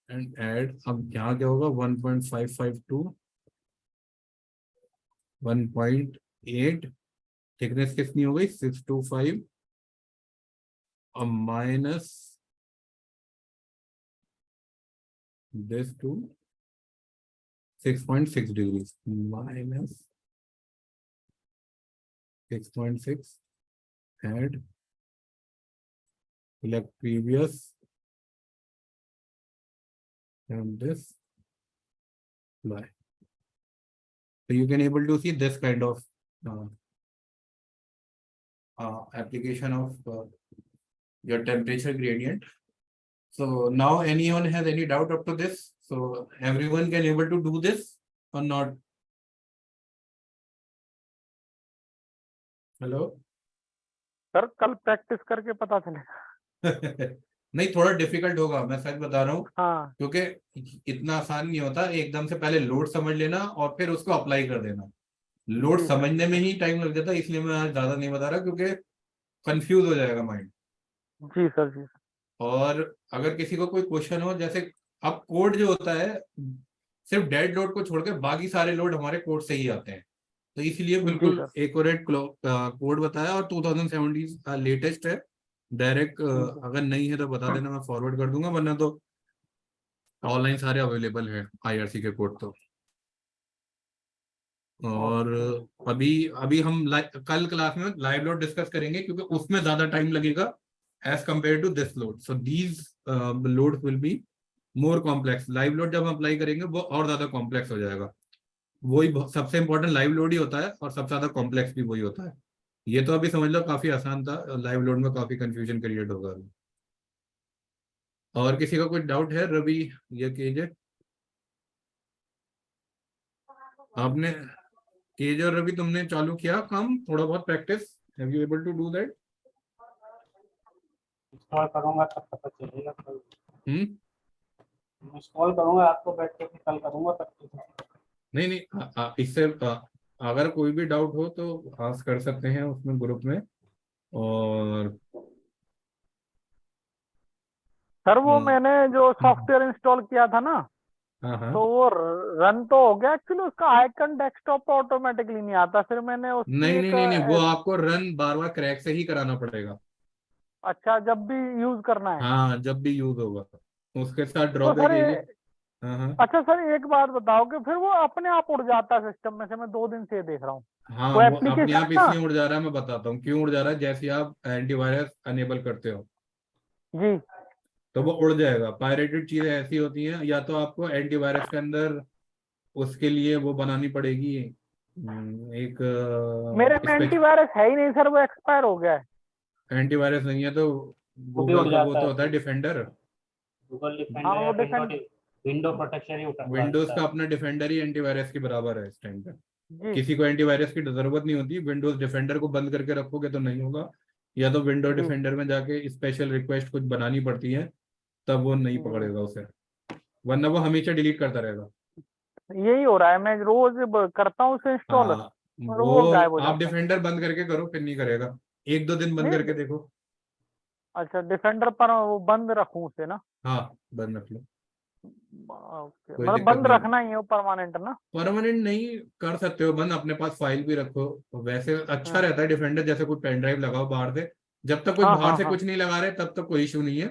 Speaker 1: एंड ऐड। अब यहाँ क्या होगा? 1.55 to 1.8। थिकनेस कितनी हो गई? 625 और minus this to 6.6 degrees minus 6.6 add select previous and this apply. So you can able to see this kind of application of your temperature gradient. So now anyone has any doubt up to this? So everyone can able to do this or not? Hello?
Speaker 2: Sir कल practice करके पता चलेगा।
Speaker 1: नहीं, थोड़ा difficult होगा, मैं सच बता रहा हूँ,
Speaker 2: हाँ
Speaker 1: क्योंकि इतना आसान नहीं होता। एकदम से पहले लोड समझ लेना और फिर उसको अप्लाई कर देना। लोड
Speaker 2: जी सर।
Speaker 1: समझने में ही टाइम लग जाता है, इसलिए मैं आज ज्यादा नहीं बता रहा, क्योंकि कंफ्यूज हो जाएगा माइंड।
Speaker 2: जी सर जी सर।
Speaker 1: और अगर किसी को कोई क्वेश्चन हो, जैसे अब कोड जो होता है, सिर्फ डेड लोड को छोड़कर बाकी सारे लोड हमारे कोड से ही आते हैं, तो इसलिए
Speaker 2: जी
Speaker 1: बिल्कुल
Speaker 2: सर।
Speaker 1: एक्यूरेट कोड बताया। और 2017 का लेटेस्ट है। डायरेक्ट अगर नहीं है तो बता देना, मैं फॉरवर्ड कर दूंगा, वरना तो ऑनलाइन सारे अवेलेबल है IRC के कोड तो। और अभी अभी हम कल क्लास में लाइव लोड डिस्कस करेंगे, क्योंकि उसमें ज्यादा टाइम लगेगा as compare to this load. So these load will be more complex. Live load जब हम अप्लाई करेंगे वो और ज्यादा कॉम्प्लेक्स हो जाएगा। वही सबसे इंपॉर्टेंट लाइव लोड ही होता है, और सबसे ज्यादा कॉम्प्लेक्स भी वही होता है। ये तो अभी समझ लो काफी आसान था, लाइव लोड में काफी कंफ्यूजन क्रिएट होगा अभी। और किसी का कोई डाउट है? रवि ये कीजिए आपने। केज और रवि, तुमने चालू किया काम थोड़ा बहुत practice? Have you able to do that?
Speaker 3: Install करूंगा तब पता चलेगा कल। इंस्टॉल करूंगा, आपको बैठ के कल करूंगा तब।
Speaker 1: नहीं नहीं, इससे अगर कोई भी डाउट हो तो आस्क कर सकते हैं उसमें, ग्रुप में। और
Speaker 2: सर वो मैंने जो सॉफ्टवेयर इंस्टॉल किया था ना,
Speaker 1: हाँ हाँ,
Speaker 2: तो वो रन तो हो गया। एक्चुअली उसका आइकन डेस्कटॉप पर ऑटोमेटिकली नहीं आता, फिर मैंने उसकी
Speaker 1: नहीं नहीं
Speaker 2: एक
Speaker 1: नहीं नहीं, वो आपको रन बार बार क्रैक से ही कराना पड़ेगा।
Speaker 2: अच्छा जब भी यूज करना है।
Speaker 1: हाँ, जब भी यूज होगा उसके साथ
Speaker 2: तो
Speaker 1: ड्रॉबैक
Speaker 2: सर
Speaker 1: ये। हाँ हाँ
Speaker 2: अच्छा सर एक बात बताओ कि फिर वो अपने आप उड़ जाता है सिस्टम में से? मैं 2 दिन से ये देख रहा हूँ।
Speaker 1: हाँ,
Speaker 2: वो
Speaker 1: वो अपने
Speaker 2: एप्लीकेशन
Speaker 1: आप
Speaker 2: है ना?
Speaker 1: इसलिए उड़ जा रहा है, मैं बताता हूँ क्यों उड़ जा रहा है। जैसे आप एंटीवायरस अनेबल करते हो
Speaker 2: जी
Speaker 1: तो वो उड़ जाएगा। पायरेटेड चीजें ऐसी होती हैं, या तो आपको एंटीवायरस के अंदर उसके लिए वो बनानी पड़ेगी, एक
Speaker 2: मेरे में एंटीवायरस है ही नहीं सर, वो एक्सपायर हो गया है।
Speaker 1: एंटीवायरस नहीं है तो
Speaker 3: वो भी उड़
Speaker 1: गूगल का वो
Speaker 3: जाता
Speaker 1: तो
Speaker 3: है,
Speaker 1: होता है डिफेंडर।
Speaker 3: गूगल
Speaker 2: हाँ
Speaker 3: डिफेंडर या
Speaker 2: वो डिफेंड
Speaker 3: विंडो प्रोटेक्शन ही उठा
Speaker 1: विंडोज
Speaker 3: देता
Speaker 1: का
Speaker 3: है।
Speaker 1: अपना डिफेंडर ही एंटीवायरस के बराबर है इस टाइम पे।
Speaker 2: जी
Speaker 1: किसी को एंटीवायरस की जरूरत नहीं होती। विंडोज डिफेंडर को बंद करके रखोगे तो नहीं होगा, या तो विंडो
Speaker 2: जी
Speaker 1: डिफेंडर में जाके स्पेशल रिक्वेस्ट कुछ बनानी पड़ती है, तब वो नहीं
Speaker 2: जी।
Speaker 1: पकड़ेगा उसे, वरना वो हमेशा डिलीट करता रहेगा।
Speaker 2: यही हो रहा है, मैं रोज करता हूँ उसे इंस्टॉल
Speaker 1: हाँ,
Speaker 2: और
Speaker 1: वो
Speaker 2: वो गायब हो
Speaker 1: आप
Speaker 2: जाता है।
Speaker 1: डिफेंडर बंद करके करो, फिर नहीं करेगा। 1-2 दिन बंद
Speaker 2: नहीं
Speaker 1: करके देखो।
Speaker 2: अच्छा डिफेंडर पर वो बंद रखूं उसे ना?
Speaker 1: हाँ, बंद रख लो,
Speaker 2: ओके,
Speaker 1: कोई
Speaker 2: मतलब
Speaker 1: दिक्कत
Speaker 2: बंद
Speaker 1: नहीं है।
Speaker 2: रखना ही है वो परमानेंट ना?
Speaker 1: परमानेंट नहीं कर सकते हो बंद, अपने पास फाइल भी रखो। वैसे अच्छा
Speaker 2: हाँ
Speaker 1: रहता है डिफेंडर, जैसे कोई पेन ड्राइव लगाओ बाहर से। जब तक कोई
Speaker 2: हाँ
Speaker 1: बाहर
Speaker 2: हाँ
Speaker 1: से
Speaker 2: हाँ।
Speaker 1: कुछ नहीं लगा रहे तब तक कोई इशू नहीं है।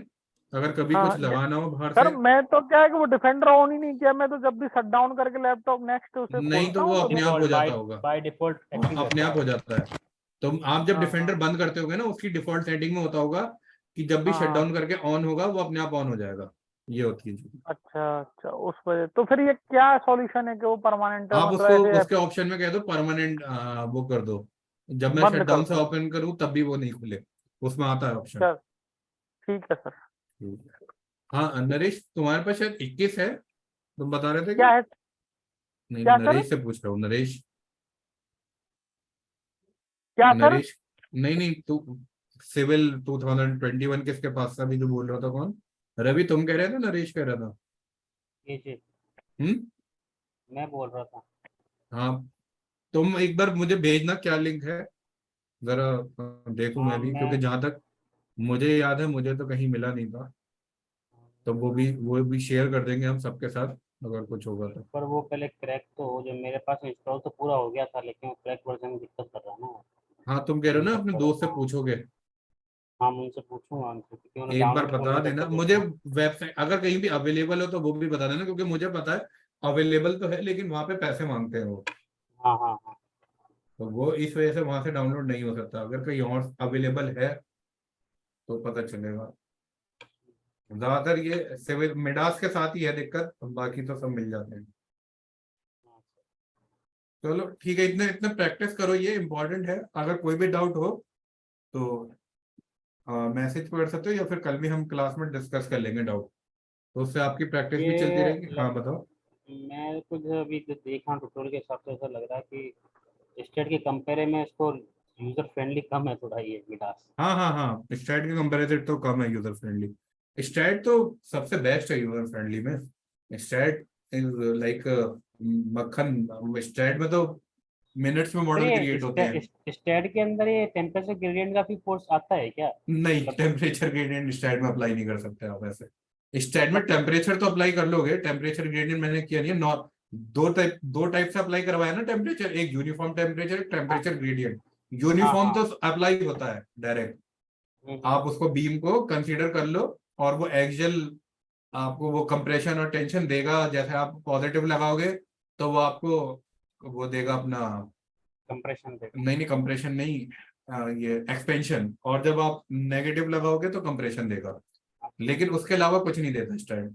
Speaker 1: अगर कभी
Speaker 2: हाँ,
Speaker 1: कुछ लगाना हो बाहर
Speaker 2: सर
Speaker 1: से,
Speaker 2: मैं तो क्या है कि वो डिफेंडर ऑन ही नहीं किया, मैं तो जब भी शट डाउन करके लैपटॉप नेक्स्ट उसे
Speaker 1: नहीं तो
Speaker 2: खोलता
Speaker 1: वो
Speaker 2: हूँ तो
Speaker 1: अपने आप हो जाता होगा,
Speaker 3: बाय डिफॉल्ट एक्टिव
Speaker 1: अपने
Speaker 3: रहता
Speaker 1: आप
Speaker 3: है।
Speaker 1: हो जाता है। तो आप जब
Speaker 2: हाँ
Speaker 1: डिफेंडर
Speaker 2: हाँ
Speaker 1: बंद करते होगे ना, उसकी डिफॉल्ट सेटिंग में होता होगा कि जब भी
Speaker 2: हाँ
Speaker 1: शट
Speaker 2: हाँ।
Speaker 1: डाउन करके ऑन होगा वो अपने आप ऑन हो जाएगा, ये होती है चीज़।
Speaker 2: अच्छा अच्छा, उस वजह तो फिर ये क्या सॉल्यूशन है कि वो परमानेंट
Speaker 1: आप
Speaker 2: मतलब
Speaker 1: उसको
Speaker 2: ऐसे
Speaker 1: उसके ऑप्शन में कह दो परमानेंट वो कर दो, जब मैं
Speaker 2: बंद
Speaker 1: शट
Speaker 2: कर
Speaker 1: डाउन से
Speaker 2: दूं?
Speaker 1: ओपन करूँ तब भी वो नहीं खुले, उसमें आता है ऑप्शन।
Speaker 2: चल ठीक है सर।
Speaker 1: हाँ नरेश, तुम्हारे पास शायद 21 है, तुम बता रहे थे
Speaker 2: क्या
Speaker 1: क्या?
Speaker 2: है?
Speaker 1: नहीं
Speaker 2: क्या सर?
Speaker 1: नरेश से पूछ रहा हूँ, नरेश।
Speaker 2: क्या सर?
Speaker 1: नरेश, नहीं नहीं तू, सिविल 2021 किसके पास था अभी जो बोल रहा था, कौन? रवि तुम कह रहे थे, नरेश कह रहा था?
Speaker 3: ये जी
Speaker 1: हम्म।
Speaker 3: मैं बोल रहा था।
Speaker 1: हाँ, तुम एक बार मुझे भेजना क्या लिंक है, जरा देखूं
Speaker 3: हाँ
Speaker 1: मैं भी,
Speaker 3: मैं
Speaker 1: क्योंकि जहां तक मुझे याद है मुझे तो कहीं मिला नहीं था। तो वो भी शेयर कर देंगे हम सबके साथ, अगर कुछ होगा तो।
Speaker 3: पर वो पहले क्रैक तो हो, जो मेरे पास इंस्टॉल तो पूरा हो गया था, लेकिन वो क्रैक वर्जन में दिक्कत कर रहा है ना।
Speaker 1: हाँ तुम कह रहे हो ना अपने दोस्त से
Speaker 3: हाँ
Speaker 1: पूछोगे,
Speaker 3: हाँ, मैं उनसे पूछूंगा उनसे, क्योंकि उन्होंने
Speaker 1: एक बार
Speaker 3: डाउनलोड
Speaker 1: बता
Speaker 3: खोलने का
Speaker 1: देना
Speaker 3: तो
Speaker 1: मुझे।
Speaker 3: देखा।
Speaker 1: वेबसाइट अगर कहीं भी अवेलेबल हो तो वो भी बता देना, क्योंकि मुझे पता है अवेलेबल तो है, लेकिन वहां पे पैसे मांगते हैं वो।
Speaker 3: हाँ हाँ हाँ।
Speaker 1: तो वो इस वजह से वहां से डाउनलोड नहीं हो सकता, अगर कहीं और अवेलेबल है तो पता चलेगा। ज्यादातर ये सिविल मिडास के साथ ही है दिक्कत, बाकी तो सब मिल जाते हैं।
Speaker 3: हाँ,
Speaker 1: चलो ठीक है, इतने इतने प्रैक्टिस करो, ये इंपॉर्टेंट है। अगर कोई भी डाउट हो तो मैसेज कर सकते हो, या फिर कल भी हम क्लास में डिस्कस कर लेंगे डाउट, तो उससे आपकी प्रैक्टिस भी चलती
Speaker 3: ये
Speaker 1: रहेगी। हाँ बताओ।
Speaker 3: मैं कुछ अभी जो देखा ट्यूटोरियल के हिसाब से ऐसा लग रहा है कि स्टेट के कंपेयर में इसको यूजर फ्रेंडली कम है थोड़ा ये मिडास।
Speaker 1: हाँ हाँ हाँ, स्टैट के कंपैरेटिव तो कम है यूजर फ्रेंडली। स्टैट तो सबसे बेस्ट है यूजर फ्रेंडली में। स्टैट इज लाइक मक्खन, स्टैट में तो मिनट्स में
Speaker 3: सर
Speaker 1: मॉडल
Speaker 3: ये
Speaker 1: क्रिएट होते हैं।
Speaker 3: स्टेट के अंदर ये टेम्परेचर ग्रेडियंट का भी कोर्स आता है क्या?
Speaker 1: नहीं,
Speaker 3: मतलब
Speaker 1: टेम्परेचर ग्रेडियंट स्टैट में अप्लाई नहीं कर सकते आप ऐसे। स्टैट में टेम्परेचर तो अप्लाई कर लोगे, टेम्परेचर ग्रेडियंट मैंने किया नहीं है। दो टाइप से अप्लाई करवाया ना टेम्परेचर, एक यूनिफॉर्म टेम्परेचर, एक
Speaker 3: हाँ
Speaker 1: टेम्परेचर ग्रेडियंट।
Speaker 3: हाँ
Speaker 1: यूनिफॉर्म
Speaker 3: हाँ।
Speaker 1: तो अप्लाई होता है डायरेक्ट,
Speaker 3: हम्म।
Speaker 1: आप उसको बीम को कंसीडर कर लो, और वो एक्सियल आपको वो कंप्रेशन और टेंशन देगा। जैसे आप पॉजिटिव लगाओगे तो वो आपको वो देगा अपना,
Speaker 3: कंप्रेशन देगा।
Speaker 1: नहीं नहीं कंप्रेशन नहीं, ये एक्सपेंशन। और जब आप नेगेटिव लगाओगे तो कंप्रेशन देगा, लेकिन उसके अलावा कुछ नहीं देता स्टाइल।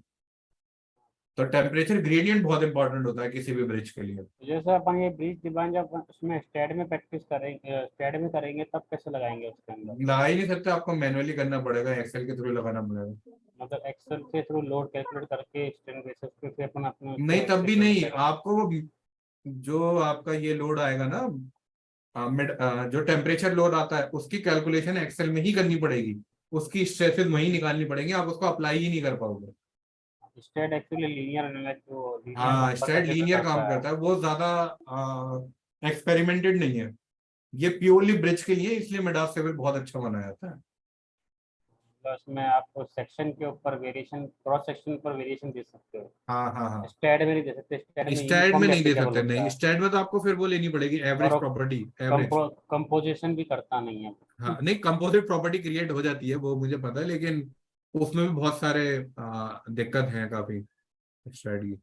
Speaker 1: तो टेम्परेचर ग्रेडियंट बहुत इंपॉर्टेंट होता है किसी भी ब्रिज के लिए।
Speaker 3: जैसे अपन ये ब्रिज डिजाइन जब उसमें स्टेट में प्रैक्टिस करेंगे, स्टेट में करेंगे तब कैसे लगाएंगे उसके अंदर?
Speaker 1: लगा ही नहीं सकते, आपको मैनुअली करना पड़ेगा, एक्सेल के थ्रू लगाना पड़ेगा।
Speaker 3: मतलब एक्सेल के थ्रू लोड कैलकुलेट करके स्टैंड बेसिस पे फिर अपन अपने
Speaker 1: नहीं
Speaker 3: उसको
Speaker 1: तब भी
Speaker 3: एग्जीक्यूट
Speaker 1: नहीं,
Speaker 3: करें।
Speaker 1: आपको वो जो आपका ये लोड आएगा ना, जो टेम्परेचर लोड आता है उसकी कैलकुलेशन एक्सेल में ही करनी पड़ेगी, उसकी स्ट्रेसेस वहीं निकालनी पड़ेंगी, आप उसको अप्लाई ही नहीं कर पाओगे।
Speaker 3: स्टेट एक्चुअली लीनियर एनालिसिस जो लीनियर
Speaker 1: हाँ
Speaker 3: नंबर का
Speaker 1: स्ट्रेट
Speaker 3: जनरेट
Speaker 1: लीनियर काम
Speaker 3: करता है।
Speaker 1: करता है, वो ज्यादा एक्सपेरिमेंटेड नहीं है, ये प्योरली ब्रिज के लिए, इसलिए मिडास सिविल बहुत अच्छा बनाया जाता है।
Speaker 3: तो उसमें आप सेक्शन के ऊपर वेरिएशन, क्रॉस सेक्शन पर वेरिएशन दे सकते हो।
Speaker 1: हाँ हाँ हाँ,
Speaker 3: स्टेट में नहीं दे सकते, स्टेट में
Speaker 1: स्टैट में
Speaker 3: यूनिफॉर्म
Speaker 1: नहीं दे
Speaker 3: एप्लीकेबल
Speaker 1: सकते,
Speaker 3: होता
Speaker 1: नहीं
Speaker 3: है।
Speaker 1: स्टैट में तो आपको फिर वो लेनी पड़ेगी
Speaker 3: और
Speaker 1: एवरेज प्रॉपर्टी, एवरेज।
Speaker 3: कंपोजिशन भी करता नहीं है।
Speaker 1: हाँ नहीं, कंपोजिट प्रॉपर्टी क्रिएट हो जाती है वो मुझे पता है, लेकिन उसमें भी बहुत सारे दिक्कत हैं काफी स्टैट की,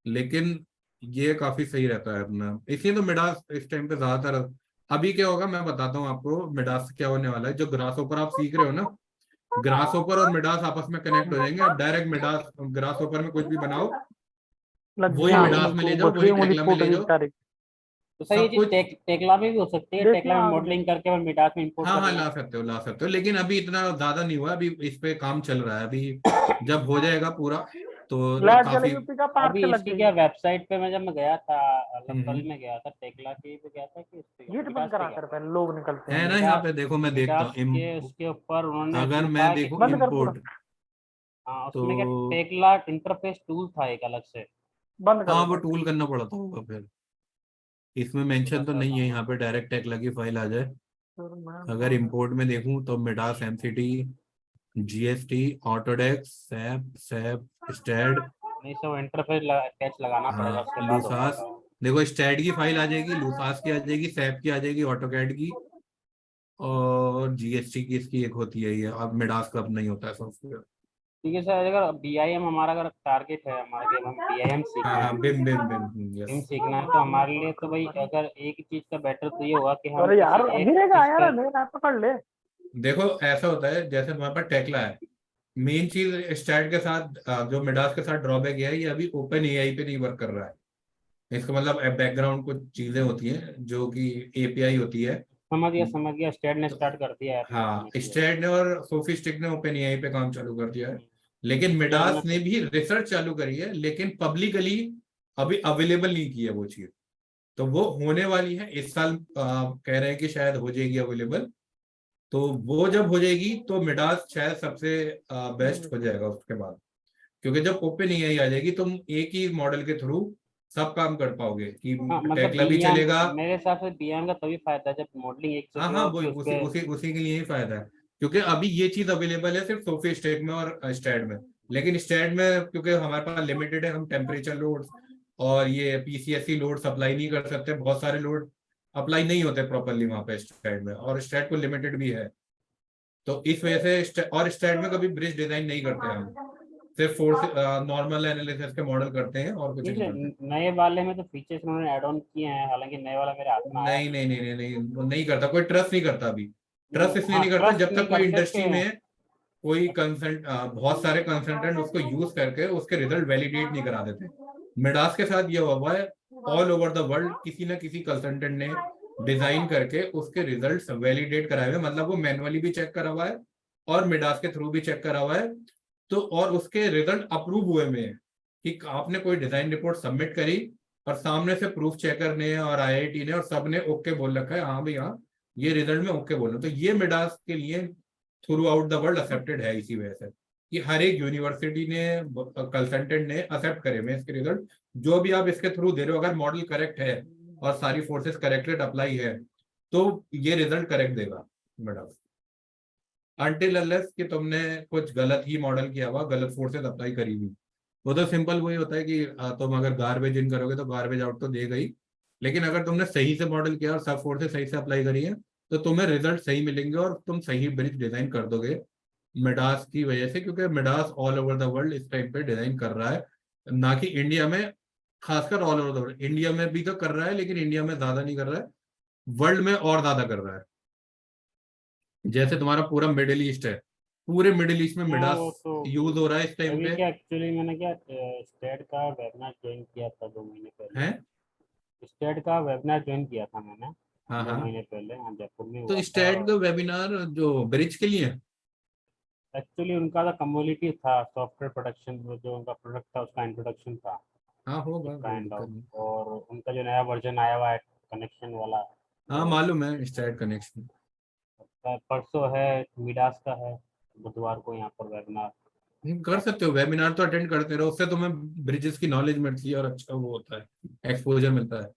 Speaker 1: लेकिन ये काफी सही रहता है अपना, इसलिए तो मिडास इस टाइम पे ज्यादातर। अभी क्या होगा मैं बताता हूँ आपको, मिडास से क्या होने वाला है। जो ग्रास ऊपर आप सीख रहे हो ना, ग्रास ऊपर और मिडास आपस में कनेक्ट हो जाएंगे, आप डायरेक्ट मिडास ग्रास ऊपर में कुछ भी बनाओ,
Speaker 2: लग
Speaker 1: वही
Speaker 2: गया
Speaker 1: मिडास
Speaker 2: उंगली
Speaker 1: में ले
Speaker 2: को,
Speaker 1: जाओ,
Speaker 2: बस
Speaker 1: वही
Speaker 2: भी उंगली
Speaker 1: टेक्ला में
Speaker 2: फूट
Speaker 1: ले
Speaker 2: गई
Speaker 1: जाओ,
Speaker 2: बेचारी।
Speaker 3: तो सर ये
Speaker 1: सब
Speaker 3: चीज
Speaker 1: कुछ।
Speaker 3: टेक्ला में भी हो सकती है, टेक्ला
Speaker 2: देखना
Speaker 3: में
Speaker 2: आगे
Speaker 3: मॉडलिंग करके और मिडास में इंपोर्ट
Speaker 1: हाँ
Speaker 3: कर
Speaker 1: हाँ
Speaker 3: लें।
Speaker 1: ला सकते हो, ला सकते हो, लेकिन अभी इतना ज्यादा नहीं हुआ, अभी इस पे काम चल रहा है। अभी जब हो जाएगा पूरा तो
Speaker 2: लाइट
Speaker 1: काफी।
Speaker 2: जलेगी उसी का पार्ट
Speaker 3: अभी
Speaker 2: से लग
Speaker 3: इसकी
Speaker 2: गई
Speaker 3: क्या
Speaker 2: है।
Speaker 3: वेबसाइट पे मैं जब मैं गया था, मतलब कल
Speaker 1: हम्म।
Speaker 3: में गया था, टेक्ला की पे गया था कि
Speaker 2: गेट बंद
Speaker 3: मिडास पे
Speaker 2: करा
Speaker 3: गया
Speaker 2: कर
Speaker 3: था।
Speaker 2: पहले, लोग निकलते हैं
Speaker 1: है ना
Speaker 2: अंदर।
Speaker 1: यहाँ
Speaker 3: मिडास
Speaker 1: पे देखो, मैं देखता
Speaker 3: मिडास
Speaker 1: हूँ
Speaker 3: के उसके ऊपर उन्होंने
Speaker 1: अगर मैं
Speaker 3: लिखा है कि
Speaker 1: देखूँ
Speaker 2: बंद कर पूरा,
Speaker 1: इम्पोर्ट,
Speaker 3: हाँ, उसमें क्या
Speaker 1: तो
Speaker 3: टेक्ला इंटरफेस टूल था एक अलग से।
Speaker 2: बंद
Speaker 1: हाँ
Speaker 2: करो
Speaker 1: वो
Speaker 2: सर।
Speaker 1: टूल करना पड़ता होगा फिर। इसमें
Speaker 3: थोड़ा
Speaker 1: मेंशन तो
Speaker 3: सा
Speaker 1: नहीं है
Speaker 3: हाँ।
Speaker 1: यहाँ पे, डायरेक्ट टेक लगी फाइल आ जाए।
Speaker 2: सर मैं
Speaker 1: अगर इंपोर्ट में देखूँ तो Midas, MCT, GST, Autodesk, SAP SAP, STAAD,
Speaker 3: नहीं सर, वो इंटरफेस पैच लगाना पड़ेगा,
Speaker 1: हाँ
Speaker 3: उसके बाद हो
Speaker 1: लूसास।
Speaker 3: पाएगा।
Speaker 1: देखो स्टैड की फाइल आ जाएगी, लूसास की आ जाएगी, सैप की आ जाएगी, ऑटोकैड की, और जीएसटी की इसकी एक होती है ये, अब मिडास का अब नहीं होता है सॉफ्टवेयर।
Speaker 3: ठीक है सर, अगर BIM हमारा अगर टारगेट है हमारा कि हम BIM सीखना
Speaker 1: हाँ
Speaker 3: है,
Speaker 1: हाँ बिम बिम बिम
Speaker 3: BIM
Speaker 1: यस।
Speaker 3: सीखना है, तो हमारे लिए तो भाई अगर एक चीज का बेटर तो ये होगा कि हम
Speaker 2: अरे यार
Speaker 3: किसी एक
Speaker 2: गिरेगा
Speaker 3: चीज
Speaker 2: यार,
Speaker 3: पे
Speaker 2: अभी ना पकड़ ले।
Speaker 1: देखो ऐसा होता है जैसे तुम्हारे पास टेक्ला है, मेन चीज स्टैट के साथ जो मिडास के साथ ड्रॉबैक है, ये अभी ओपन एआई पे नहीं वर्क कर रहा है। इसका मतलब बैकग्राउंड कुछ चीजें होती हैं जो कि एपीआई होती है।
Speaker 3: समझ गया, स्टेट ने
Speaker 1: तो
Speaker 3: स्टार्ट कर दिया है एप्लीकेशन
Speaker 1: हाँ,
Speaker 3: इसलिए।
Speaker 1: स्टैट ने और सोफिस्टिक ने ओपन एआई पे काम चालू कर दिया है। लेकिन
Speaker 3: स्टेट में
Speaker 1: मिडास ने
Speaker 3: तो
Speaker 1: भी रिसर्च चालू करी है, लेकिन पब्लिकली अभी अवेलेबल नहीं की है वो चीज। तो वो होने वाली है इस साल, कह रहे हैं कि शायद हो जाएगी अवेलेबल। तो वो जब हो जाएगी तो मिडास शायद सबसे बेस्ट हो जाएगा उसके बाद। क्योंकि जब ओपन एआई आ जाएगी तुम एक ही मॉडल के थ्रू सब काम कर पाओगे कि
Speaker 3: हाँ, मतलब
Speaker 1: टेक्ला भी
Speaker 3: BIM
Speaker 1: चलेगा।
Speaker 3: मेरे हिसाब से BIM का तभी फायदा है जब मॉडलिंग एक
Speaker 1: हाँ
Speaker 3: जगह
Speaker 1: हाँ,
Speaker 3: हो
Speaker 1: वो
Speaker 3: कि
Speaker 1: उसी
Speaker 3: उसके।
Speaker 1: उसी उसी के लिए ही फायदा है। क्योंकि अभी ये चीज अवेलेबल है सिर्फ सोफी स्टेट में और स्टैट में। लेकिन स्टैट में क्योंकि हमारे पास लिमिटेड है, हम टेम्परेचर लोड और ये पीसीएससी लोड सप्लाई नहीं कर सकते, बहुत सारे लोड अप्लाई नहीं होते प्रॉपरली वहां पे स्टैट में, और स्टैट को लिमिटेड भी है। तो इस वजह से और स्टैट में कभी ब्रिज डिजाइन नहीं करते हम, सिर्फ फोर्स नॉर्मल एनालिसिस के मॉडल करते हैं और कुछ
Speaker 3: ठीक
Speaker 1: नहीं
Speaker 3: है,
Speaker 1: करते।
Speaker 3: नए वाले में तो फीचर्स उन्होंने ऐड ऑन किए हैं, हालांकि नए वाला मेरे हाथ में आया
Speaker 1: नहीं
Speaker 3: नहीं
Speaker 1: नहीं
Speaker 3: है।
Speaker 1: नहीं नहीं नहीं, वो नहीं करता, कोई ट्रस्ट नहीं करता अभी। ट्रस्ट इसलिए
Speaker 3: हाँ,
Speaker 1: नहीं करता
Speaker 3: ट्रस्ट
Speaker 1: जब
Speaker 3: नहीं
Speaker 1: तक कोई
Speaker 3: करते
Speaker 1: इंडस्ट्री
Speaker 3: कि
Speaker 1: में कोई कंसल्ट बहुत सारे कंसल्टेंट उसको यूज करके उसके रिजल्ट वैलिडेट नहीं करा देते। मिडास के साथ ये हुआ है, ऑल ओवर द वर्ल्ड किसी ना किसी कंसल्टेंट ने डिजाइन करके उसके रिजल्ट्स वैलिडेट कराए हुए, मतलब वो मैनुअली भी चेक करा हुआ है और मिडास के थ्रू भी चेक करा हुआ है। तो और उसके रिजल्ट अप्रूव हुए में है कि आपने कोई डिजाइन रिपोर्ट सबमिट करी और सामने से प्रूफ चेकर ने और आईआईटी ने और सब ने ओके बोल रखा है, हाँ भाई हाँ ये रिजल्ट में ओके बोल रहा हूं। तो ये मिडास के लिए through out the world accepted है, इसी वजह से कि हर एक यूनिवर्सिटी ने कंसल्टेंट ने एक्सेप्ट करे हुए इसके रिजल्ट। जो भी आप इसके थ्रू दे रहे हो, अगर मॉडल करेक्ट है और सारी फोर्सेस करेक्टेड अप्लाई है, तो ये रिजल्ट करेक्ट देगा मिडास। अनटिल अनलेस कि तुमने कुछ गलत ही मॉडल किया हुआ, गलत फोर्सेस अप्लाई करी हुई। वो तो सिंपल वही होता है कि तुम अगर गार्बेज इन करोगे तो गार्बेज आउट तो देगा ही। लेकिन अगर तुमने सही से मॉडल किया और सब फोर्सेस सही से अप्लाई करी है, तो तुम्हें रिजल्ट सही मिलेंगे और तुम सही ब्रिज डिजाइन कर दोगे मिडास की वजह से। क्योंकि Midas all over the world इस टाइम पे डिजाइन कर रहा है, ना कि इंडिया में। खासकर all over the world, India में भी तो कर रहा है लेकिन इंडिया में ज्यादा नहीं कर रहा है, वर्ल्ड में और ज्यादा कर रहा है। जैसे तुम्हारा पूरा मिडिल ईस्ट है, पूरे मिडिल ईस्ट में
Speaker 3: हाँ,
Speaker 1: मिडास
Speaker 3: वो तो
Speaker 1: यूज हो रहा है इस टाइम
Speaker 3: अभी
Speaker 1: पे।
Speaker 3: क्या एक्चुअली मैंने क्या स्टेट का वेबिनार ज्वाइन किया था 2 महीने पहले।
Speaker 1: है।
Speaker 3: स्टेट का वेबिनार ज्वाइन किया था मैंने
Speaker 1: हाँ
Speaker 3: दो
Speaker 1: हाँ।
Speaker 3: महीने पहले, यहाँ जयपुर में
Speaker 1: तो
Speaker 3: हुआ था।
Speaker 1: स्टैट का वेबिनार जो ब्रिज के लिए है?
Speaker 3: एक्चुअली उनका तो कम्युनिटी था, सॉफ्टवेयर प्रोडक्शन जो उनका प्रोडक्ट था उसका इंट्रोडक्शन था
Speaker 1: हाँ होगा, कोई
Speaker 3: काइंड
Speaker 1: दिक्कत
Speaker 3: ऑफ।
Speaker 1: नहीं।
Speaker 3: और उनका जो नया वर्जन आया हुआ है कनेक्शन वाला,
Speaker 1: हाँ
Speaker 3: वो
Speaker 1: मालूम है स्टैट कनेक्शन।
Speaker 3: परसों है, मिडास का है, बुधवार को यहाँ पर वेबिनार।
Speaker 1: कर सकते हो, वेबिनार तो अटेंड करते रहो, उससे तुम्हें ब्रिजेस की नॉलेज मिलती है और अच्छा वो होता है, एक्सपोजर मिलता है।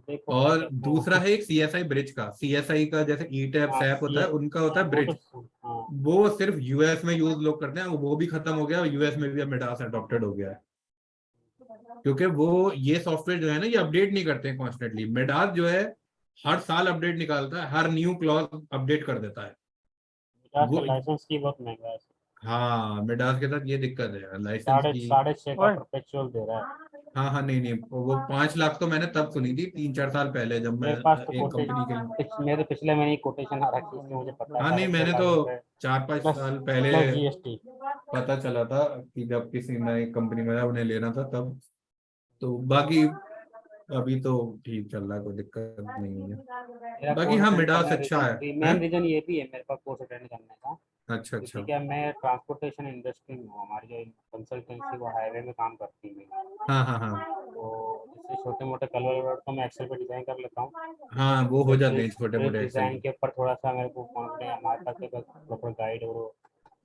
Speaker 3: देखो
Speaker 1: और
Speaker 3: देखो।
Speaker 1: दूसरा है एक सीएसआई ब्रिज का, सीएसआई का जैसे ई टैप
Speaker 3: हाँ,
Speaker 1: सैप होता है, उनका होता
Speaker 3: हाँ,
Speaker 1: है
Speaker 3: वो
Speaker 1: ब्रिज।
Speaker 3: तो हाँ।
Speaker 1: वो सिर्फ यूएस में यूज लोग करते हैं, वो भी खत्म हो गया और यूएस में भी अब मिडास अडॉप्टेड हो गया है। क्योंकि वो ये सॉफ्टवेयर जो है ना, ये अपडेट नहीं करते हैं कॉन्स्टेंटली। मिडास जो है हर साल अपडेट निकालता है, हर न्यू क्लॉज अपडेट कर देता है
Speaker 3: मिडास का
Speaker 1: वो।
Speaker 3: लाइसेंस की बहुत महंगा है।
Speaker 1: हाँ मिडास के साथ ये दिक्कत है लाइसेंस
Speaker 3: साढ़े
Speaker 1: की।
Speaker 3: साढ़े छः का
Speaker 2: ओए
Speaker 3: परपेचुअल दे रहा है।
Speaker 1: हाँ हाँ, नहीं नहीं, वो 5 लाख तो मैंने तब सुनी थी 3-4 साल पहले, जब मैं
Speaker 3: मेरे पास तो
Speaker 1: एक कंपनी के लिए।
Speaker 3: मेरे पिछले महीने कोटेशन आ रखी, इसलिए मुझे पता है
Speaker 1: हाँ नहीं,
Speaker 3: साढ़े छः
Speaker 1: मैंने
Speaker 3: लाख
Speaker 1: तो
Speaker 3: रुपए
Speaker 1: 4-5 साल पहले
Speaker 3: प्लस GST।
Speaker 1: पता चला था कि जब किसी नई कंपनी में उन्हें लेना था तब। तो बाकी अभी तो ठीक चल रहा है, कोई दिक्कत नहीं है।
Speaker 3: मेरा
Speaker 1: बाकी
Speaker 3: कोर्स
Speaker 1: हाँ
Speaker 3: अटेंड
Speaker 1: मिडास
Speaker 3: करना
Speaker 1: अच्छा है। हैं?
Speaker 3: मेन रीजन ये भी है मेरे पास कोर्स अटेंड करने का,
Speaker 1: अच्छा
Speaker 3: क्योंकि
Speaker 1: अच्छा।
Speaker 3: क्या मैं ट्रांसपोर्टेशन इंडस्ट्री में हूँ, हमारी जो कंसल्टेंसी वो हाईवे में काम करती है।
Speaker 1: हाँ हाँ हाँ।
Speaker 3: तो इससे छोटे मोटे कलर वलर तो मैं एक्सेल पे डिजाइन कर लेता हूँ।
Speaker 1: हाँ वो हो जाते हैं छोटे
Speaker 3: ब्रिज
Speaker 1: मोटे एक्सेल।
Speaker 3: डिजाइन के ऊपर थोड़ा सा मेरे को कॉन्फिडेंस, हमारे पास एक प्रॉपर गाइड और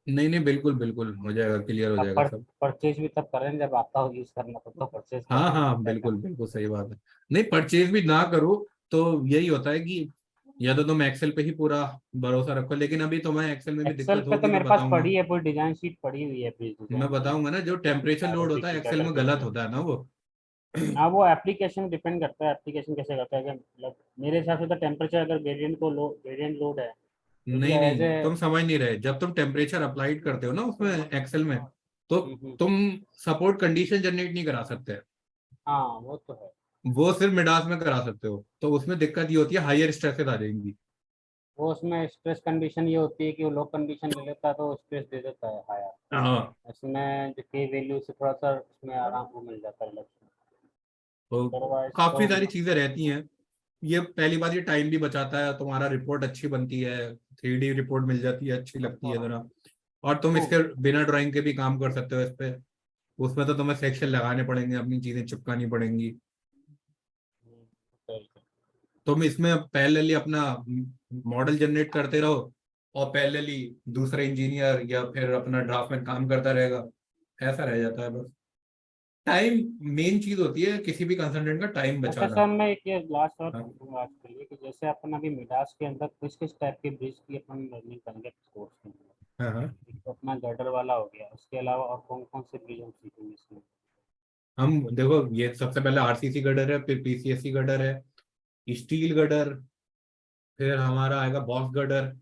Speaker 1: नहीं नहीं, बिल्कुल बिल्कुल हो जाएगा, क्लियर हो जाएगा सब।
Speaker 3: परचेज भी तब करें जब आता हो यूज करना, तो परचेज
Speaker 1: हाँ
Speaker 3: करना
Speaker 1: हाँ
Speaker 3: पड़ता है
Speaker 1: बिल्कुल बिल्कुल सही बात है। नहीं, परचेज भी ना करो तो यही होता है कि या तो तुम एक्सेल पे ही पूरा भरोसा रखो, लेकिन अभी तुम्हें एक्सेल में भी
Speaker 3: एक्सेल
Speaker 1: दिक्कत
Speaker 3: पे तो
Speaker 1: होगी तो
Speaker 3: मेरे पास
Speaker 1: बताऊंगा।
Speaker 3: पड़ी है, पूरी डिजाइन शीट पड़ी हुई है ब्रिज
Speaker 1: मैं
Speaker 3: डिजाइन की,
Speaker 1: बताऊंगा ना, जो टेम्परेचर लोड
Speaker 3: आरओसी
Speaker 1: होता है
Speaker 3: की,
Speaker 1: एक्सेल
Speaker 3: कैटल
Speaker 1: में
Speaker 3: की।
Speaker 1: गलत होता है ना वो।
Speaker 3: हाँ, वो एप्लीकेशन डिपेंड करता है, एप्लीकेशन कैसे करता है कि मतलब मेरे हिसाब से तो टेम्परेचर अगर वेरिएंट लोड है तो भी
Speaker 1: नहीं
Speaker 3: एज
Speaker 1: नहीं,
Speaker 3: ए।
Speaker 1: तुम समझ नहीं रहे। जब तुम टेम्परेचर अप्लाइड करते हो ना उसमें एक्सेल में, तो तुम सपोर्ट कंडीशन जनरेट नहीं करा सकते,
Speaker 3: हाँ वो तो है।
Speaker 1: वो सिर्फ मिडास में करा सकते हो। तो उसमें दिक्कत ये होती है हायर स्ट्रेसेस आ जाएंगी।
Speaker 3: वो उसमें स्ट्रेस कंडीशन ये होती है कि वो लो कंडीशन ले लेता है तो स्ट्रेस दे देता है हायर।
Speaker 1: हाँ,
Speaker 3: इसमें जो की वैल्यू से थोड़ा सा उसमें आराम को मिल जाता है रिलैक्स।
Speaker 1: तो
Speaker 3: अदरवाइज
Speaker 1: काफी
Speaker 3: तो
Speaker 1: सारी चीजें रहती हैं। ये पहली बात, ये टाइम भी बचाता है, तुम्हारा रिपोर्ट अच्छी बनती है, 3D रिपोर्ट मिल जाती है, अच्छी लगती है जरा। और तुम इसके बिना ड्राइंग के भी काम कर सकते हो इस पे। उसमें तो तुम्हें सेक्शन लगाने पड़ेंगे, अपनी चीजें चिपकानी पड़ेंगी। तुम इसमें पैरेलली अपना मॉडल जनरेट करते रहो, और पैरेलली दूसरा इंजीनियर या फिर अपना ड्राफ्टमैन काम करता रहेगा। ऐसा रह जाता है बस। टाइम मेन चीज होती है किसी भी कंसल्टेंट का, टाइम
Speaker 3: अच्छा
Speaker 1: बचाना।
Speaker 3: सर, मैं एक ये लास्ट और
Speaker 1: हाँ
Speaker 3: पूछूंगा आज के लिए कि जैसे अपन अभी मिडास के अंदर किस किस टाइप के ब्रिज की अपन लर्निंग करेंगे कोर्स के अंदर।
Speaker 1: हाँ हाँ।
Speaker 3: एक तो अपना गर्डर वाला हो गया, उसके अलावा और कौन कौन से ब्रिज हम सीखेंगे इसमें।
Speaker 1: हम देखो, ये सबसे पहले RCC गडर है, फिर PCSC गडर है, स्टील गडर, फिर हमारा आएगा बॉक्स गडर।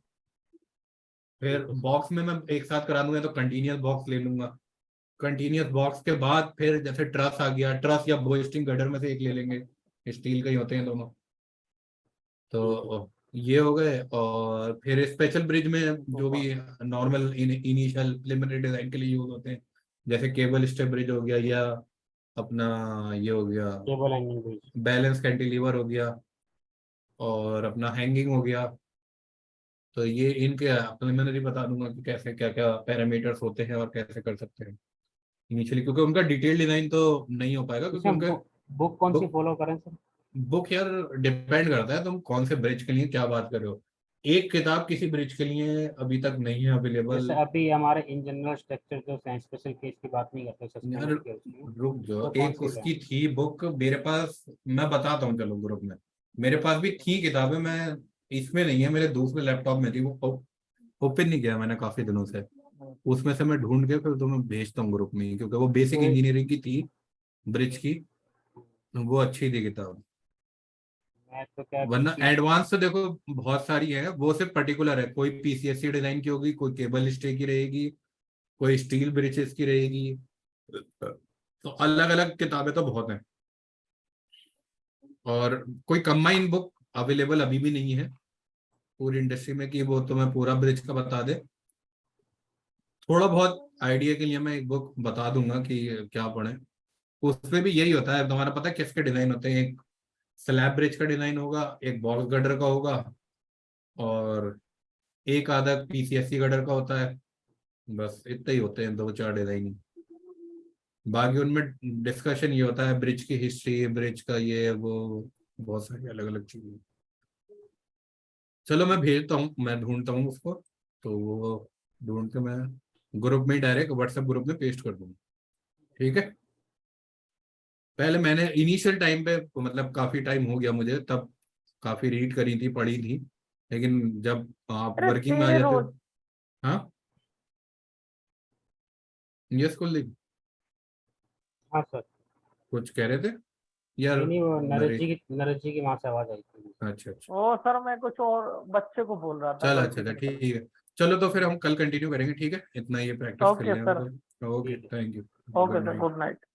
Speaker 1: फिर बॉक्स में मैं एक साथ करा दूंगा तो कंटिन्यूस बॉक्स ले लूंगा। कंटिन्यूस बॉक्स के बाद फिर जैसे ट्रस आ गया, ट्रस या बोइस्टिंग गडर में से एक ले लेंगे, स्टील के ही होते हैं दोनों। तो ये हो गए। और फिर स्पेशल ब्रिज में जो भी नॉर्मल इनिशियल प्रिलिमिनरी डिजाइन के लिए यूज होते हैं, जैसे केबल स्टे ब्रिज हो गया, या अपना ये हो गया
Speaker 3: cable hanging bridge.
Speaker 1: Balance cantilever हो गया, और अपना हैंगिंग हो गया। तो ये इनके प्रिलिमिनरी बता दूंगा कि कैसे क्या क्या पैरामीटर्स होते हैं और कैसे कर सकते हैं इनिशियली, क्योंकि उनका डिटेल डिजाइन तो नहीं हो पाएगा, क्योंकि
Speaker 3: इसमें
Speaker 1: उनका
Speaker 3: बुक कौन सी
Speaker 1: बुक
Speaker 3: फॉलो करें सर।
Speaker 1: बुक यार डिपेंड करता है तुम कौन से ब्रिज के लिए क्या बात कर रहे हो। एक किताब किसी ब्रिज के लिए अभी तक नहीं है
Speaker 3: जैसे
Speaker 1: अवेलेबल।
Speaker 3: अभी हमारे इन जनरल स्ट्रक्चर जो स्पेशल केस की बात नहीं करते
Speaker 1: यार
Speaker 3: सस्पेंडेड केस की,
Speaker 1: रुक
Speaker 3: तो
Speaker 1: जाओ,
Speaker 3: कौन
Speaker 1: एक
Speaker 3: सी है।
Speaker 1: उसकी थी बुक मेरे पास, मैं बताता हूँ चलो ग्रुप में। मेरे पास भी थी किताबें, मैं इसमें नहीं है, मेरे दूसरे लैपटॉप में थी वो, ओपन नहीं किया मैंने काफी दिनों से। उसमें से मैं ढूंढ के फिर तुम्हें भेजता हूँ ग्रुप में ही, क्योंकि वो बेसिक
Speaker 3: तो
Speaker 1: इंजीनियरिंग की थी, ब्रिज की। वो अच्छी थी किताब।
Speaker 3: मैं तो क्या
Speaker 1: वरना
Speaker 3: कि
Speaker 1: एडवांस तो देखो बहुत सारी है, वो सिर्फ पर्टिकुलर है, कोई PCSC डिजाइन की होगी, कोई केबल स्टे की रहेगी, कोई स्टील ब्रिजेस की रहेगी। तो अलग अलग किताबें तो बहुत हैं। और कोई कंबाइन बुक अवेलेबल अभी भी नहीं है पूरी इंडस्ट्री में कि वो तुम्हें पूरा ब्रिज का बता दे। थोड़ा बहुत आइडिया के लिए मैं एक बुक बता दूंगा कि क्या पढ़े। उसमें भी यही होता है, तुम्हारा पता है किसके डिजाइन होते हैं। एक स्लैब ब्रिज का डिजाइन होगा, एक बॉक्स गटर का होगा, और एक आधा PCSC गटर का होता है। बस इतने ही होते हैं, दो चार डिजाइन। बाकी उनमें डिस्कशन ये होता है ब्रिज की हिस्ट्री, ब्रिज का ये वो, बहुत सारी अलग अलग चीजें। चलो मैं भेजता हूँ, मैं ढूंढता हूँ उसको, तो वो ढूंढ के मैं ग्रुप में डायरेक्ट व्हाट्सएप ग्रुप में पेस्ट कर दूंगा। ठीक है। पहले मैंने इनिशियल टाइम पे, मतलब काफी टाइम हो गया मुझे, तब काफी रीड करी थी, पढ़ी थी। लेकिन जब आप
Speaker 2: अरे
Speaker 1: वर्किंग में आ
Speaker 2: तेरे
Speaker 1: जाते
Speaker 2: रोज
Speaker 1: हो। हाँ, यस कुलदीप,
Speaker 3: हाँ सर।
Speaker 1: कुछ कह रहे थे यार।
Speaker 3: नहीं नहीं, वो
Speaker 1: नरेश,
Speaker 3: नरेश जी की वहां से आवाज आई थी।
Speaker 1: अच्छा अच्छा।
Speaker 2: वो सर मैं कुछ और बच्चे को बोल रहा था
Speaker 1: चल अच्छा
Speaker 2: गलती
Speaker 1: अच्छा
Speaker 2: से निकल।
Speaker 1: ठीक है। चलो तो फिर हम कल कंटिन्यू करेंगे, ठीक है, इतना ये प्रैक्टिस कर
Speaker 2: ओके
Speaker 1: लें
Speaker 2: सर।
Speaker 1: हम तो। ओके,
Speaker 3: ठीक है।
Speaker 1: Thank you.
Speaker 2: Okay
Speaker 1: good
Speaker 2: sir,
Speaker 1: night.
Speaker 2: Good night.